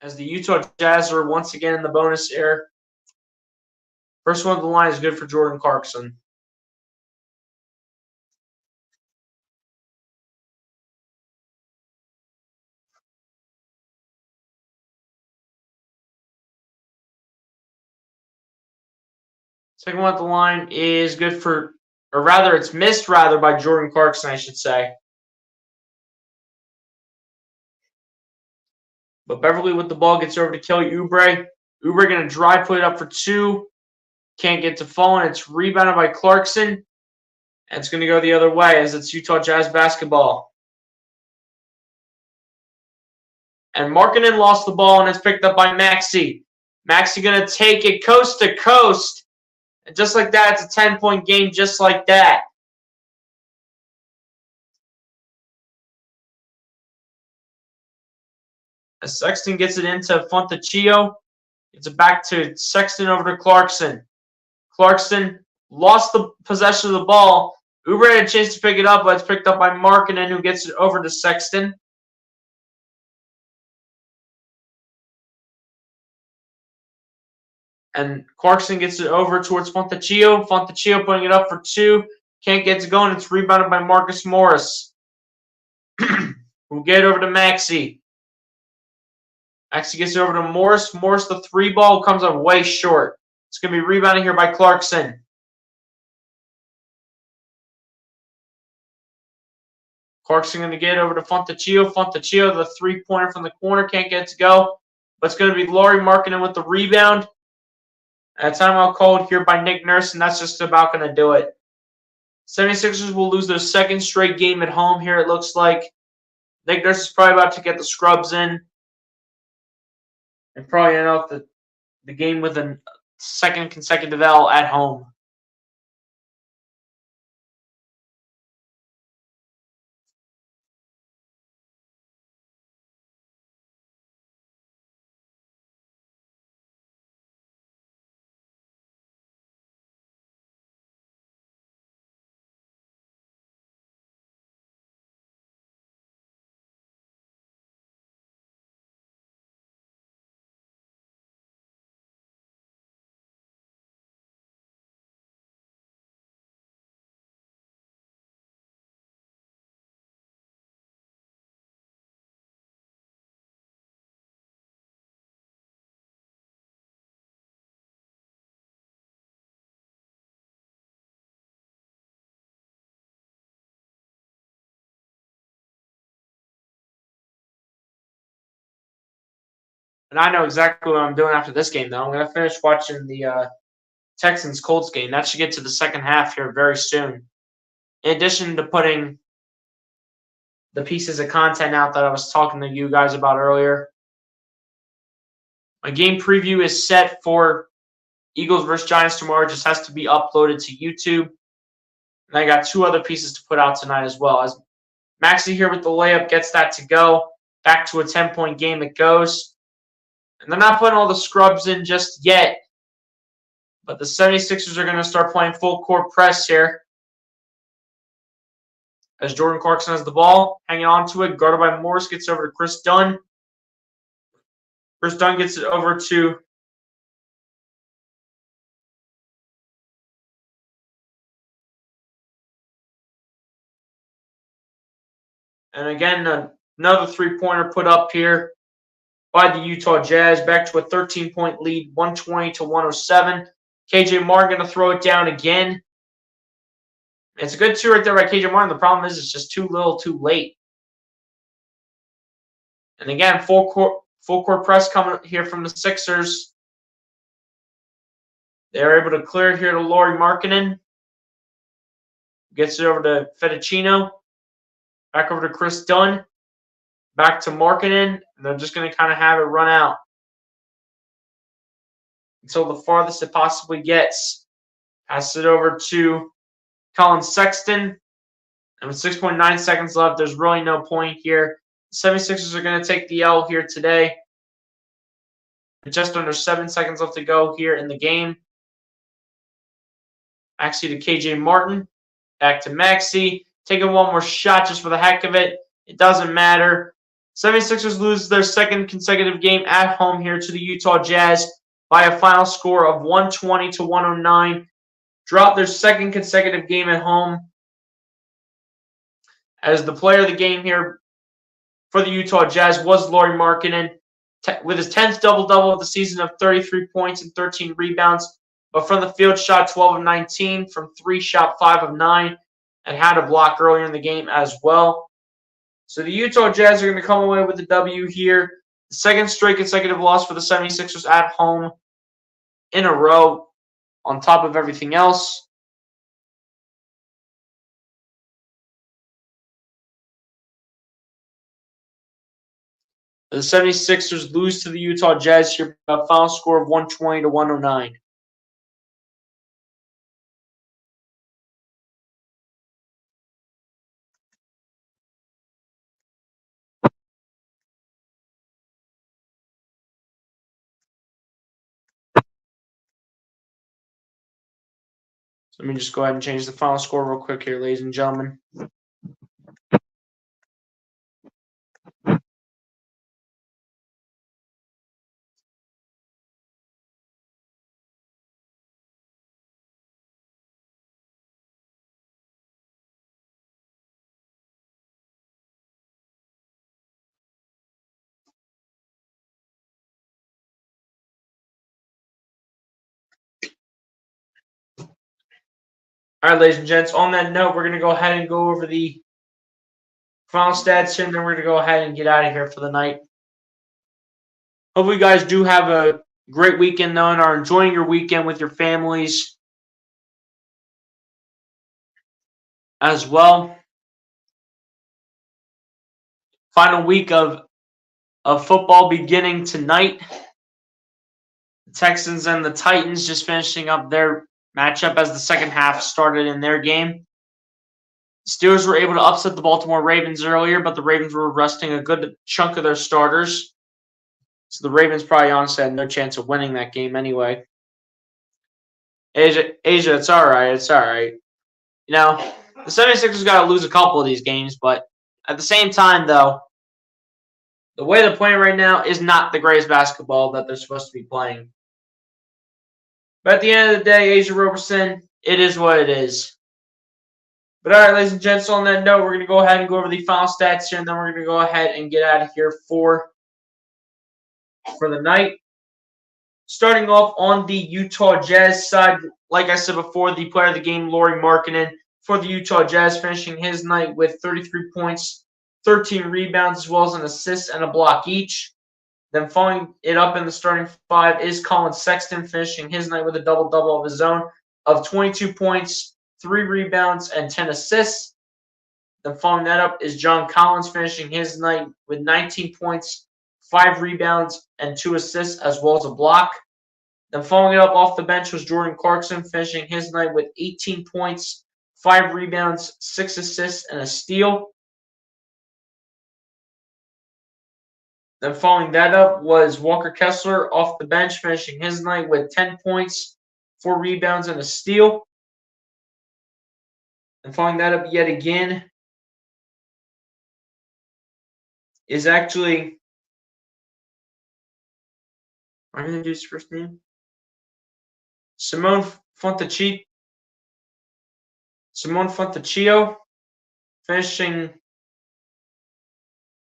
As the Utah Jazz are once again in the bonus here. First one of the line is good for Jordan Clarkson. Second one at the line is good for, or rather, it's missed rather by Jordan Clarkson, I should say. But Beverly with the ball gets over to Kelly Oubre. Oubre going to drive, put it up for two. Can't get to fall, and it's rebounded by Clarkson. And it's going to go the other way as it's Utah Jazz basketball. And Markkanen lost the ball, and it's picked up by Maxey. Maxey going to take it coast to coast. And just like that, it's a 10-point game just like that. As Sexton gets it into Fantaccio. Gets it back to Sexton over to Clarkson. Clarkson lost the possession of the ball. Oubre had a chance to pick it up, but it's picked up by Markkanen, who gets it over to Sexton. And Clarkson gets it over towards Fantaccio. Fantaccio putting it up for two. Can't get it going. It's rebounded by Marcus Morris. We'll get it over to Maxey. Maxey gets it over to Morris. Morris, the three ball comes up way short. It's going to be rebounded here by Clarkson. Clarkson going to get it over to Fantaccio. Fantaccio, the three-pointer from the corner, can't get it to go. But it's going to be Lauri Markkanen with the rebound. And a timeout called here by Nick Nurse, and that's just about going to do it. 76ers will lose their second straight game at home here, it looks like. Nick Nurse is probably about to get the scrubs in. And probably end off the game with a second consecutive L at home. And I know exactly what I'm doing after this game, though. I'm going to finish watching the Texans-Colts game. That should get to the second half here very soon. In addition to putting the pieces of content out that I was talking to you guys about earlier. My game preview is set for Eagles versus Giants tomorrow. It just has to be uploaded to YouTube. And I got 2 other pieces to put out tonight as well. As Maxie here with the layup gets that to go. Back to a 10-point game it goes. And they're not putting all the scrubs in just yet. But the 76ers are going to start playing full court press here. As Jordan Clarkson has the ball, hanging on to it, guarded by Morris, gets over to Chris Dunn. Chris Dunn gets it over to and again, another three-pointer put up here by the Utah Jazz. Back to a 13-point lead, 120-107. KJ Martin going to throw it down again. It's a good 2 right there by KJ Martin. The problem is it's just too little, too late. And again, full court press coming here from the Sixers. They're able to clear it here to Lauri Markkanen. Gets it over to Fedicino. Back over to Chris Dunn. Back to Markkanen. And they're just going to kind of have it run out until the farthest it possibly gets. Pass it over to Colin Sexton. And with 6.9 seconds left, there's really no point here. The 76ers are going to take the L here today. Just under 7 seconds left to go here in the game. Maxey to KJ Martin. Back to Maxey. Taking one more shot just for the heck of it. It doesn't matter. 76ers lose their second consecutive game at home here to the Utah Jazz by a final score of 120-109. Drop their second consecutive game at home. As the player of the game here for the Utah Jazz was Lauri Markkanen with his 10th double-double of the season of 33 points and 13 rebounds. But from the field, shot 12 of 19. From 3, shot 5 of 9. And had a block earlier in the game as well. So the Utah Jazz are going to come away with the W here. The second straight consecutive loss for the 76ers at home in a row on top of everything else. The 76ers lose to the Utah Jazz here by a final score of 120-109. So let me just go ahead and change the final score real quick here, ladies and gentlemen. All right, ladies and gents, on that note, we're going to go ahead and go over the final stats here, and then we're going to go ahead and get out of here for the night. Hopefully you guys do have a great weekend, though, and are enjoying your weekend with your families as well. Final week of football beginning tonight. The Texans and the Titans just finishing up their matchup as the second half started in their game. The Steelers were able to upset the Baltimore Ravens earlier, but the Ravens were resting a good chunk of their starters. So the Ravens probably honestly had no chance of winning that game anyway. Asia, it's all right. It's all right. You know, the 76ers got to lose a couple of these games, but at the same time, though, the way they're playing right now is not the greatest basketball that they're supposed to be playing. But at the end of the day, Asia Roberson, it is what it is. But all right, ladies and gents, on that note, we're going to go ahead and go over the final stats here, and then we're going to go ahead and get out of here for the night. Starting off on the Utah Jazz side, like I said before, the player of the game, Lauri Markkanen, for the Utah Jazz, finishing his night with 33 points, 13 rebounds, as well as an assist and a block each. Then following it up in the starting five is Colin Sexton, finishing his night with a double-double of his own of 22 points, 3 rebounds, and 10 assists. Then following that up is John Collins, finishing his night with 19 points, 5 rebounds, and 2 assists, as well as a block. Then following it up off the bench was Jordan Clarkson, finishing his night with 18 points, 5 rebounds, 6 assists, and a steal. Then following that up was Walker Kessler off the bench, finishing his night with 10 points, 4 rebounds, and a steal. And following that up yet again is actually, I'm going to do his first name, Simone Fontecchio, finishing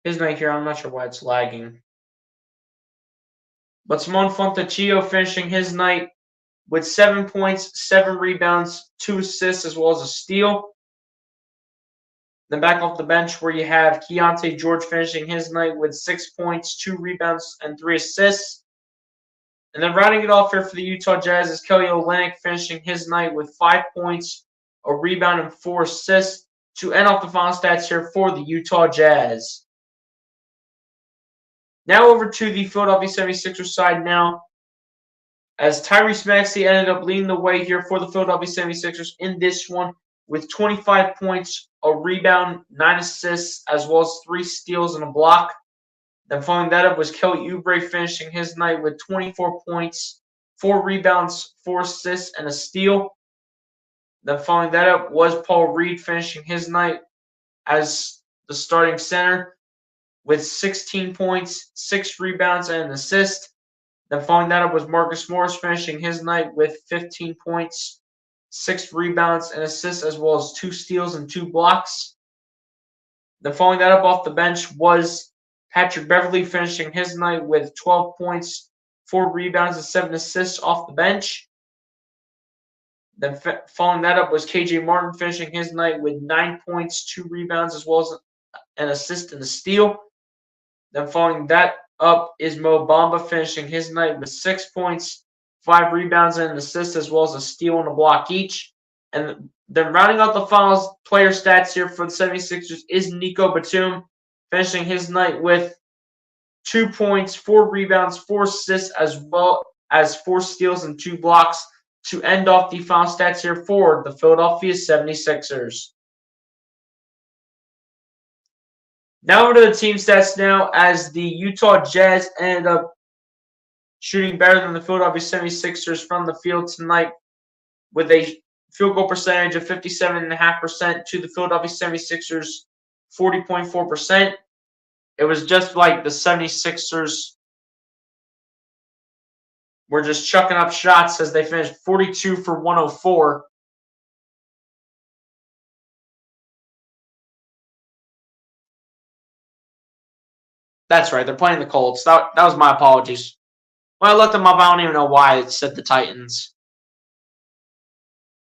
his night here. I'm not sure why it's lagging. But Simone Fontecchio finishing his night with 7 points, 7 rebounds, 2 assists, as well as a steal. Then back off the bench where you have Keontae George finishing his night with 6 points, 2 rebounds, and 3 assists. And then rounding it off here for the Utah Jazz is Kelly Olynyk finishing his night with 5 points, a rebound, and 4 assists to end off the final stats here for the Utah Jazz. Now over to the Philadelphia 76ers side now, as Tyrese Maxey ended up leading the way here for the Philadelphia 76ers in this one with 25 points, a rebound, 9 assists, as well as 3 steals and a block. Then following that up was Kelly Oubre finishing his night with 24 points, 4 rebounds, 4 assists, and a steal. Then following that up was Paul Reed finishing his night as the starting center with 16 points, 6 rebounds, and an assist. Then following that up was Marcus Morris finishing his night with 15 points, 6 rebounds, and assists, as well as 2 steals and 2 blocks. Then following that up off the bench was Patrick Beverley finishing his night with 12 points, 4 rebounds, and 7 assists off the bench. Then following that up was KJ Martin finishing his night with 9 points, 2 rebounds, as well as an assist and a steal. Then following that up is Mo Bamba finishing his night with 6 points, 5 rebounds, and an assist, as well as a steal and a block each. And then rounding out the final player stats here for the 76ers is Nico Batum, finishing his night with 2 points, 4 rebounds, 4 assists, as well as 4 steals and 2 blocks to end off the final stats here for the Philadelphia 76ers. Now over to the team stats now, as the Utah Jazz ended up shooting better than the Philadelphia 76ers from the field tonight with a field goal percentage of 57.5% to the Philadelphia 76ers 40.4%. It was just like the 76ers were just chucking up shots as they finished 42 for 104. That's right, they're playing the Colts. That was my apologies. When I looked them up, I don't even know why it said the Titans.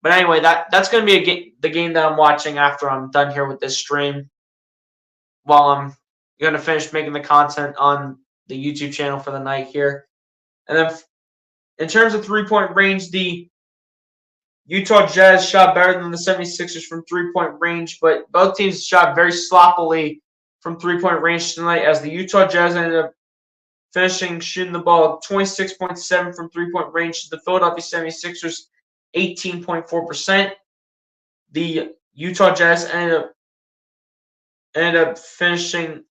But anyway, that's going to be the game that I'm watching after I'm done here with this stream, while I'm going to finish making the content on the YouTube channel for the night here. And then in terms of three-point range, the Utah Jazz shot better than the 76ers from three-point range, but both teams shot very sloppily from three-point range tonight, as the Utah Jazz ended up shooting the ball 26.7 from three-point range to the Philadelphia 76ers 18.4%. The Utah Jazz ended up finishing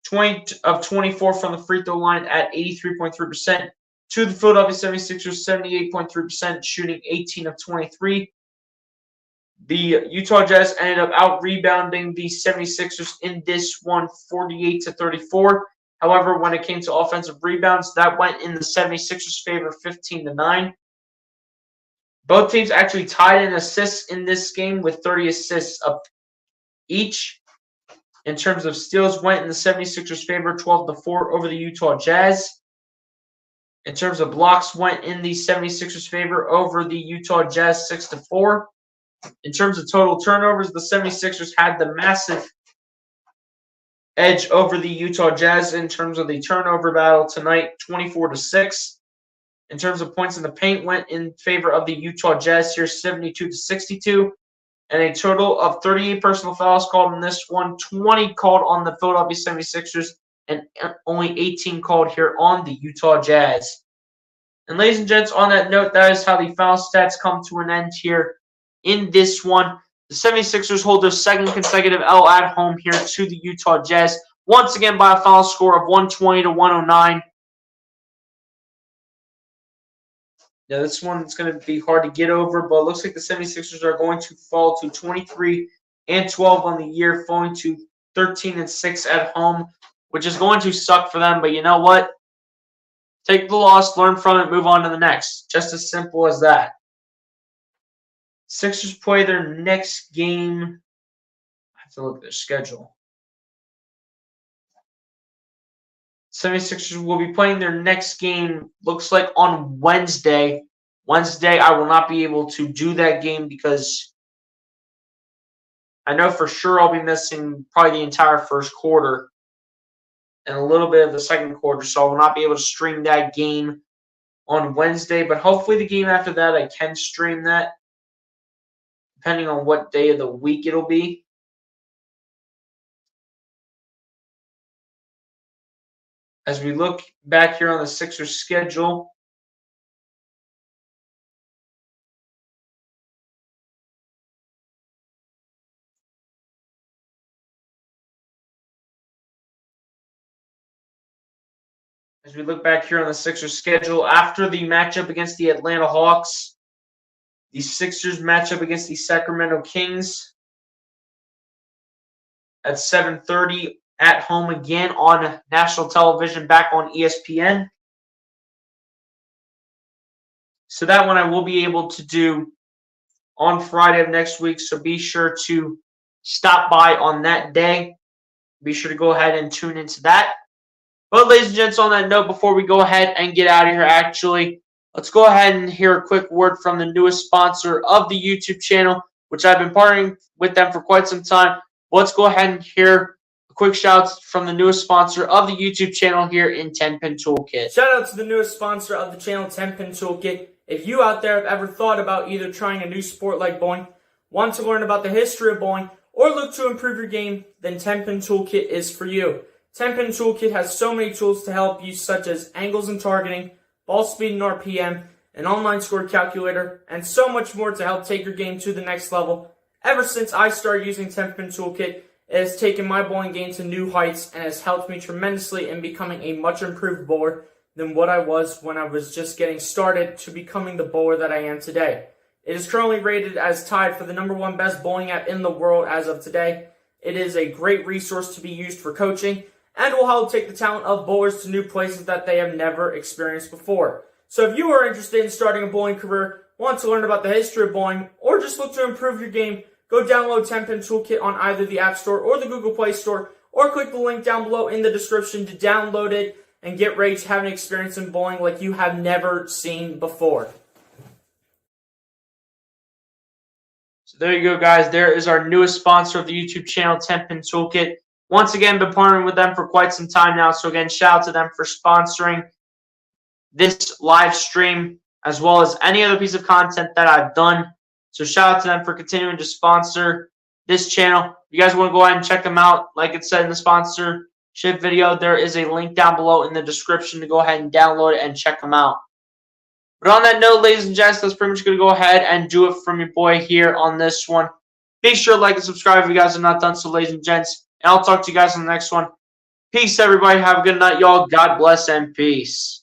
20 of 24 from the free throw line at 83.3%. To the Philadelphia 76ers 78.3%, shooting 18 of 23. The Utah Jazz ended up out-rebounding the 76ers in this one 48-34. However, when it came to offensive rebounds, that went in the 76ers' favor 15-9. Both teams actually tied in assists in this game with 30 assists up each. In terms of steals, went in the 76ers' favor 12-4 over the Utah Jazz. In terms of blocks, went in the 76ers' favor over the Utah Jazz 6-4. In terms of total turnovers, the 76ers had the massive edge over the Utah Jazz in terms of the turnover battle tonight, 24-6. In terms of points in the paint, went in favor of the Utah Jazz here, 72-62. And a total of 38 personal fouls called in this one, 20 called on the Philadelphia 76ers, and only 18 called here on the Utah Jazz. And ladies and gents, on that note, that is how the foul stats come to an end here in this one. The 76ers hold their second consecutive L at home here to the Utah Jazz, once again by a final score of 120-109. Now, this one's going to be hard to get over, but it looks like the 76ers are going to fall to 23-12 on the year, falling to 13-6 at home, which is going to suck for them. But you know what? Take the loss, learn from it, move on to the next. Just as simple as that. Sixers play their next game. I have to look at their schedule. 76ers will be playing their next game, looks like on Wednesday. Wednesday, I will not be able to do that game because I know for sure I'll be missing probably the entire first quarter and a little bit of the second quarter, so I will not be able to stream that game on Wednesday. But hopefully the game after that, I can stream that, depending on what day of the week it'll be. As we look back here on the Sixers schedule, after the matchup against the Atlanta Hawks, the Sixers match up against the Sacramento Kings at 7:30 at home again on national television, back on ESPN. So that one I will be able to do on Friday of next week, so be sure to stop by on that day. Be sure to go ahead and tune into that. But ladies and gents, on that note, before we go ahead and get out of here, actually, let's go ahead and hear a quick word from the newest sponsor of the YouTube channel, which I've been partnering with them for quite some time. Let's go ahead and hear a quick shout out from the newest sponsor of the YouTube channel here in 10-Pin Toolkit.
Shout out to the newest sponsor of the channel, 10-Pin Toolkit. If you out there have ever thought about either trying a new sport like bowling, want to learn about the history of bowling, or look to improve your game, then 10-Pin Toolkit is for you. 10-Pin Toolkit has so many tools to help you, such as angles and targeting, ball speed and RPM, an online score calculator, and so much more to help take your game to the next level. Ever since I started using 10-Pin Toolkit, it has taken my bowling game to new heights and has helped me tremendously in becoming a much improved bowler than what I was when I was just getting started to becoming the bowler that I am today. It is currently rated as tied for the #1 best bowling app in the world as of today. It is a great resource to be used for coaching and will help take the talent of bowlers to new places that they have never experienced before. So if you are interested in starting a bowling career, want to learn about the history of bowling, or just look to improve your game, go download 10-Pin Toolkit on either the App Store or the Google Play Store, or click the link down below in the description to download it and get ready to have an experience in bowling like you have never seen before.
So there you go, guys. There is our newest sponsor of the YouTube channel, 10-Pin Toolkit. Once again, been partnering with them for quite some time now. So again, shout out to them for sponsoring this live stream, as well as any other piece of content that I've done. So shout out to them for continuing to sponsor this channel. If you guys want to go ahead and check them out, like it said in the sponsorship video, there is a link down below in the description to go ahead and download it and check them out. But on that note, ladies and gents, that's pretty much going to go ahead and do it from your boy here on this one. Be sure to like and subscribe if you guys have not done so, ladies and gents. And I'll talk to you guys on the next one. Peace, everybody. Have a good night, y'all. God bless and peace.